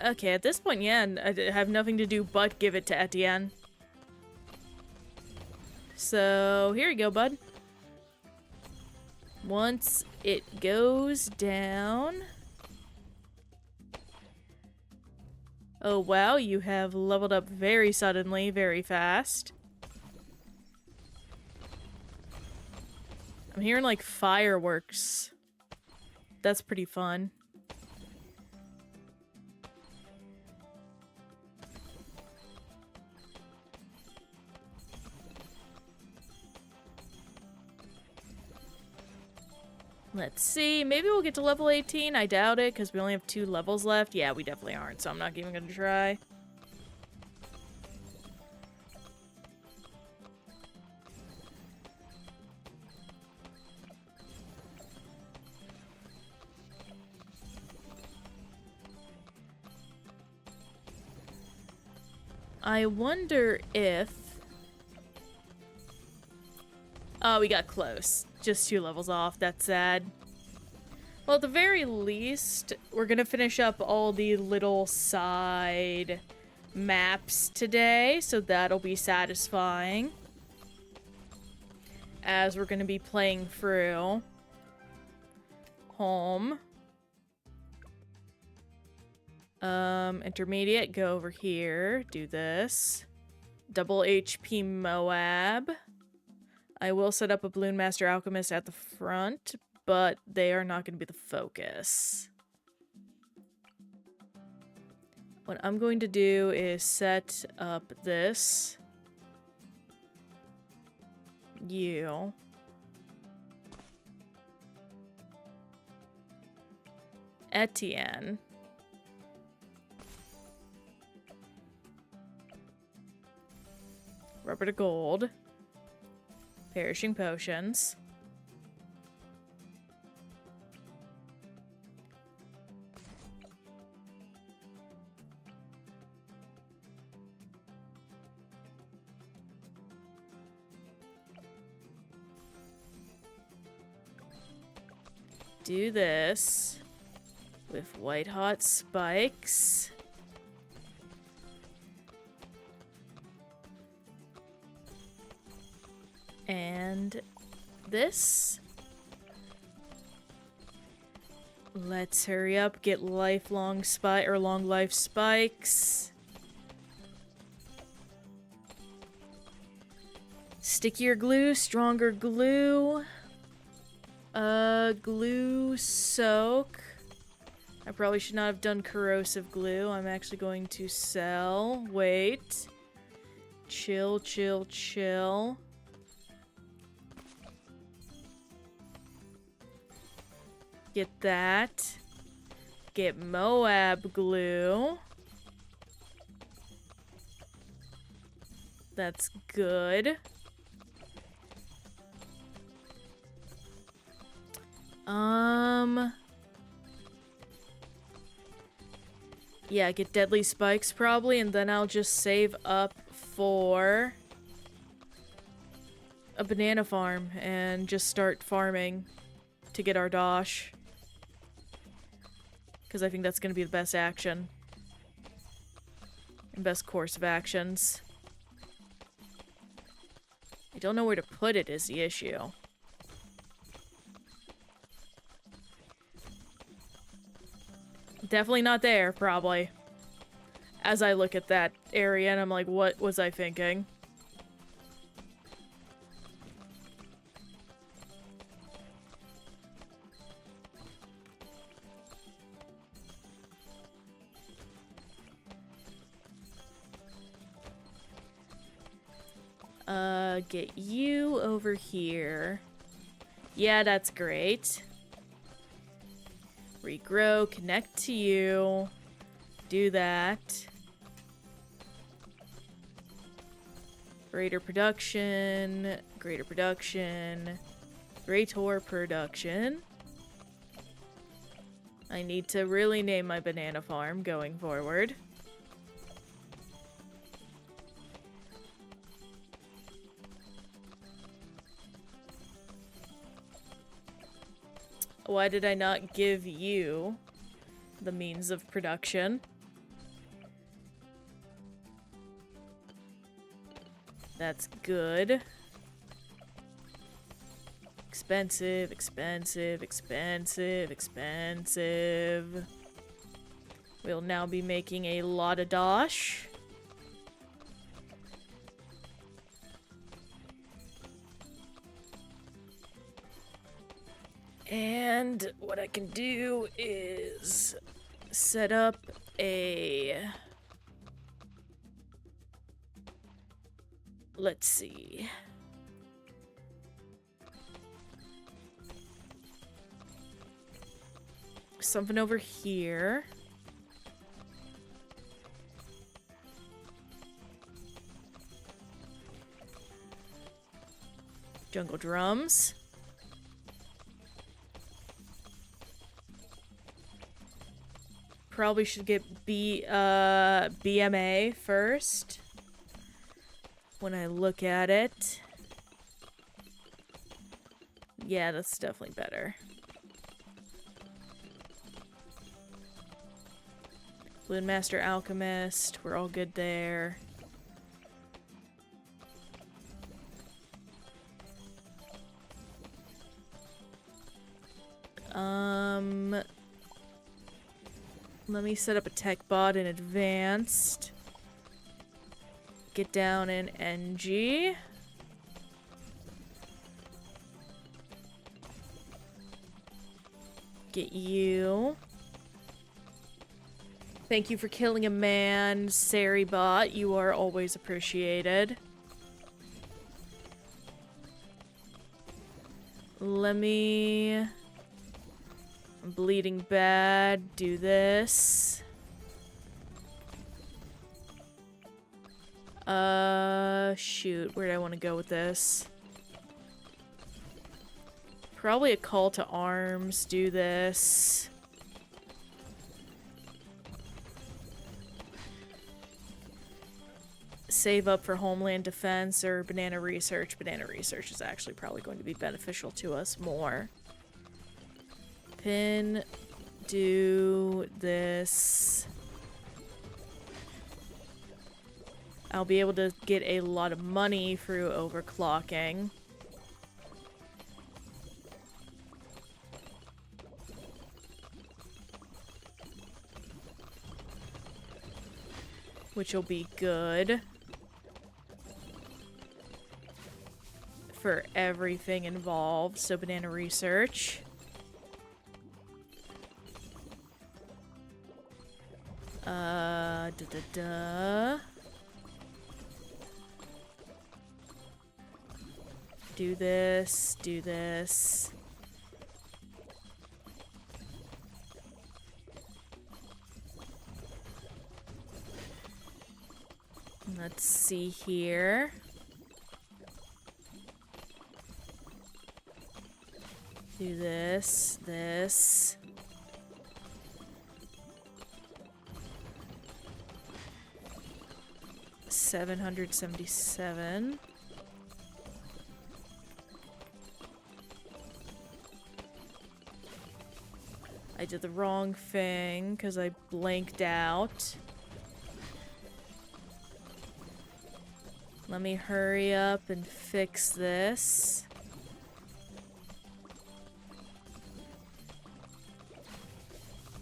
Okay, at this point, yeah, I have nothing to do but give it to Etienne. So, here you go, bud. Once it goes down... Oh, wow, you have leveled up very suddenly, very fast. I'm hearing, like, fireworks. That's pretty fun. Let's see, maybe we'll get to level 18. I doubt it, because we only have 2 levels left. Yeah, we definitely aren't, so I'm not even gonna try. I wonder if... Oh, we got close. Just 2 levels off. That's sad. Well, at the very least, we're gonna finish up all the little side maps today, so that'll be satisfying. As we're gonna be playing through home. Intermediate, go over here, do this. Double HP Moab. I will set up a Bloon Master Alchemist at the front, but they are not going to be the focus. What I'm going to do is set up this. You. Etienne. Rubber to gold. Perishing potions. Do this with white hot spikes. And this. Let's hurry up, get lifelong spike or long life spikes. Stickier glue, stronger glue. Glue soak. I probably should not have done corrosive glue. I'm actually going to sell. Wait. Chill, chill, chill. Get that. Get Moab glue. That's good. Yeah, get deadly spikes probably, and then I'll just save up for a banana farm and just start farming to get our dosh. Because I think that's going to be the best action. And best course of actions. I don't know where to put it is the issue. Definitely not there, probably. As I look at that area and I'm like, what was I thinking? Get you over here. Yeah, that's great. Regrow, connect to you. Do that. Greater production. Greater production. Greater production. I need to really name my banana farm going forward. Why did I not give you the means of production? That's good. Expensive, expensive, expensive, expensive. We'll now be making a lot of dosh. And what I can do is set up a... Let's see. Something over here. Jungle drums. Probably should get BMA first. When I look at it. Yeah, that's definitely better. Bloon Master Alchemist, we're all good there. Let me set up a tech bot in advanced. Get down in NG. Get you. Thank you for killing a man, Saribot. You are always appreciated. Let me... I'm bleeding bad. Do this. Shoot. Where do I want to go with this? Probably a call to arms. Do this. Save up for Homeland Defense or Banana Research. Banana Research is actually probably going to be beneficial to us more. Pin, do this. I'll be able to get a lot of money through overclocking. Which will be good. For everything involved. So Banana Research. Do this, do this. Let's see here. Do this, this. $777. I did the wrong thing because I blanked out. Let me hurry up and fix this.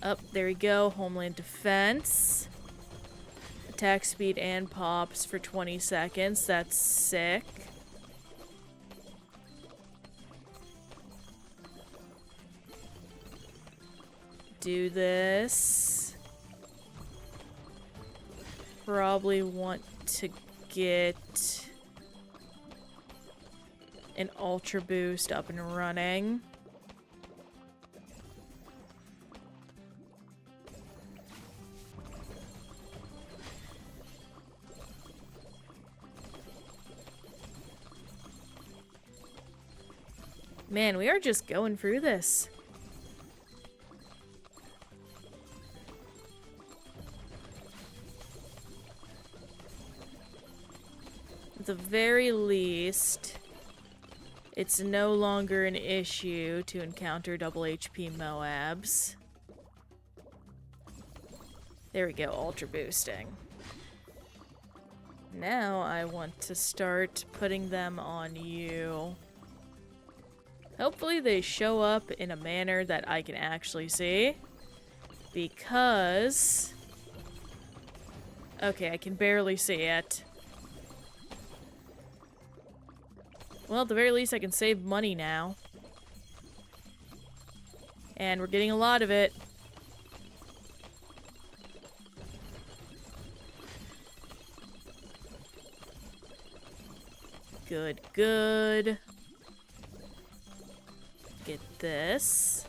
Up, there we go. Homeland Defense. Attack speed and pops for 20 seconds. That's sick. Do this. Probably want to get an Ultra Boost up and running. Man, we are just going through this. At the very least, it's no longer an issue to encounter double HP Moabs. There we go, Ultra Boosting. Now I want to start putting them on you. Hopefully they show up in a manner that I can actually see. Because... okay, I can barely see it. Well, at the very least I can save money now. And we're getting a lot of it. Good, good. Get this.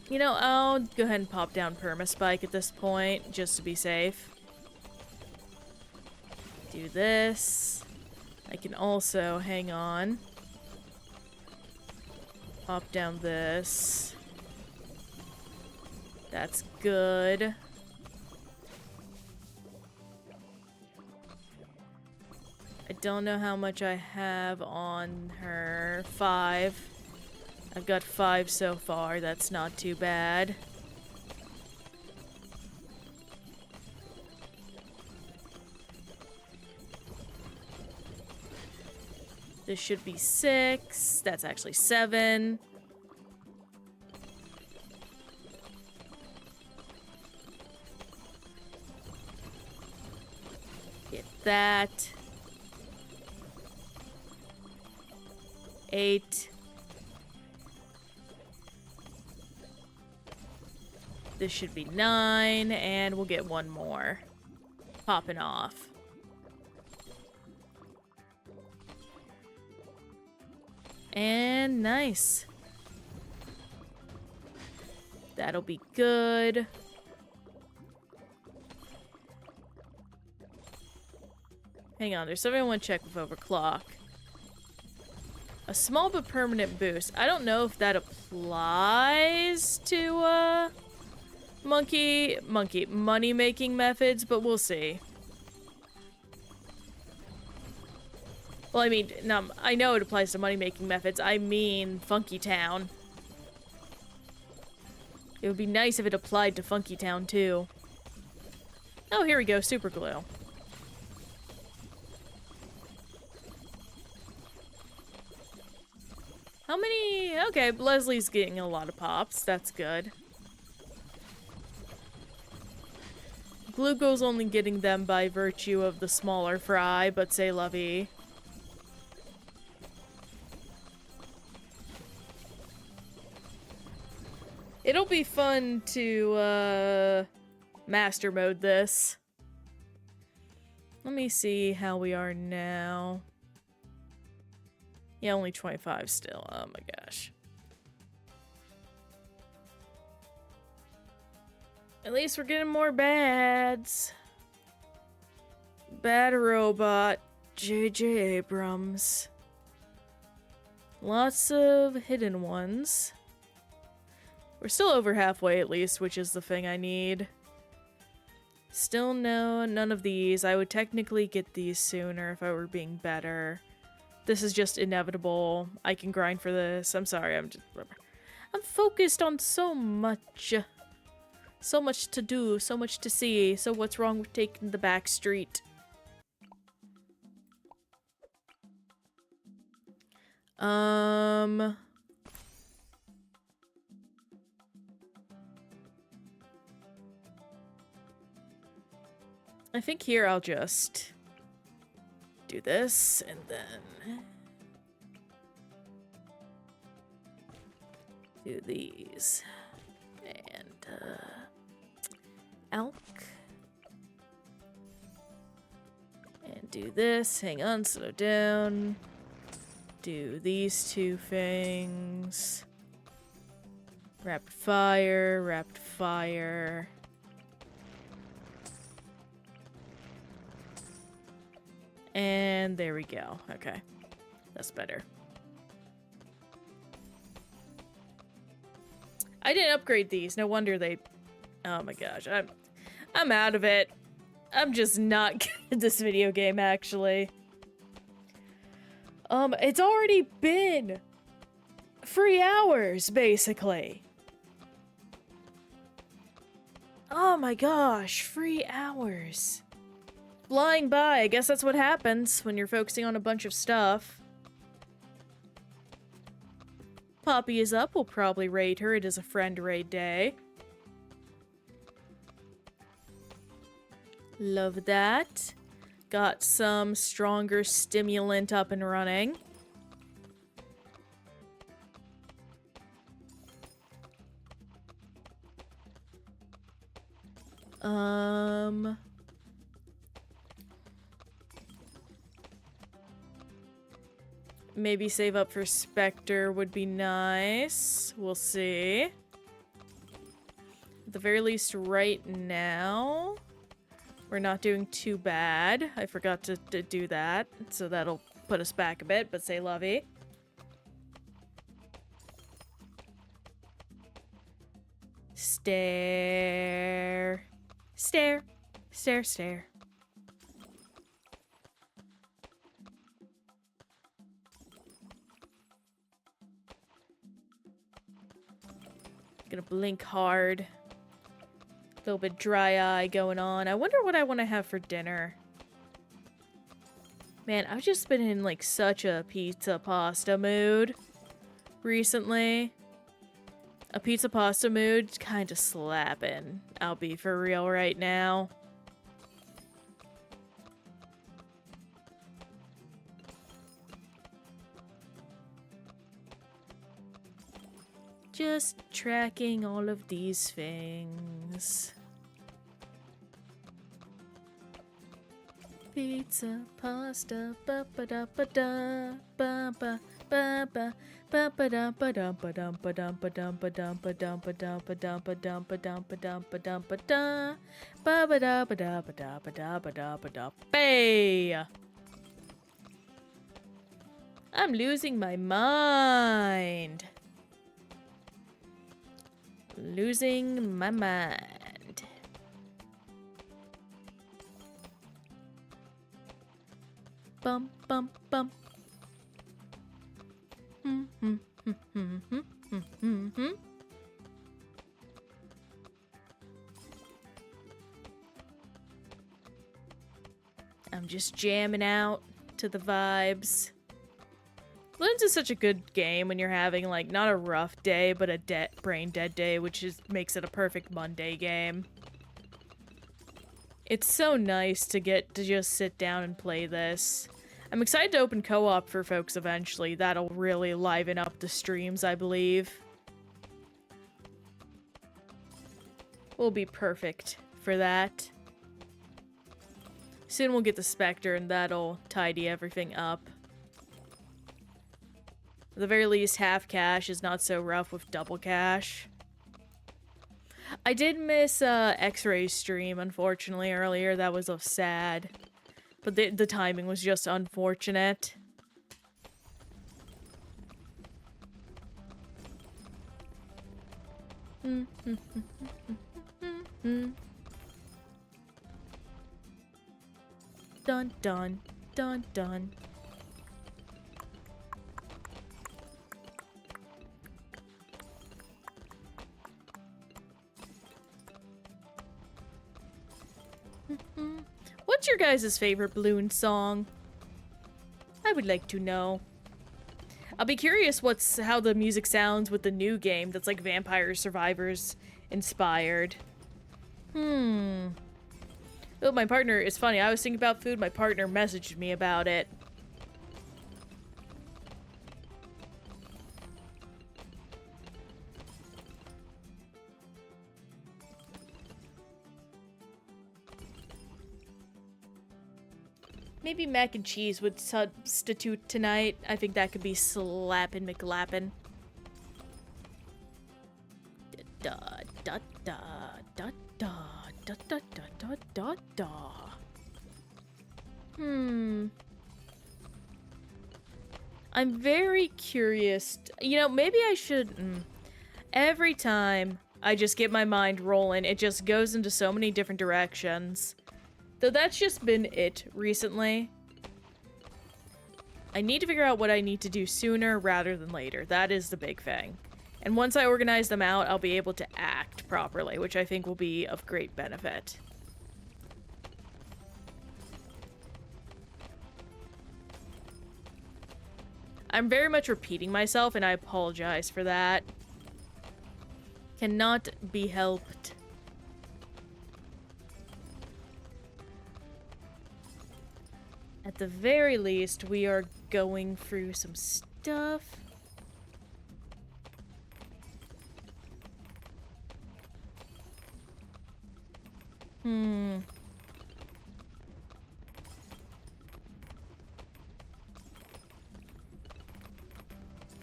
You know, I'll go ahead and pop down Permaspike at this point, just to be safe. Do this. I can also, hang on. Pop down this. That's good. I don't know how much I have on her. 5. I've got 5 so far. That's not too bad. This should be 6. That's actually 7. Get that. 8. This should be 9, and we'll get one more. Popping off. And nice. That'll be good. Hang on, there's something I want to check with Overclock. A small but permanent boost. I don't know if that applies to, money-making methods, but we'll see. Well, I mean, no, I know it applies to money-making methods. I mean Funky Town. It would be nice if it applied to Funky Town, too. Oh, here we go, super glue. How many? Okay, Leslie's getting a lot of pops. That's good. Glugo's only getting them by virtue of the smaller fry, but c'est la vie. It'll be fun to, master mode this. Let me see how we are now. Yeah, only 25 still. Oh my gosh. At least we're getting more bads. Bad Robot. J.J. Abrams. Lots of hidden ones. We're still over halfway at least, which is the thing I need. Still no, none of these. I would technically get these sooner if I were being better. This is just inevitable. I can grind for this. I'm sorry, I'm focused on so much. So much to do, so much to see. So what's wrong with taking the back street? I think here I'll just do this and then do these and elk and do this. Hang on, slow down. Do these two things. Rapid fire, rapid fire. And there we go. Okay. That's better. I didn't upgrade these. No wonder they... Oh my gosh. I'm out of it. I'm just not good at this video game, actually. It's already been 3 hours, basically. Oh my gosh, 3 hours. Flying by. I guess that's what happens when you're focusing on a bunch of stuff. Poppy is up. We'll probably raid her. It is a friend raid day. Love that. Got some stronger stimulant up and running. Maybe save up for Spectre would be nice. We'll see. At the very least right now, we're not doing too bad. I forgot to do that, so that'll put us back a bit, but say lovey. Stare. Stare. Stare, stare. Gonna blink hard. A little bit dry eye going on. I wonder what I want to have for dinner. Man, I've just been in like such a pizza pasta mood recently. A pizza pasta mood kind of slapping. I'll be for real right now. Just tracking all of these things. Pizza, pasta, ba ba da ba da, ba ba ba ba ba ba da ba dum ba dum ba dum ba dum ba dum ba dum ba dum ba dum ba dum ba dum ba dum ba dum ba da ba ba da ba da ba da ba da ba da ba da bay. I'm losing my mind. Losing my mind. Bum bum bum. I'm just jamming out to the vibes. Bloons is such a good game when you're having, like, not a rough day, but a brain dead day, which makes it a perfect Monday game. It's so nice to get to just sit down and play this. I'm excited to open co-op for folks eventually. That'll really liven up the streams, I believe. Will be perfect for that. Soon we'll get the Spectre, and that'll tidy everything up. At the very least, half cash is not so rough with double cash. I did miss X-Ray's stream, unfortunately, earlier. That was sad. But the timing was just unfortunate. Dun dun dun dun. What's your guys' favorite Bloons song? I would like to know. I'll be curious how the music sounds with the new game that's like Vampire Survivors inspired. Oh, my partner, it's funny, I was thinking about food, my partner messaged me about it. Maybe mac and cheese would substitute tonight. I think that could be slappin' McLappin'. Da da da da da da da da da da. I'm very curious. You know, maybe I should. Every time I just get my mind rolling, it just goes into so many different directions. Though that's just been it recently. I need to figure out what I need to do sooner rather than later. That is the big thing. And once I organize them out, I'll be able to act properly, which I think will be of great benefit. I'm very much repeating myself, and I apologize for that. Cannot be helped. At the very least, we are going through some stuff.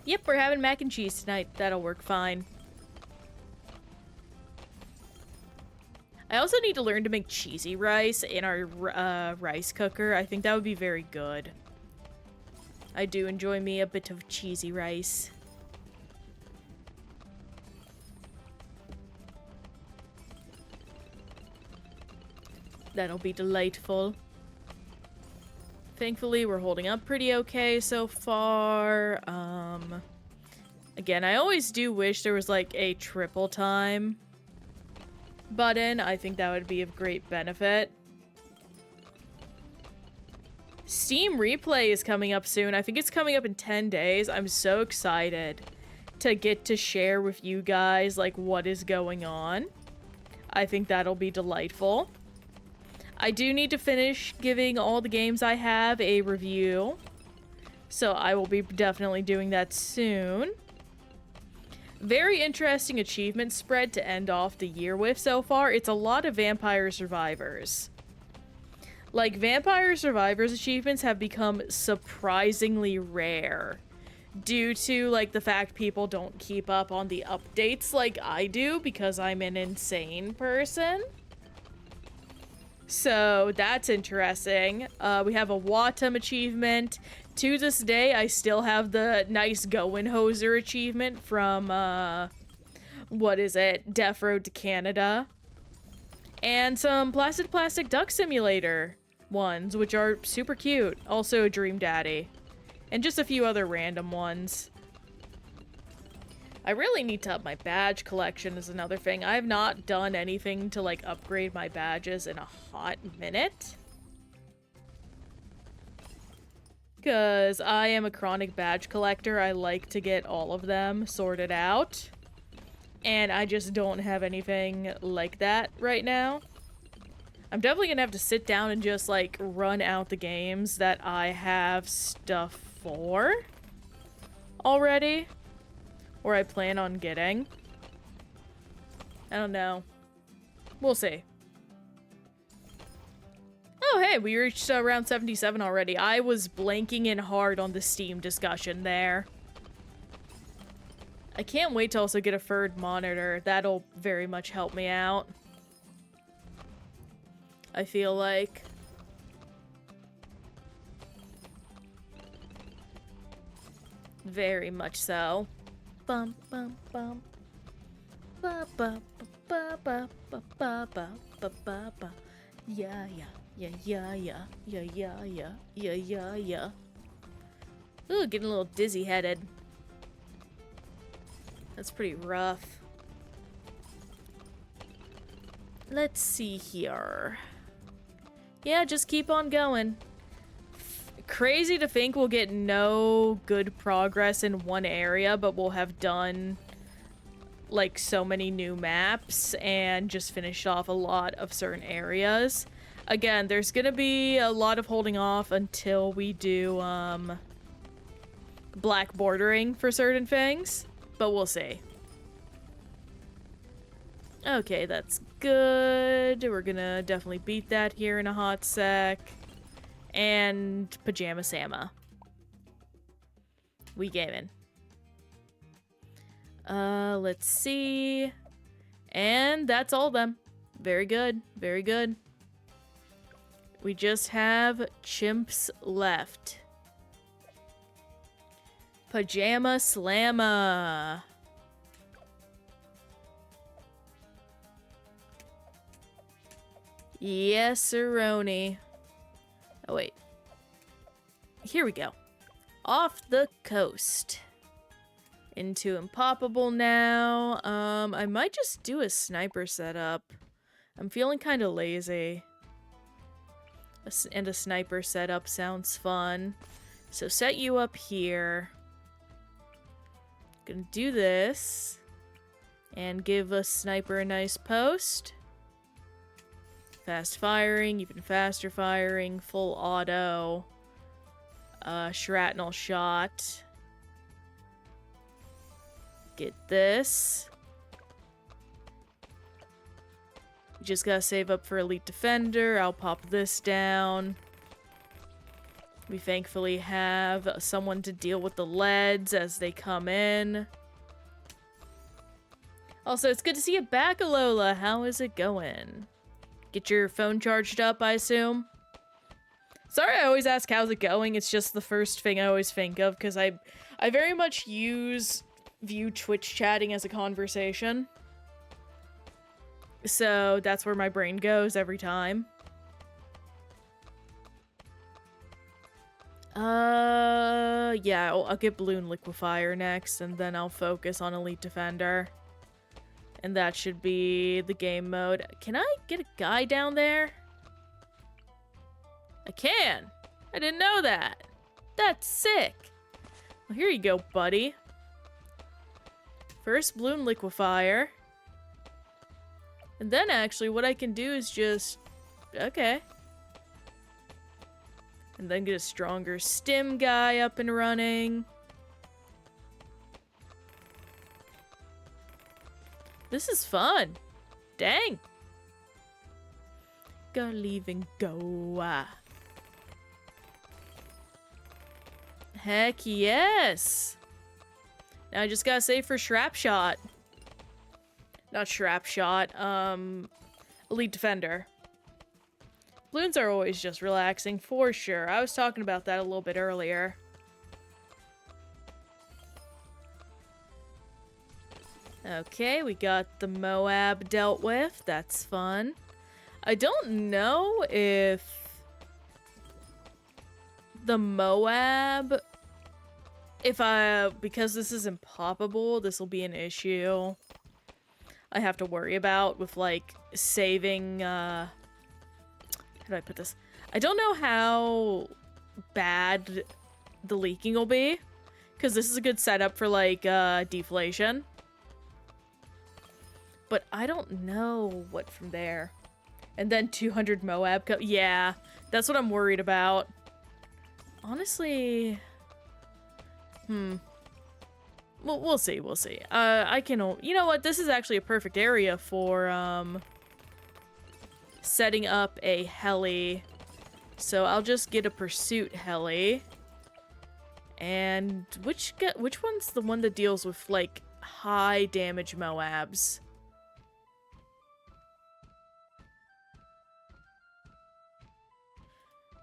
Yep, we're having mac and cheese tonight. That'll work fine. I also need to learn to make cheesy rice in our rice cooker. I think that would be very good. I do enjoy me a bit of cheesy rice. That'll be delightful. Thankfully, we're holding up pretty okay so far. Again, I always do wish there was like a triple time button. I think that would be of great benefit. Steam Replay is coming up soon. I think it's coming up in 10 days. I'm so excited to get to share with you guys like what is going on. I think that'll be delightful. I do need to finish giving all the games I have a review, so I will be definitely doing that soon. Very interesting achievement spread to end off the year with so far. It's a lot of Vampire Survivors. Like, Vampire Survivors achievements have become surprisingly rare due to, like, the fact people don't keep up on the updates like I do because I'm an insane person. So, that's interesting. We have a Watum achievement. To this day, I still have the nice Goin' Hoser achievement from, what is it? Death Road to Canada. And some Plastic Duck Simulator ones, which are super cute. Also Dream Daddy. And just a few other random ones. I really need to up my badge collection is another thing. I have not done anything to, like, upgrade my badges in a hot minute. Because I am a chronic badge collector. I like to get all of them sorted out. And I just don't have anything like that right now. I'm definitely gonna have to sit down and just, like, run out the games that I have stuff for already. Or I plan on getting. I don't know. We'll see. Oh, hey, we reached round 77 already. I was blanking in hard on the Steam discussion there. I can't wait to also get a furred monitor. That'll very much help me out. I feel like. Very much so. Bum bum bum. Ba ba ba ba ba ba ba ba ba ba. Yeah yeah yeah yeah yeah yeah yeah yeah yeah yeah yeah. Ooh, getting a little dizzy headed. That's pretty rough. Let's see here. Yeah, just keep on going. Crazy to think we'll get no good progress in one area, but we'll have done like so many new maps and just finished off a lot of certain areas. Again, there's gonna be a lot of holding off until we do black bordering for certain things, but we'll see. Okay, that's good. We're gonna definitely beat that here in a hot sec. And Pajama Sama. We gaming. Let's see. And that's all of them. Very good. Very good. We just have chimps left. Pajama Slamma. Yes, sironi. Oh, wait. Here we go. Off the coast. Into Impoppable now. I might just do a sniper setup. I'm feeling kind of lazy. And a sniper setup sounds fun. So set you up here. Gonna do this. And give a sniper a nice post. Fast firing, even faster firing, full auto, shrapnel shot. Get this. Just gotta save up for Elite Defender. I'll pop this down. We thankfully have someone to deal with the leads as they come in. Also, it's good to see you back, Alola. How is it going? Get your phone charged up, I assume? Sorry I always ask how's it going, it's just the first thing I always think of, because I very much view Twitch chatting as a conversation. So that's where my brain goes every time. Yeah, I'll get Bloon Liquefier next, and then I'll focus on Elite Defender. And that should be the game mode. Can I get a guy down there? I can! I didn't know that! That's sick! Well, here you go, buddy. First Bloon Liquefier. And then actually what I can do is just... Okay. And then get a stronger stim guy up and running. This is fun. Dang. Gotta leave and go. Heck yes. Now I just gotta save for Shrap Shot. Not Shrap Shot, Elite Defender. Bloons are always just relaxing, for sure. I was talking about that a little bit earlier. Okay, we got the Moab dealt with. That's fun. I don't know if the Moab, because this is impoppable, this will be an issue I have to worry about with, like, saving, how do I put this? I don't know how bad the leaking will be, because this is a good setup for, like, deflation. But I don't know what from there. And then 200 Moab yeah, that's what I'm worried about. Honestly... Well, we'll see, we'll see. I can... You know what? This is actually a perfect area for, setting up a heli So I'll just get a pursuit heli. And which one's the one that deals with, like, high damage Moabs?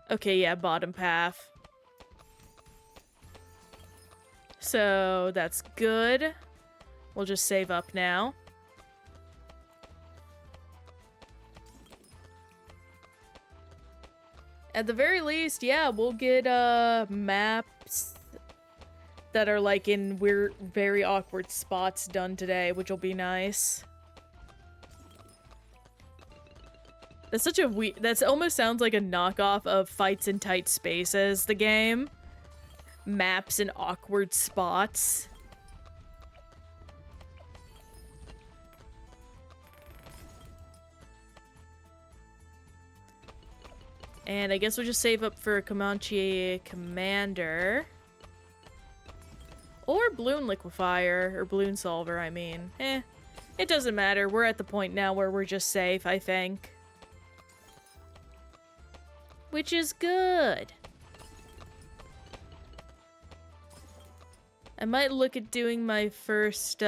Okay, yeah, bottom path. So that's good. We'll just save up now. At the very least, yeah, we'll get maps that are like in weird, very awkward spots done today, which will be nice. That's such a that almost sounds like a knockoff of Fights in Tight Spaces, the game. Maps in awkward spots. And I guess we'll just save up for a Comanche Commander. Or Bloon Liquefier, or Bloon Solver, I mean. It doesn't matter. We're at the point now where we're just safe, I think. Which is good. I might look at doing my first,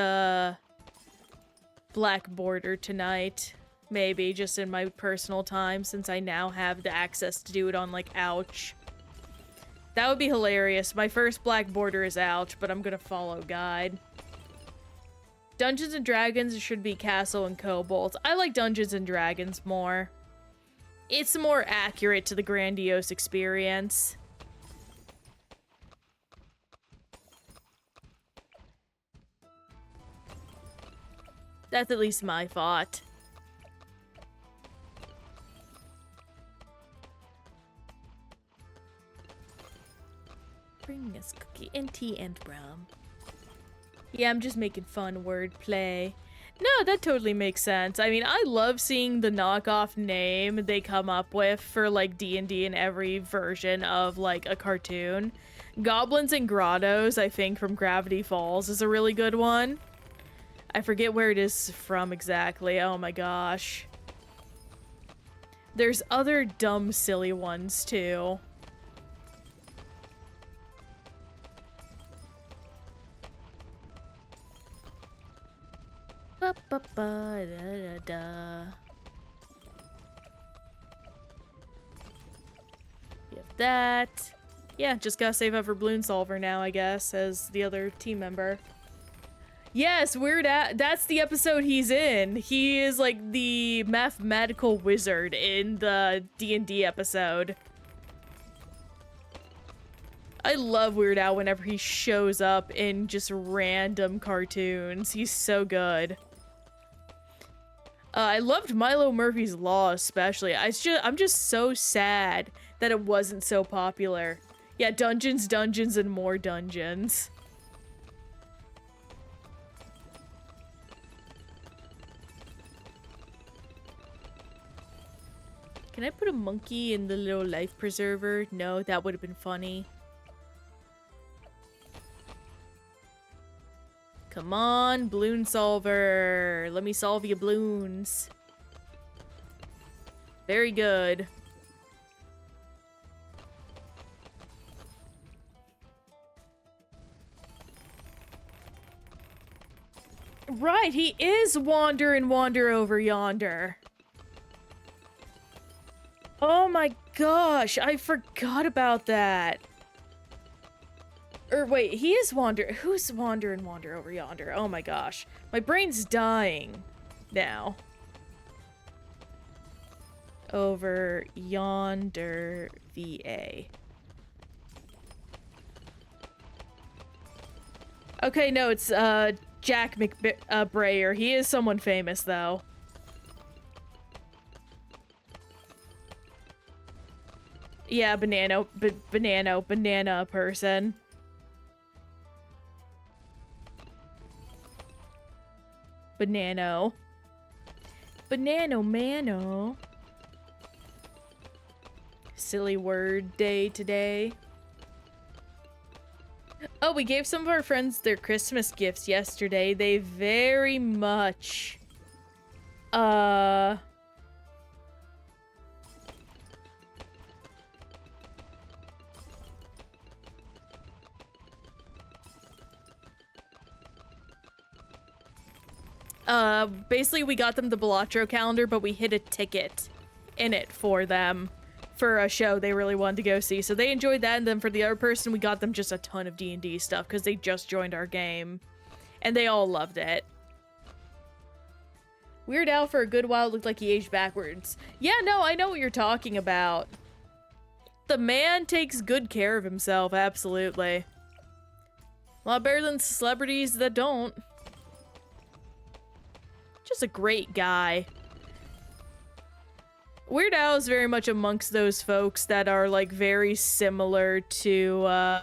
black border tonight. Maybe, just in my personal time, since I now have the access to do it on, like, Ouch. That would be hilarious. My first black border is Ouch, but I'm gonna follow Guide. Dungeons and Dragons should be Castle and Cobalt. I like Dungeons and Dragons more. It's more accurate to the grandiose experience. That's at least my thought. Bring us cookie and tea and rum. Yeah, I'm just making fun wordplay. No, that totally makes sense. I mean, I love seeing the knockoff name they come up with for, like, D&D in every version of, like, a cartoon. Goblins and Grottos, I think, from Gravity Falls is a really good one. I forget where it is from exactly. Oh my gosh. There's other dumb, silly ones, too. Ba, ba, ba, da, da, da. You have that. Yeah, just gotta save up for Bloon Solver now, I guess, as the other team member. Yes, that's the episode he's in. He is like the mathematical wizard in the D&D episode. I love Weird Al whenever he shows up in just random cartoons. He's so good. I loved Milo Murphy's Law especially. I'm just so sad that it wasn't so popular. Yeah, Dungeons, Dungeons, and more Dungeons. Can I put a monkey in the little life preserver? No, that would have been funny. Come on, Bloon Solver. Let me solve your balloons. Very good. Right, he is wander and wander over yonder. Oh my gosh, I forgot about that. Or wait, he is wander. Who's wander and wander over yonder? Oh my gosh. My brain's dying now. Over yonder VA. Okay, no, it's Jack McBrayer. He is someone famous though. Yeah, banana person. Banano. Banano mano. Silly word day today. Oh, we gave some of our friends their Christmas gifts yesterday. They very much Basically we got them the Balatro calendar, but we hid a ticket in it for them for a show they really wanted to go see. So they enjoyed that, and then for the other person, we got them just a ton of D&D stuff because they just joined our game, and they all loved it. Weird Al for a good while looked like he aged backwards. Yeah, no, I know what you're talking about. The man takes good care of himself, absolutely. A lot better than celebrities that don't. Just a great guy. Weird Al is very much amongst those folks that are, like, very similar to,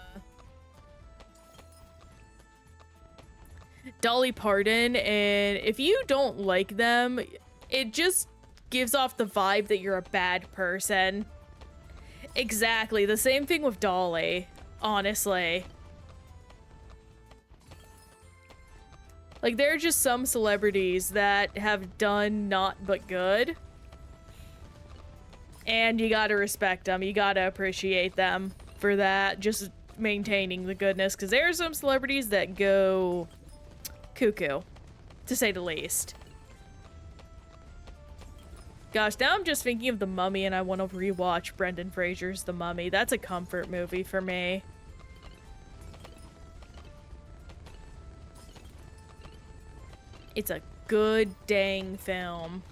Dolly Parton, and if you don't like them, it just gives off the vibe that you're a bad person. Exactly, the same thing with Dolly, honestly. Like, there are just some celebrities that have done not but good. And you gotta respect them, you gotta appreciate them for that, just maintaining the goodness, because there are some celebrities that go cuckoo, to say the least. Gosh, now I'm just thinking of The Mummy and I want to rewatch Brendan Fraser's The Mummy. That's a comfort movie for me. It's a good dang film.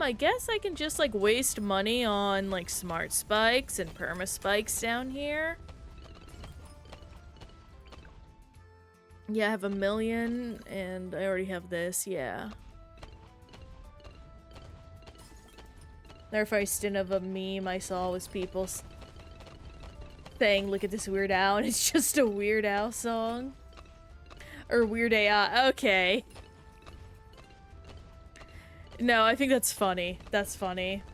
I guess I can just, like, waste money on, like, smart spikes and perma spikes down here. Yeah, I have 1 million, and I already have this, yeah. There if I stint of a meme I saw was people saying, look at this Weird Al, and it's just a Weird Al song. Or Weird AI, okay. No, I think that's funny. That's funny.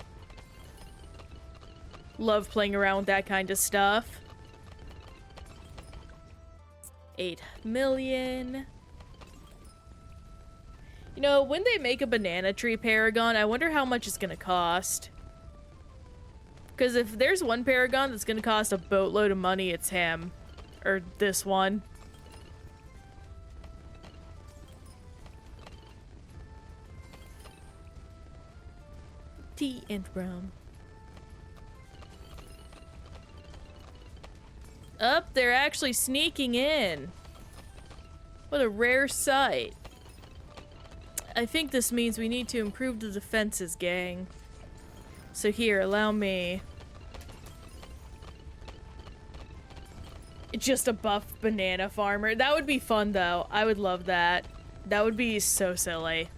Love playing around with that kind of stuff. 8 million. You know, when they make a banana tree paragon, I wonder how much it's gonna cost. Because if there's one paragon that's gonna cost a boatload of money, it's him. Or this one. Tea and rum. Up, they're actually sneaking in. What a rare sight. I think this means we need to improve the defenses, gang. So here, allow me. It's just a buff banana farmer. That would be fun, though. I would love that. That would be so silly.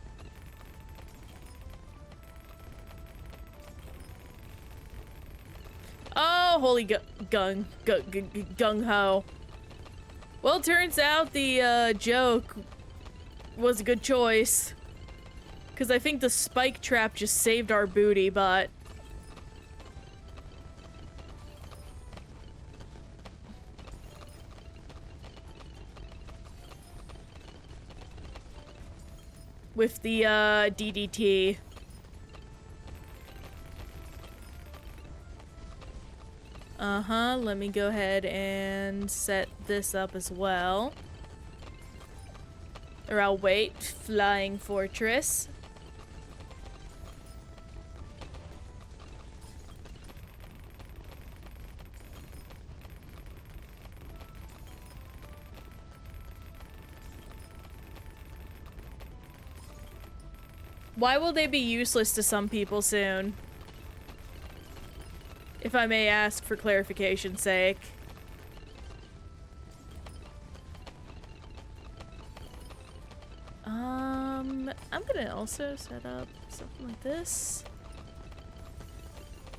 Oh, holy gung-ho. Well, turns out the joke was a good choice. Because I think the spike trap just saved our booty, but... with the DDT. Let me go ahead and set this up as well. Or I'll wait. Flying Fortress. Why will they be useless to some people soon? If I may ask for clarification's sake. I'm gonna also set up something like this.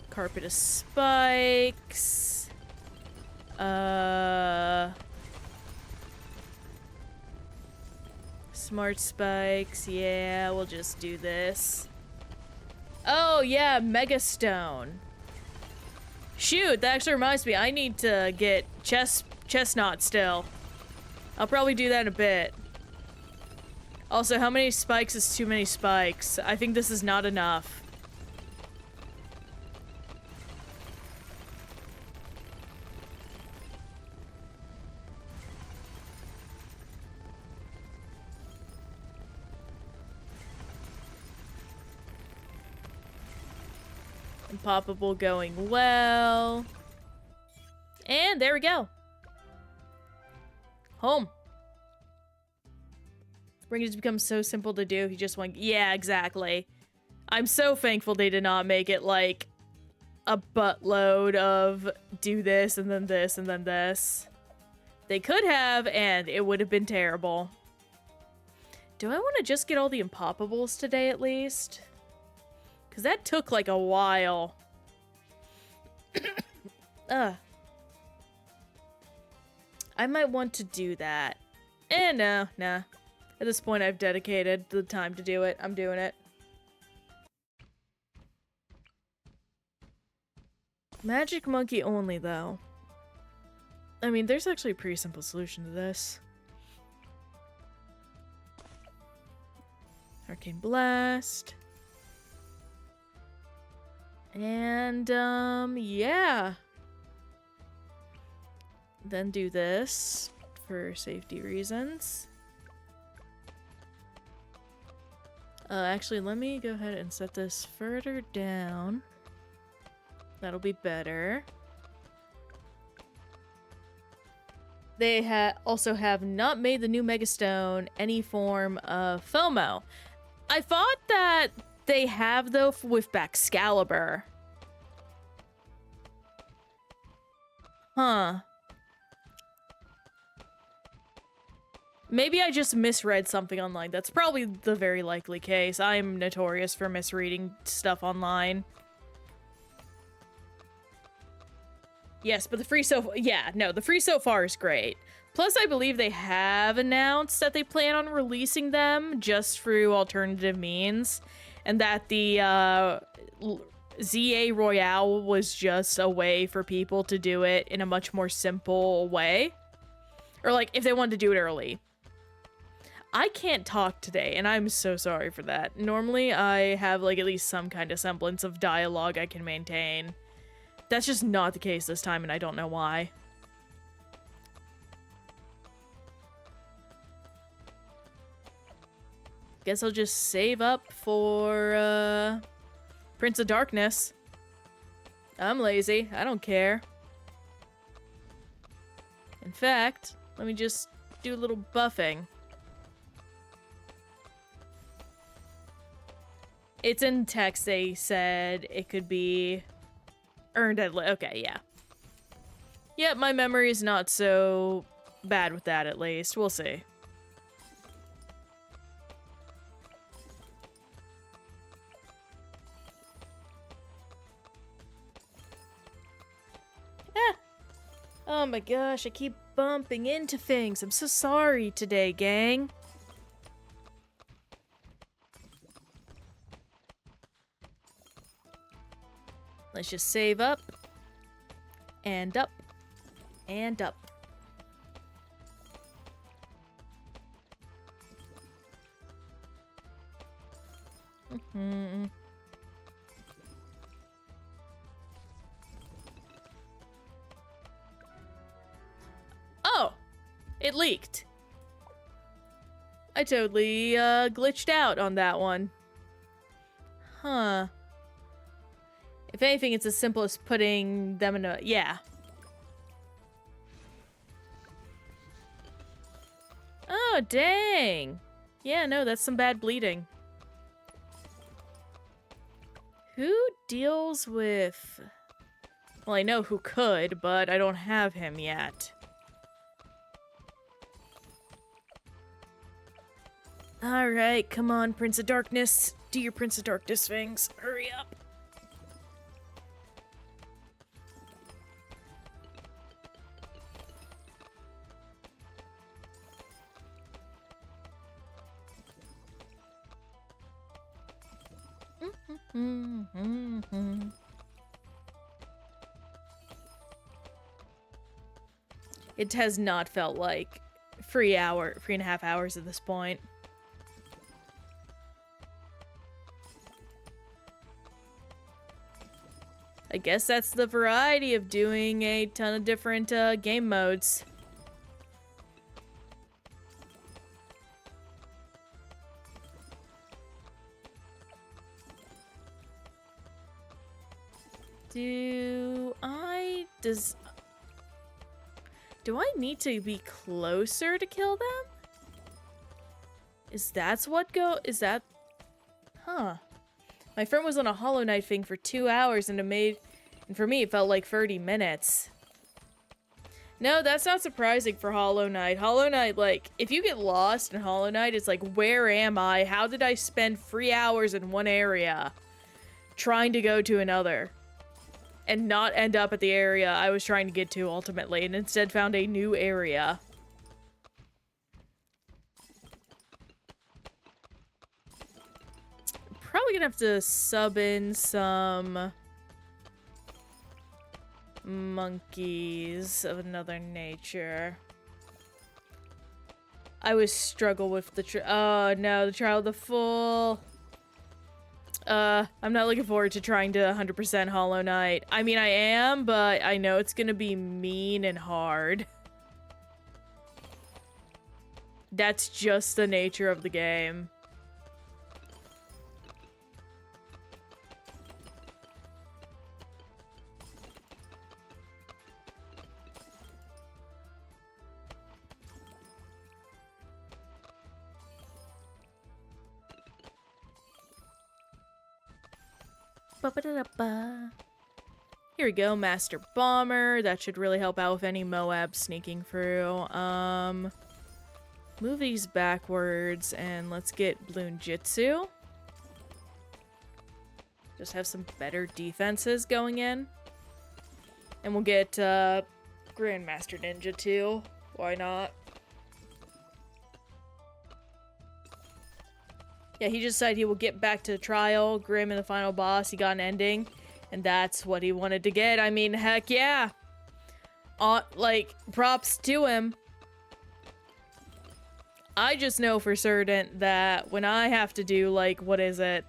Carpet of spikes. Smart spikes. Yeah, we'll just do this. Oh, yeah, Megastone. Shoot, that actually reminds me, I need to get chestnut still. I'll probably do that in a bit. Also, how many spikes is too many spikes? I think this is not enough. Unpoppable going well. And there we go. Home. Ring has become so simple to do. He just went, yeah, exactly. I'm so thankful they did not make it like a buttload of do this and then this and then this. They could have, and it would have been terrible. Do I want to just get all the Unpoppables today at least? Because that took like a while. I might want to do that. No, nah. At this point, I've dedicated the time to do it. I'm doing it. Magic Monkey only, though. I mean, there's actually a pretty simple solution to this. Arcane Blast. And, yeah. Then do this for safety reasons. Actually, let me go ahead and set this further down. That'll be better. They also have not made the new Megastone any form of FOMO. I thought that they have, though, with Baxcalibur. Huh. Maybe I just misread something online. That's probably the very likely case. I'm notorious for misreading stuff online. Yes, but the free so far is great. Plus, I believe they have announced that they plan on releasing them just through alternative means, and that the ZA Royale was just a way for people to do it in a much more simple way. Or, like, if they wanted to do it early. I can't talk today, and I'm so sorry for that. Normally, I have, like, at least some kind of semblance of dialogue I can maintain. That's just not the case this time, and I don't know why. Guess I'll just save up for, Prince of Darkness. I'm lazy. I don't care. In fact, let me just do a little buffing. It's in text. They said it could be earned at... Okay, yeah. Yeah, my memory is not so bad with that, at least. We'll see. Oh my gosh, I keep bumping into things. I'm so sorry today, gang. Let's just save up. And up. And up. Oh! It leaked. I totally, glitched out on that one. Huh. If anything, it's as simple as putting them in a... Yeah. Oh, dang. Yeah, no, that's some bad bleeding. Who deals with... Well, I know who could, but I don't have him yet. Alright, come on, Prince of Darkness. Do your Prince of Darkness things. Hurry up. It has not felt like 3.5 hours at this point. I guess that's the variety of doing a ton of different game modes. Do I need to be closer to kill them? Is that? Huh. My friend was on a Hollow Knight thing for 2 hours and for me it felt like 30 minutes. No, that's not surprising for Hollow Knight. Hollow Knight, like, if you get lost in Hollow Knight, it's like, where am I? How did I spend 3 hours in one area trying to go to another? And not end up at the area I was trying to get to ultimately, and instead found a new area. Probably gonna have to sub in some monkeys of another nature. I always struggle with the oh no, the Trial of the Fool. I'm not looking forward to trying to 100% Hollow Knight. I mean, I am, but I know it's gonna be mean and hard. That's just the nature of the game. Here we go, Master Bomber. That should really help out with any Moab sneaking through. Move these backwards and let's get Bloon Jitsu. Just have some better defenses going in. And we'll get Grandmaster Ninja too. Why not? Yeah, he just decided he will get back to the trial. Grim and the final boss, he got an ending. And that's what he wanted to get. I mean, heck yeah. Like, props to him. I just know for certain that when I have to do, like, what is it?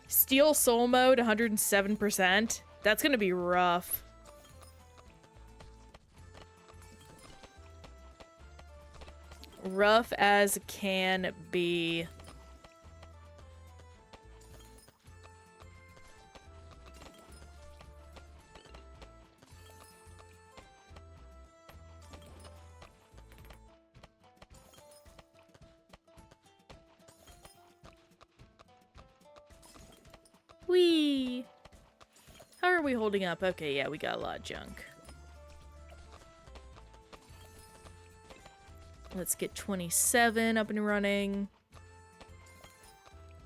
Steel Soul Mode, 107%. That's gonna be rough. Rough as can be. Whee! How are we holding up? Okay, yeah, we got a lot of junk. Let's get 27 up and running.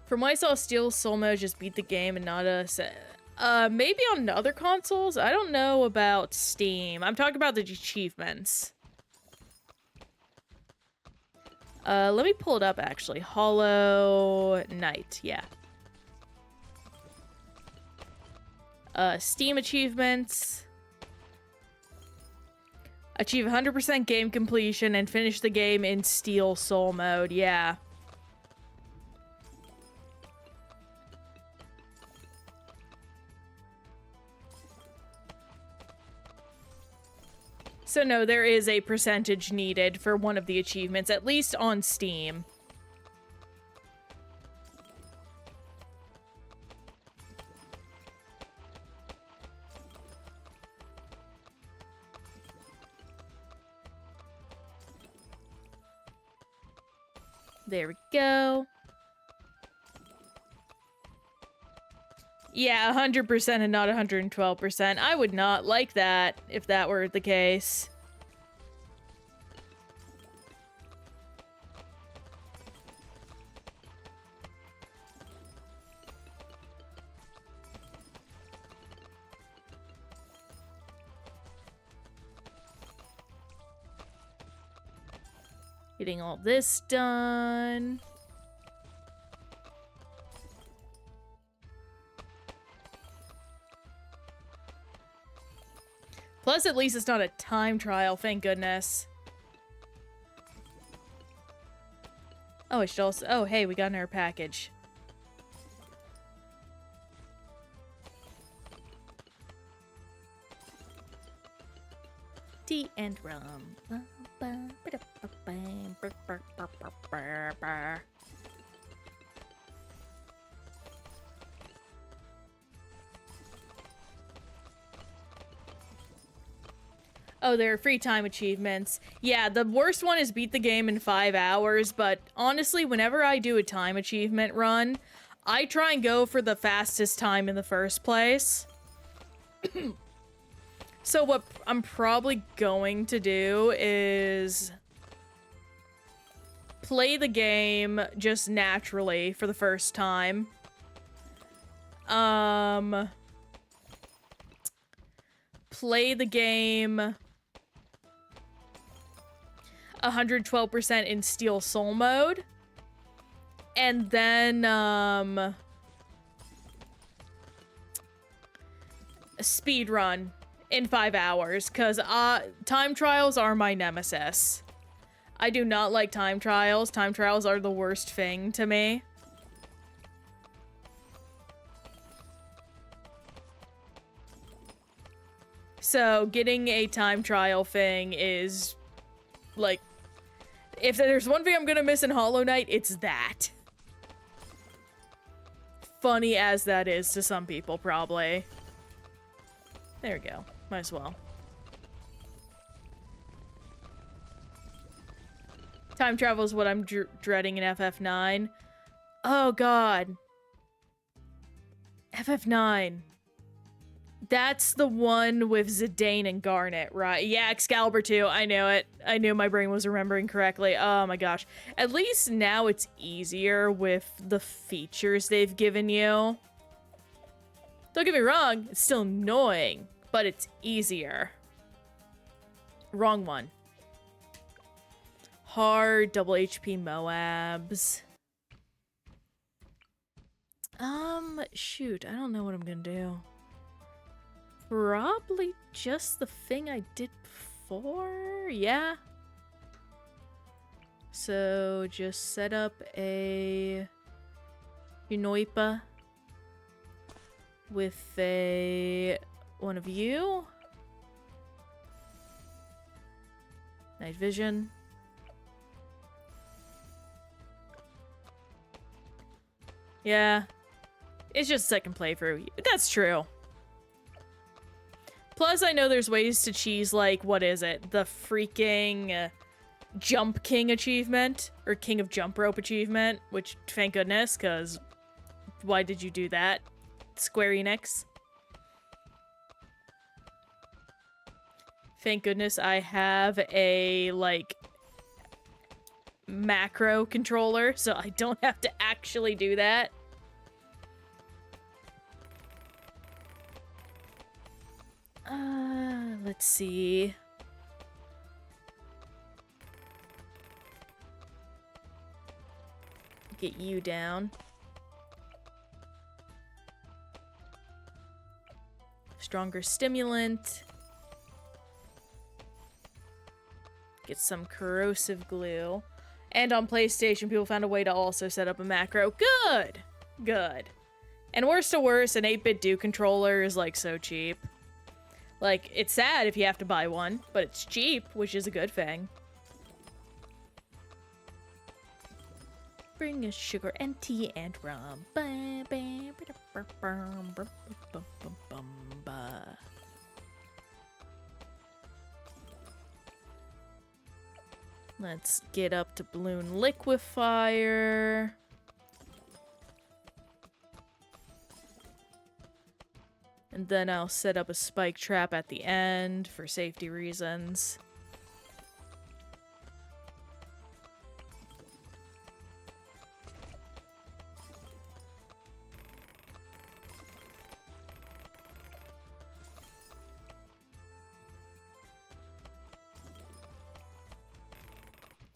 From what I saw, Steel Soul Mode just beat the game and not us. Maybe on other consoles? I don't know about Steam. I'm talking about the achievements. Let me pull it up, actually. Hollow Knight, yeah. Steam achievements. Achieve 100% game completion and finish the game in Steel Soul Mode, yeah. So no, there is a percentage needed for one of the achievements, at least on Steam. There we go. Yeah, 100% and not 112%. I would not like that if that were the case. Getting all this done. Plus, at least it's not a time trial, thank goodness. Oh, I should also... Oh, hey, we got another package. Tea and rum. Oh, there are free time achievements. Yeah, the worst one is beat the game in 5 hours, but honestly, whenever I do a time achievement run, I try and go for the fastest time in the first place. So what I'm probably going to do is play the game just naturally for the first time. Play the game 112% in Steel Soul mode. And then, speed run in 5 hours, because time trials are my nemesis. I do not like time trials. Time trials are the worst thing to me. So getting a time trial thing is, like, if there's one thing I'm gonna miss in Hollow Knight, it's that. Funny as that is to some people, probably. There we go. Might as well. Time travel is what I'm dreading in FF9. Oh, God. FF9. That's the one with Zidane and Garnet, right? Yeah, Excalibur 2. I knew it. I knew my brain was remembering correctly. Oh my gosh. At least now it's easier with the features they've given you. Don't get me wrong, it's still annoying, but it's easier. Wrong one. Hard double HP Moabs. Shoot, I don't know what I'm gonna do. Probably just the thing I did before? Yeah. So just set up a Unoipa with one of you. Night vision. Yeah. It's just second playthrough. That's true. Plus, I know there's ways to cheese, like, what is it? The freaking Jump King achievement? Or King of Jump Rope achievement? Which, thank goodness, because why did you do that, Square Enix? Thank goodness I have a, like, macro controller, so I don't have to actually do that. Let's see. Get you down. Stronger stimulant. Get some corrosive glue. And on PlayStation, people found a way to also set up a macro. Good! Good. And worst to worst, an 8-bit do controller is, like, so cheap. Like, it's sad if you have to buy one, but it's cheap, which is a good thing. Bring us sugar and tea and rum. Let's get up to Bloon Liquefier. And then I'll set up a spike trap at the end for safety reasons.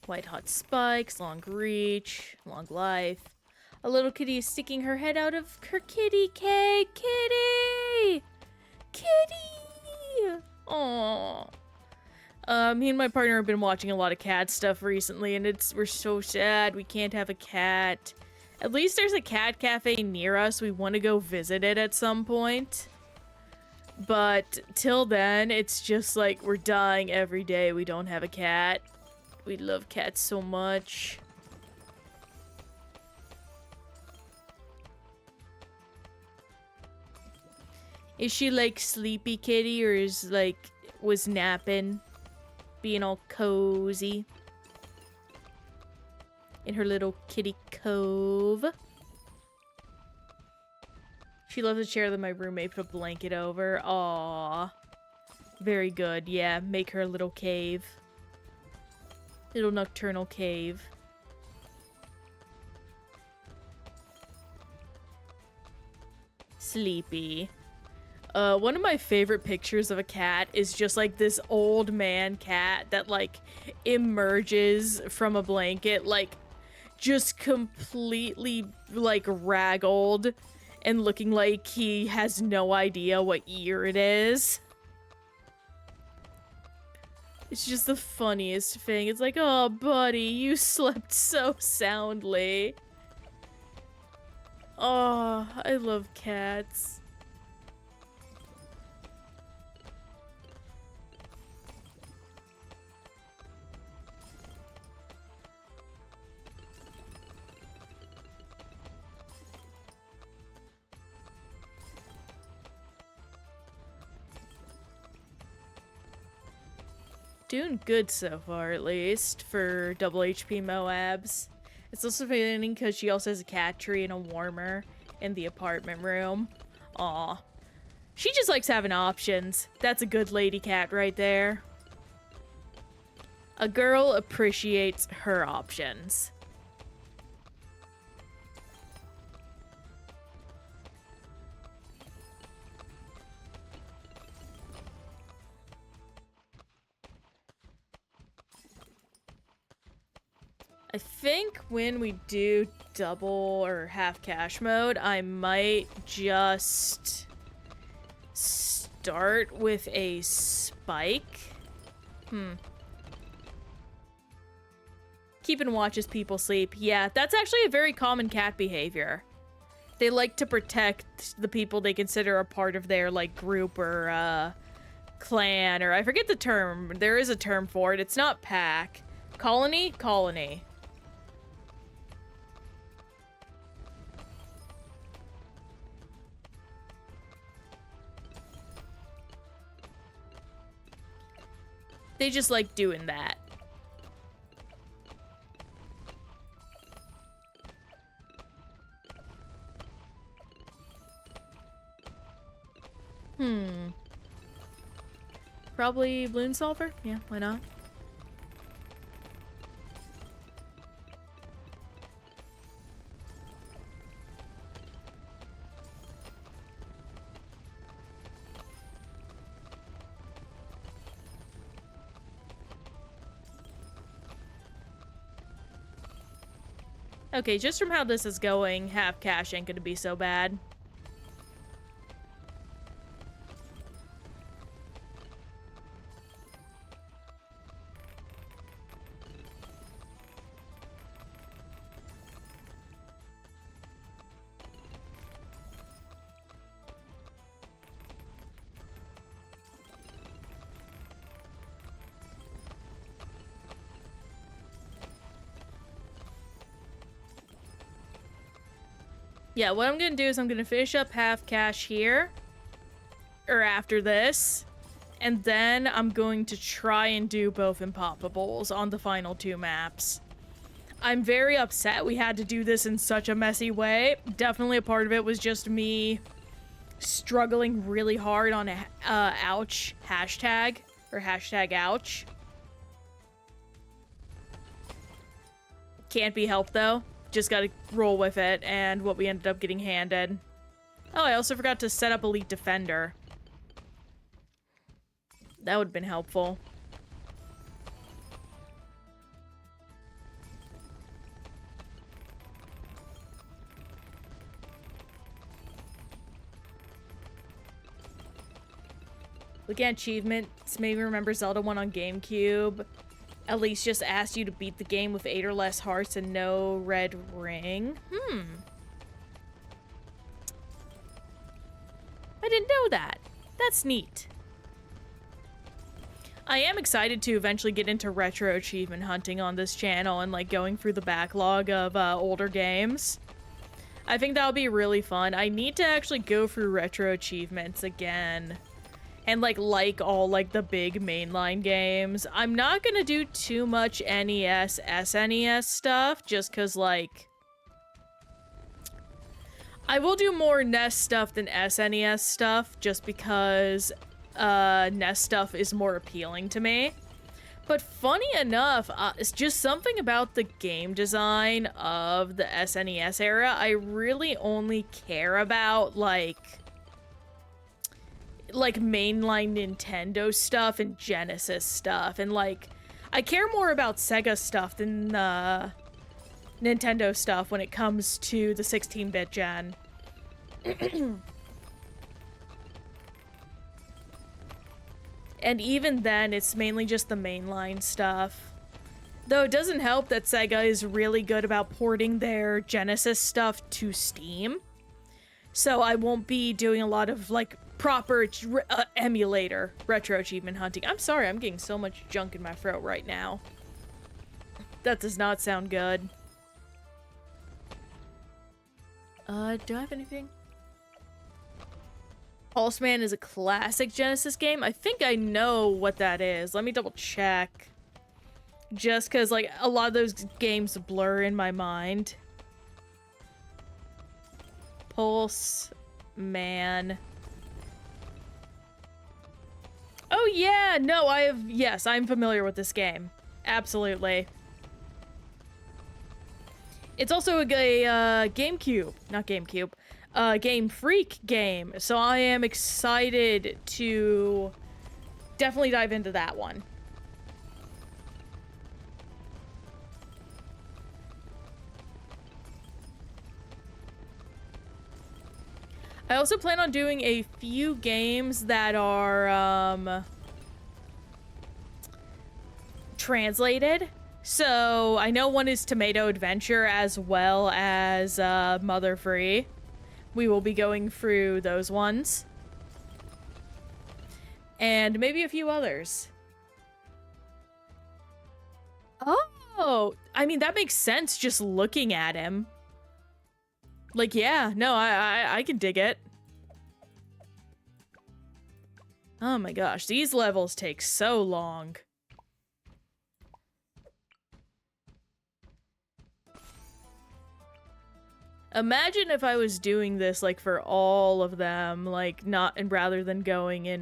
White hot spikes, long reach, long life. A little kitty is sticking her head out of her kitty cage. Kitty! Kitty! Aww. Me and my partner have been watching a lot of cat stuff recently, and we're so sad we can't have a cat. At least there's a cat cafe near us. We want to go visit it at some point. But till then, it's just like we're dying every day we don't have a cat. We love cats so much. Is she like Sleepy Kitty, or is like was napping, being all cozy in her little kitty cove. She loves a chair that my roommate put a blanket over. Aww. Very good. Yeah, make her a little cave. Little nocturnal cave. Sleepy. One of my favorite pictures of a cat is just like this old man cat that like emerges from a blanket, like just completely like raggled and looking like he has no idea what year it is. It's just the funniest thing. It's like, oh buddy, you slept so soundly. Oh, I love cats. Doing good so far, at least, for double HP Moabs. It's also fascinating because she also has a cat tree and a warmer in the apartment room. Aw. She just likes having options. That's a good lady cat right there. A girl appreciates her options. I think when we do double or half cash mode, I might just start with a spike. Keep and watch as people sleep. Yeah, that's actually a very common cat behavior. They like to protect the people they consider a part of their, like, group or, clan, or I forget the term. There is a term for it. It's not pack. Colony? Colony. They just like doing that. Probably Bloon Solver? Yeah, why not? Okay, just from how this is going, half cash ain't gonna be so bad. Yeah, what I'm gonna do is I'm gonna finish up half cash here, or after this, and then I'm going to try and do both Impoppables on the final 2 maps. I'm very upset we had to do this in such a messy way. Definitely a part of it was just me struggling really hard on a ouch hashtag, or hashtag ouch. Can't be helped though. Just gotta roll with it, and what we ended up getting handed. Oh, I also forgot to set up Elite Defender. That would've been helpful. Looking at achievements, maybe remember Zelda 1 on GameCube. At least just asked you to beat the game with 8 or less hearts and no red ring. I didn't know that. That's neat. I am excited to eventually get into retro achievement hunting on this channel and like going through the backlog of older games. I think that'll be really fun. I need to actually go through retro achievements again and like all like the big mainline games. I'm not gonna do too much NES, SNES stuff just cause like I will do more NES stuff than SNES stuff just because NES stuff is more appealing to me. But funny enough, it's just something about the game design of the SNES era. I really only care about like mainline Nintendo stuff and Genesis stuff, and like I care more about Sega stuff than Nintendo stuff when it comes to the 16-bit gen. And even then, it's mainly just the mainline stuff. Though it doesn't help that Sega is really good about porting their Genesis stuff to Steam. So I won't be doing a lot of, like, proper emulator retro achievement hunting. I'm sorry, I'm getting so much junk in my throat right now. That does not sound good. Do I have anything? Pulseman is a classic Genesis game. I think I know what that is. Let me double check. Just because, like, a lot of those games blur in my mind. Pulseman. Oh, yeah! No, yes, I'm familiar with this game. Absolutely. It's also a GameCube. Not GameCube. Game Freak game, so I am excited to definitely dive into that one. I also plan on doing a few games that are translated. So I know one is Tomato Adventure as well as Mother Free. We will be going through those ones. And maybe a few others. Oh, I mean, that makes sense just looking at him. Like, yeah, no, I can dig it. Oh my gosh, these levels take so long. Imagine if I was doing this, like, for all of them, like, and rather than going in,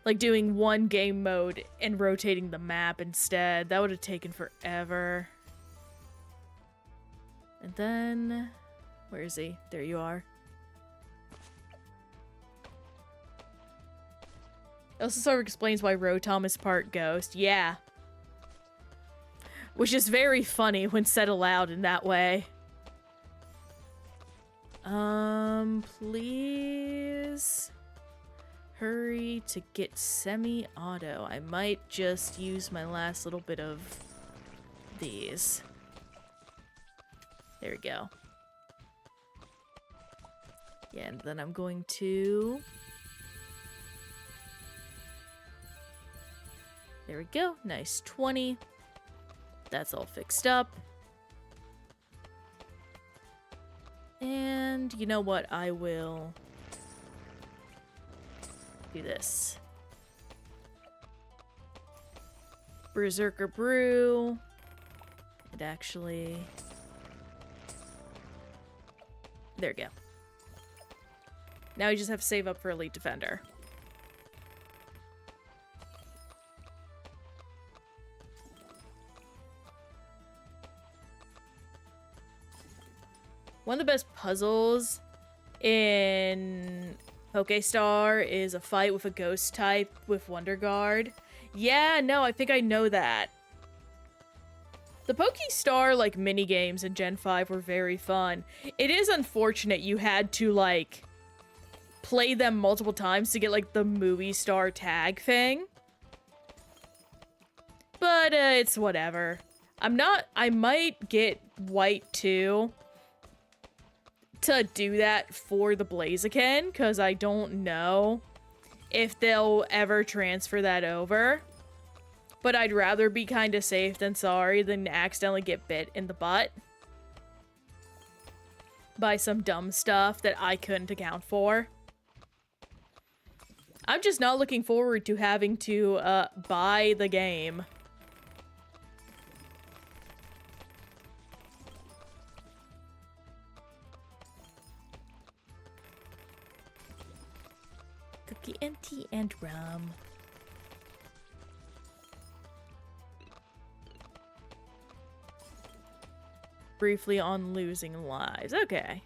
like, doing one game mode and rotating the map instead. That would have taken forever. And then... where is he? There you are. It also sort of explains why Rotom is part ghost. Yeah. Which is very funny when said aloud in that way. Please hurry to get semi-auto. I might just use my last little bit of these. There we go. Yeah, and then I'm going to... there we go. Nice 20. That's all fixed up. And you know what? I will do this. Berserker Brew. And actually... there we go. Now you just have to save up for Elite Defender. One of the best puzzles in Pokestar is a fight with a ghost type with Wonder Guard. Yeah, no, I think I know that. The Pokestar, like, minigames in Gen 5 were very fun. It is unfortunate you had to, like, play them multiple times to get, like, the movie star tag thing. But, it's whatever. I might get White too. To do that for the Blaziken, because I don't know if they'll ever transfer that over. But I'd rather be kind of safe than sorry than accidentally get bit in the butt by some dumb stuff that I couldn't account for. I'm just not looking forward to having to buy the game. Cookie and tea and rum. Briefly on losing lives. Okay.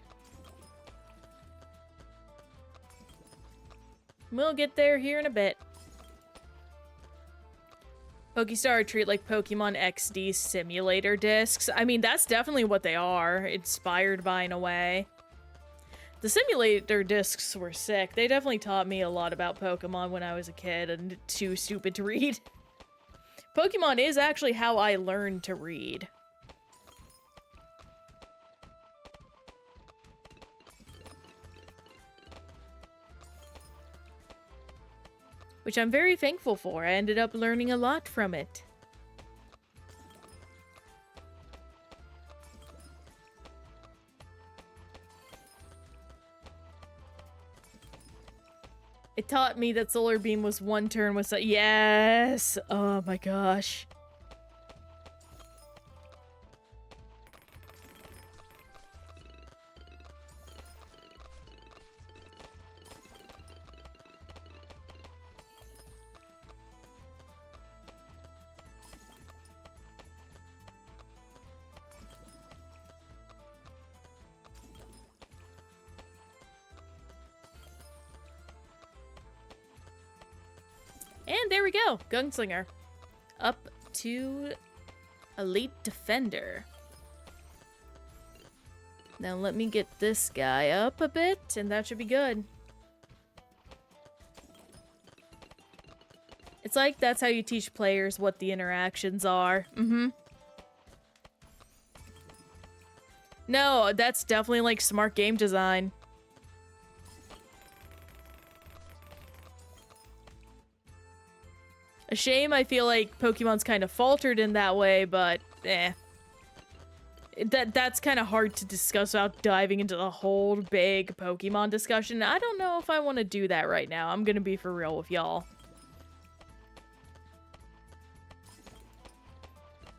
We'll get there here in a bit. Pokestar treat like Pokemon XD simulator discs. I mean, that's definitely what they are. Inspired by, in a way. The simulator discs were sick. They definitely taught me a lot about Pokemon when I was a kid and too stupid to read. Pokemon is actually how I learned to read. Which I'm very thankful for. I ended up learning a lot from it. It taught me that Solar Beam was one turn with yes! Oh my gosh. And there we go, Gunslinger. Up to Elite Defender. Now let me get this guy up a bit, and that should be good. It's like that's how you teach players what the interactions are. No, that's definitely like smart game design. A shame I feel like Pokemon's kind of faltered in that way, but eh. That's kind of hard to discuss without diving into the whole big Pokemon discussion. I don't know if I want to do that right now. I'm gonna be for real with y'all.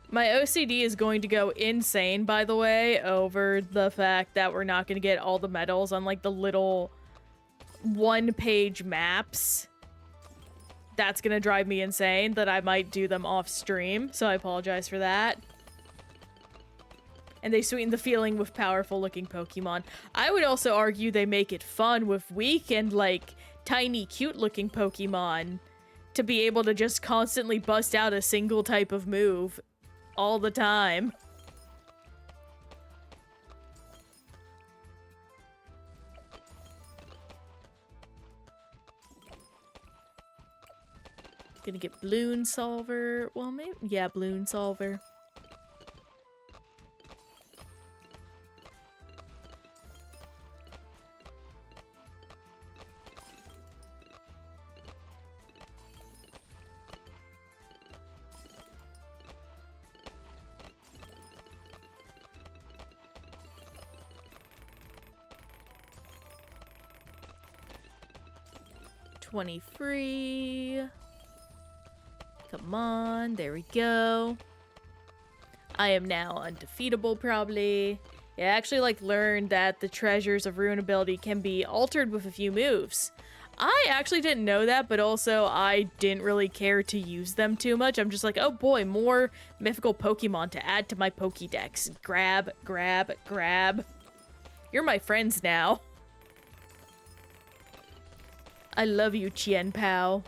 My OCD is going to go insane, by the way, over the fact that we're not going to get all the medals on, like, the little one-page maps. That's gonna drive me insane that I might do them off stream, so I apologize for that. And they sweeten the feeling with powerful looking Pokemon. I would also argue they make it fun with weak and like tiny cute looking Pokemon to be able to just constantly bust out a single type of move all the time. Gonna get Bloon Solver. Well, maybe. Yeah, Bloon Solver. $23. Come on, there we go. I am now undefeatable, probably. Yeah, I actually, like, learned that the treasures of Ruin ability can be altered with a few moves. I actually didn't know that, but also I didn't really care to use them too much. I'm just like, oh boy, more mythical Pokemon to add to my Pokédex. Grab, grab, grab. You're my friends now. I love you, Chien Pao.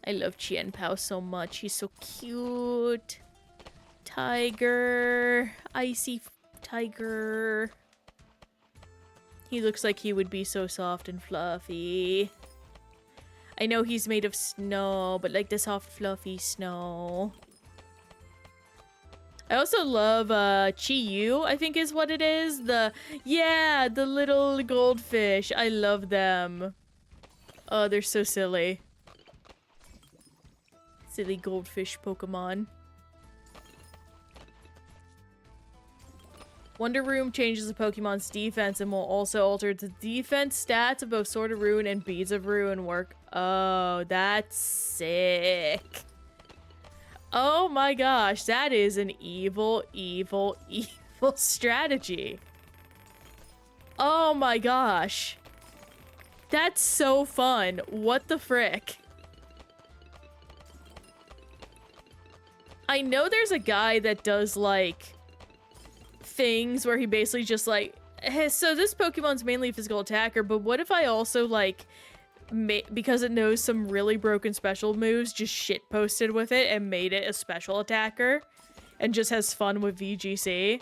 I love Chien Pao so much. He's so cute. Tiger. Icy tiger. He looks like he would be so soft and fluffy. I know he's made of snow, but like the soft, fluffy snow. I also love Chi-Yu, I think is what it is. The little goldfish. I love them. Oh, they're so silly. Silly goldfish Pokemon. Wonder Room changes a Pokemon's defense and will also alter the defense stats of both Sword of Ruin and Beads of Ruin work. Oh, that's sick. Oh my gosh, that is an evil, evil, evil strategy. Oh my gosh. That's so fun. What the frick? I know there's a guy that does, like, things where he basically just, like, hey, so this Pokemon's mainly a physical attacker, but what if I also, like, because it knows some really broken special moves, just shitposted with it and made it a special attacker and just has fun with VGC?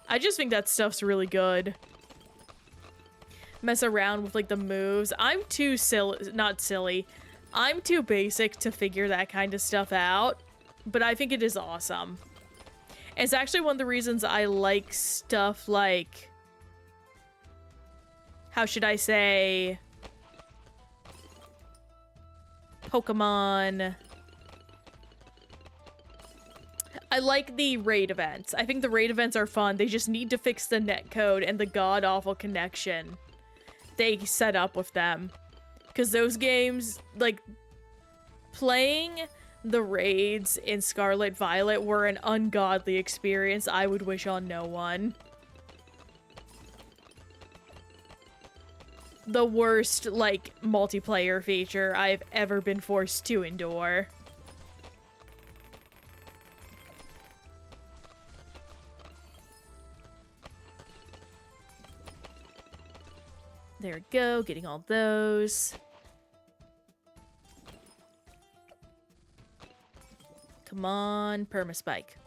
I just think that stuff's really good. Mess around with, like, the moves. I'm too not silly. I'm too basic to figure that kind of stuff out, but I think it is awesome. And it's actually one of the reasons I like stuff like, how should I say, Pokemon. I like the raid events. I think the raid events are fun. They just need to fix the netcode and the god-awful connection they set up with them. Because those games, like, playing the raids in Scarlet Violet were an ungodly experience I would wish on no one. The worst, like, multiplayer feature I've ever been forced to endure. There we go, getting all those. Come on, Permaspike.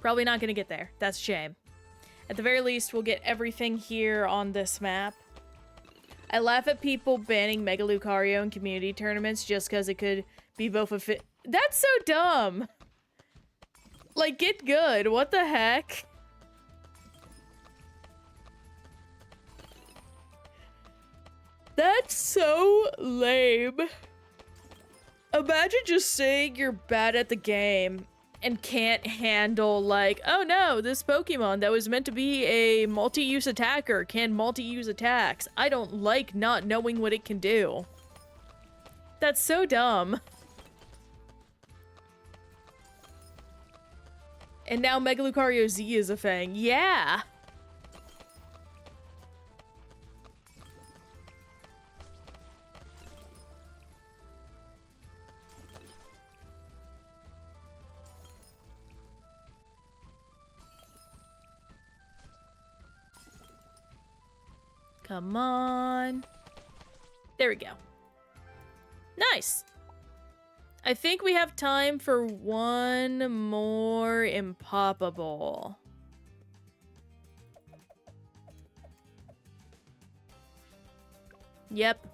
Probably not gonna get there. That's a shame. At the very least, we'll get everything here on this map. I laugh at people banning Mega Lucario in community tournaments just because it could be both a fit. That's so dumb! Like, get good. What the heck? That's so lame. Imagine just saying you're bad at the game and can't handle, like, oh no, this Pokemon that was meant to be a multi-use attacker can multi-use attacks. I don't like not knowing what it can do. That's so dumb. And now Mega Lucario Z is a thing. Yeah! Come on. There we go. Nice. I think we have time for one more Impoppable. Yep.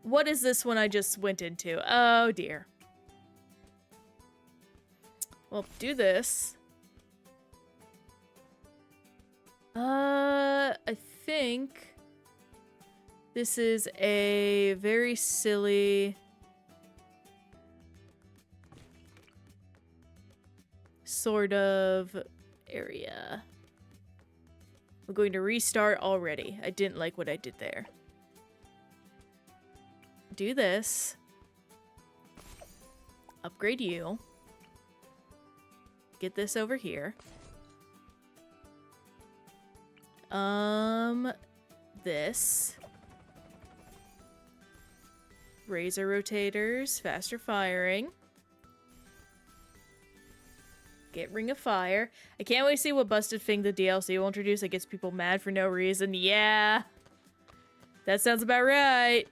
What is this one I just went into? Oh dear. Well, do this. I think this is a very silly sort of area. We're going to restart already. I didn't like what I did there. Do this. Upgrade you. Get this over here. This. Razor rotators, faster firing. Get Ring of Fire. I can't wait to see what busted thing the DLC will introduce that gets people mad for no reason. Yeah. That sounds about right.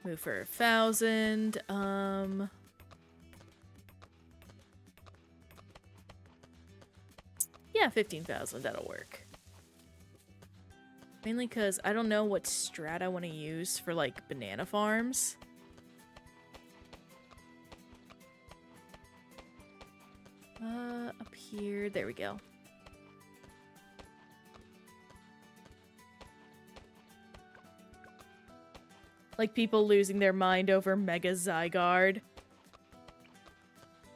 Move for 1,000. Yeah, 15,000. That'll work. Mainly because I don't know what strat I want to use for, like, banana farms. Up here. There we go. Like people losing their mind over Mega Zygarde.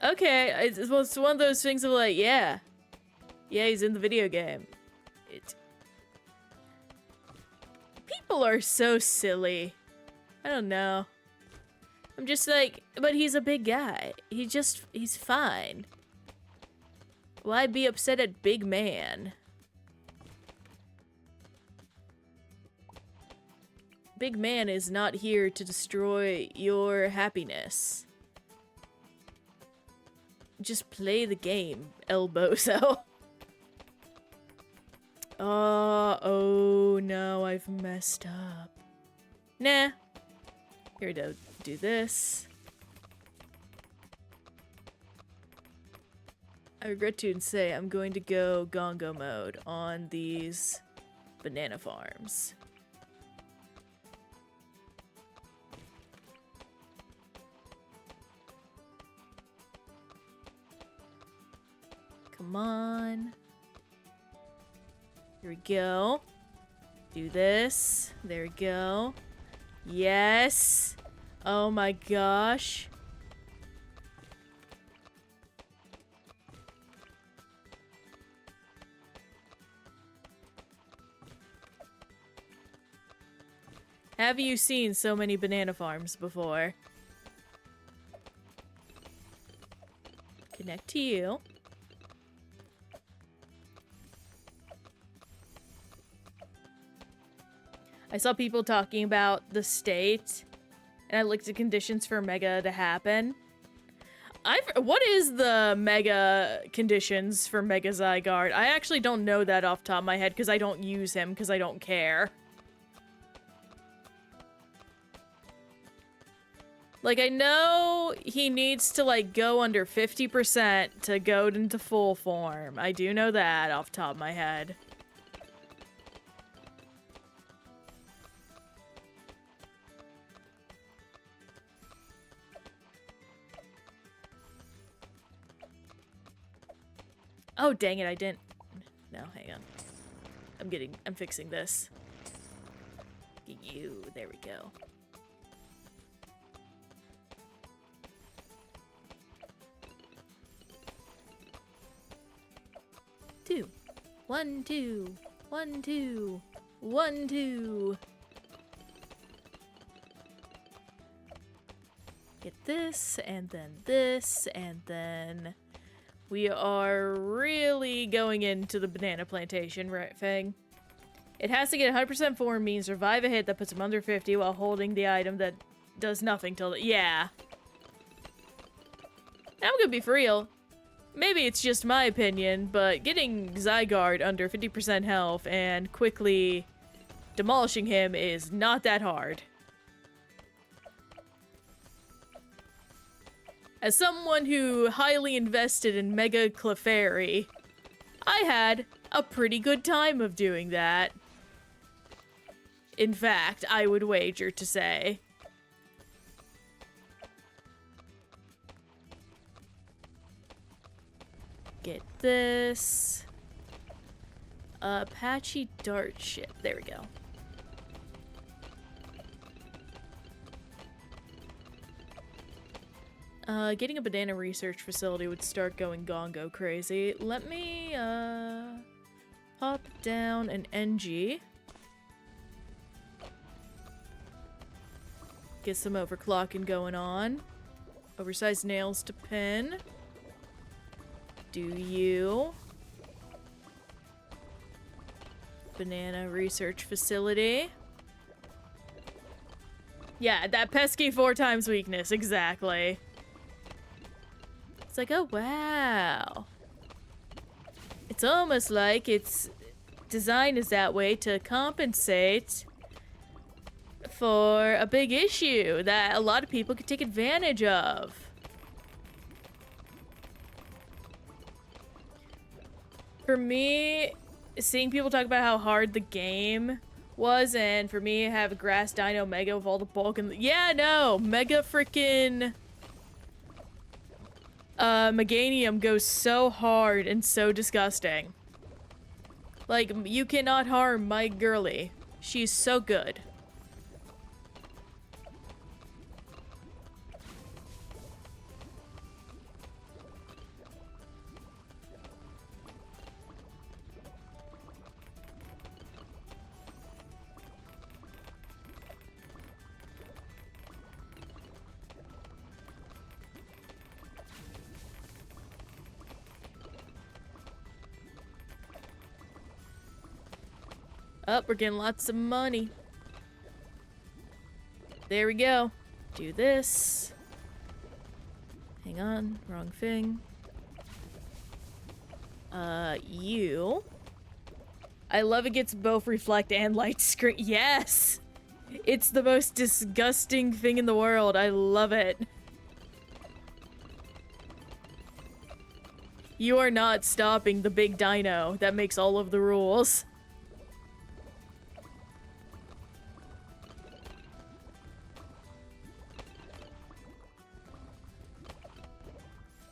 Okay, it's one of those things of like, yeah. Yeah, he's in the video game. People are so silly. I don't know. I'm just like, but he's a big guy. He's fine. Why be upset at big man? Big man is not here to destroy your happiness. Just play the game, El Bozo. Oh no, I've messed up. Nah. Here we go. Do this. I regret to say I'm going to go gongo mode on these banana farms. Come on. Here we go. Do this. There we go. Yes. Oh my gosh. Have you seen so many banana farms before? Connect to you. I saw people talking about the state, and I looked at conditions for Mega to happen. What is the Mega conditions for Mega Zygarde? I actually don't know that off the top of my head because I don't use him because I don't care. Like, I know he needs to, like, go under 50% to go into full form. I do know that off the top of my head. Oh, dang it, I didn't. No, hang on. I'm fixing this. You, there we go. Two. 1, 2. 1, 2. 1, 2. Get this, and then we are really going into the banana plantation, right, Fang? It has to get 100% form, means survive a hit that puts him under 50 while holding the item that does nothing till yeah. I'm gonna be for real. Maybe it's just my opinion, but getting Zygarde under 50% health and quickly demolishing him is not that hard. As someone who highly invested in Mega Clefairy, I had a pretty good time of doing that. In fact, I would wager to say. Get this. Apache Dart Ship. There we go. Getting a banana research facility would start going gongo crazy. Let me, pop down an NG. Get some overclocking going on. Oversized nails to pin. Do you. Banana research facility. Yeah, that pesky 4 times weakness, exactly. It's like, oh wow. It's almost like its design is that way to compensate for a big issue that a lot of people could take advantage of. For me, seeing people talk about how hard the game was, and for me, have a grass dino mega with all the bulk and yeah, no, mega freaking Meganium goes so hard and so disgusting. Like, you cannot harm my girly. She's so good. Oh, we're getting lots of money. There we go. Do this. Hang on, wrong thing. You. I love it gets both reflect and light screen. Yes! It's the most disgusting thing in the world. I love it. You are not stopping the big dino that makes all of the rules.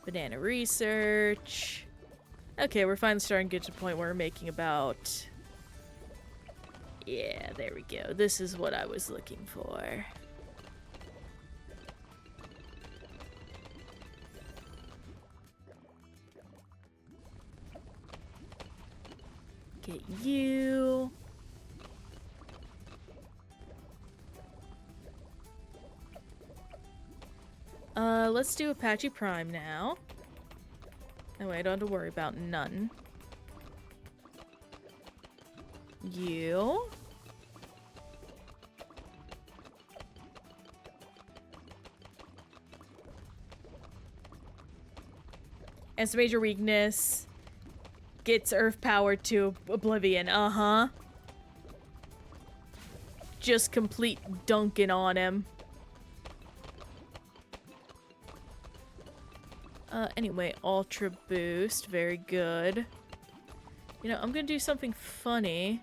Banana research. Okay, we're finally starting to get to the point where we're making about... Yeah, there we go. This is what I was looking for. Get you. Let's do Apache Prime now. That way I don't have to worry about none. You. As a major weakness, gets Earth power to oblivion. Uh-huh. Just complete dunking on him. Anyway, Ultra Boost. Very good. You know, I'm gonna do something funny.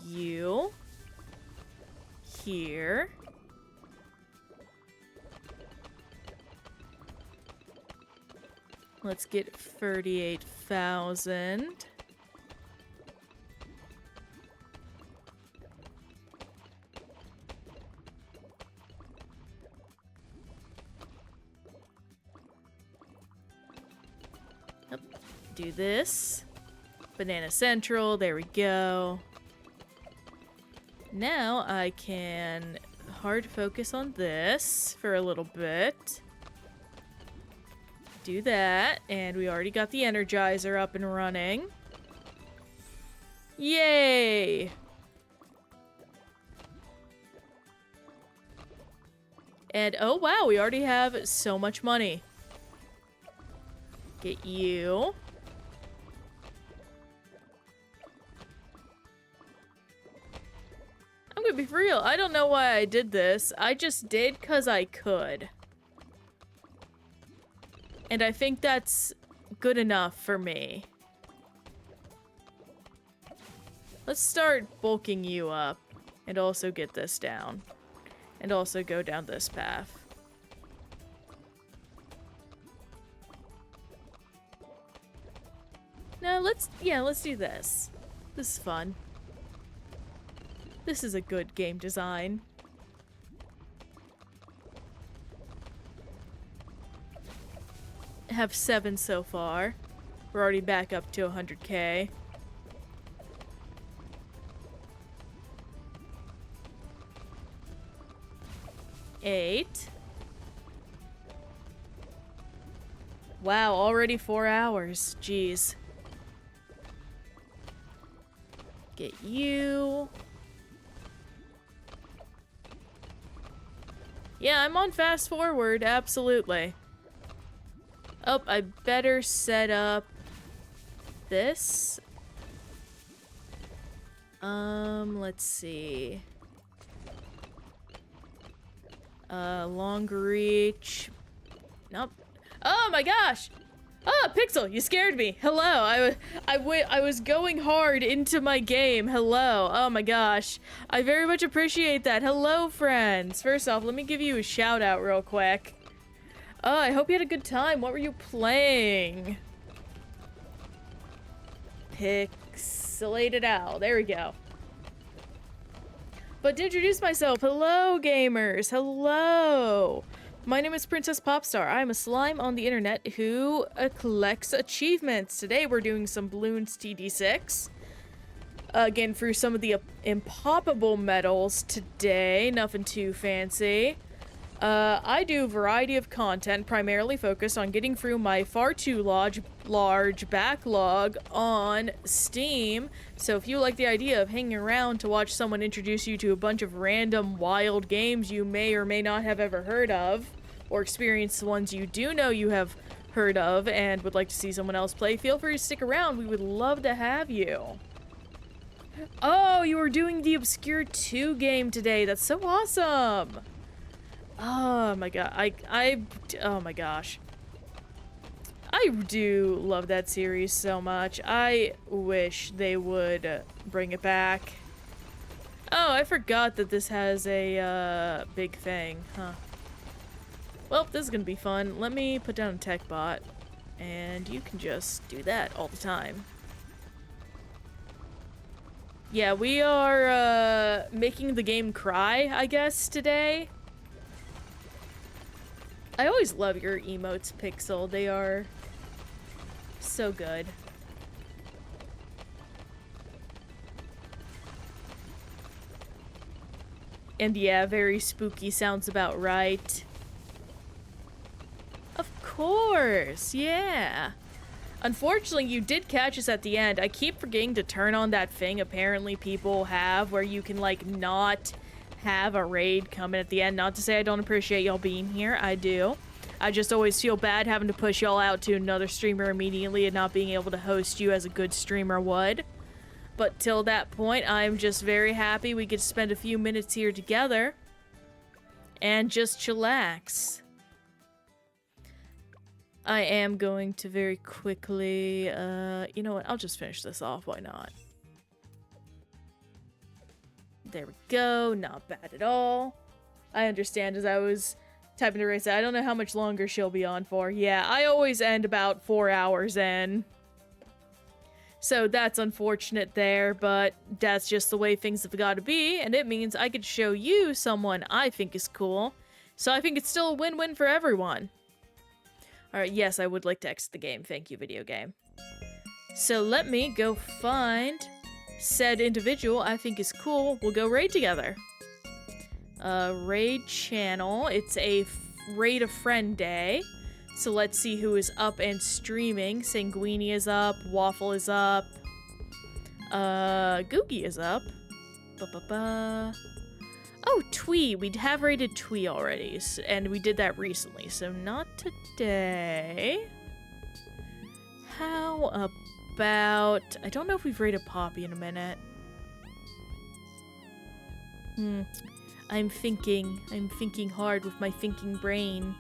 You. Here. Let's get 38,000. Do this. Banana Central, there we go. Now I can hard focus on this for a little bit. Do that, and we already got the Energizer up and running. Yay! And oh wow, we already have so much money. Get you. I'm gonna be for real. I don't know why I did this. I just did because I could. And I think that's good enough for me. Let's start bulking you up. And also get this down. And also go down this path. No, let's do this. This is fun. This is a good game design. Have 7 so far. We're already back up to 100K. Eight. Wow, already 4 hours. Jeez. Get you. Yeah, I'm on fast forward, absolutely. Oh, I better set up this. Let's see. Long reach. Nope. Oh my gosh! Oh, Pixel, you scared me. Hello. I was going hard into my game. Hello. Oh my gosh. I very much appreciate that. Hello, friends. First off, let me give you a shout out real quick. Oh, I hope you had a good time. What were you playing? Pixelated Owl. There we go. But to introduce myself, hello, gamers. Hello. My name is Princess Popstar. I'm a slime on the internet who collects achievements. Today we're doing some Bloons TD6. Again, through some of the impoppable medals today. Nothing too fancy. I do a variety of content primarily focused on getting through my far too large backlog on Steam. So if you like the idea of hanging around to watch someone introduce you to a bunch of random wild games you may or may not have ever heard of, or experience the ones you do know you have heard of and would like to see someone else play, feel free to stick around. We would love to have you. Oh, you were doing the Obscure 2 game today. That's so awesome. Oh my god, oh my gosh. I do love that series so much. I wish they would bring it back. Oh, I forgot that this has a, big thing, huh. Well, this is gonna be fun. Let me put down a tech bot, and you can just do that all the time. Yeah, we are, making the game cry, I guess, today. I always love your emotes, Pixel. They are so good. And yeah, very spooky sounds about right. Of course, yeah. Unfortunately, you did catch us at the end. I keep forgetting to turn on that thing apparently people have where you can, like, not have a raid come in at the end. Not to say I don't appreciate y'all being here. I do. I just always feel bad having to push y'all out to another streamer immediately and not being able to host you as a good streamer would. But till that point, I'm just very happy we could spend a few minutes here together and just chillax. I am going to very quickly, you know what, I'll just finish this off, why not? There we go, not bad at all. I understand as I was typing to Race, I don't know how much longer she'll be on for. Yeah, I always end about 4 hours in. So that's unfortunate there, but that's just the way things have got to be, and it means I could show you someone I think is cool. So I think it's still a win-win for everyone. Alright, yes, I would like to exit the game. Thank you, video game. So let me go find said individual I think is cool. We'll go raid together. Raid channel. It's a raid a friend day. So let's see who is up and streaming. Sanguini is up. Waffle is up. Googie is up. Oh, Twee. We have raided Twee already, and we did that recently, so not today. How about... I don't know if we've raided Poppy in a minute. I'm thinking hard with my thinking brain.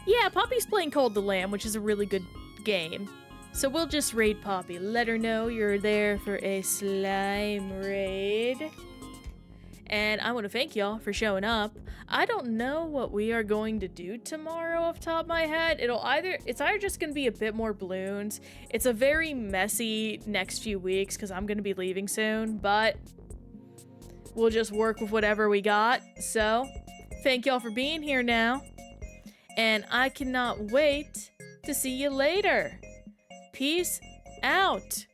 Yeah, Poppy's playing Called the Lamb, which is a really good game. So we'll just raid Poppy. Let her know you're there for a slime raid. And I want to thank y'all for showing up. I don't know what we are going to do tomorrow off the top of my head. It's either just going to be a bit more Bloons. It's a very messy next few weeks because I'm going to be leaving soon, but we'll just work with whatever we got. So thank y'all for being here now. And I cannot wait to see you later. Peace out.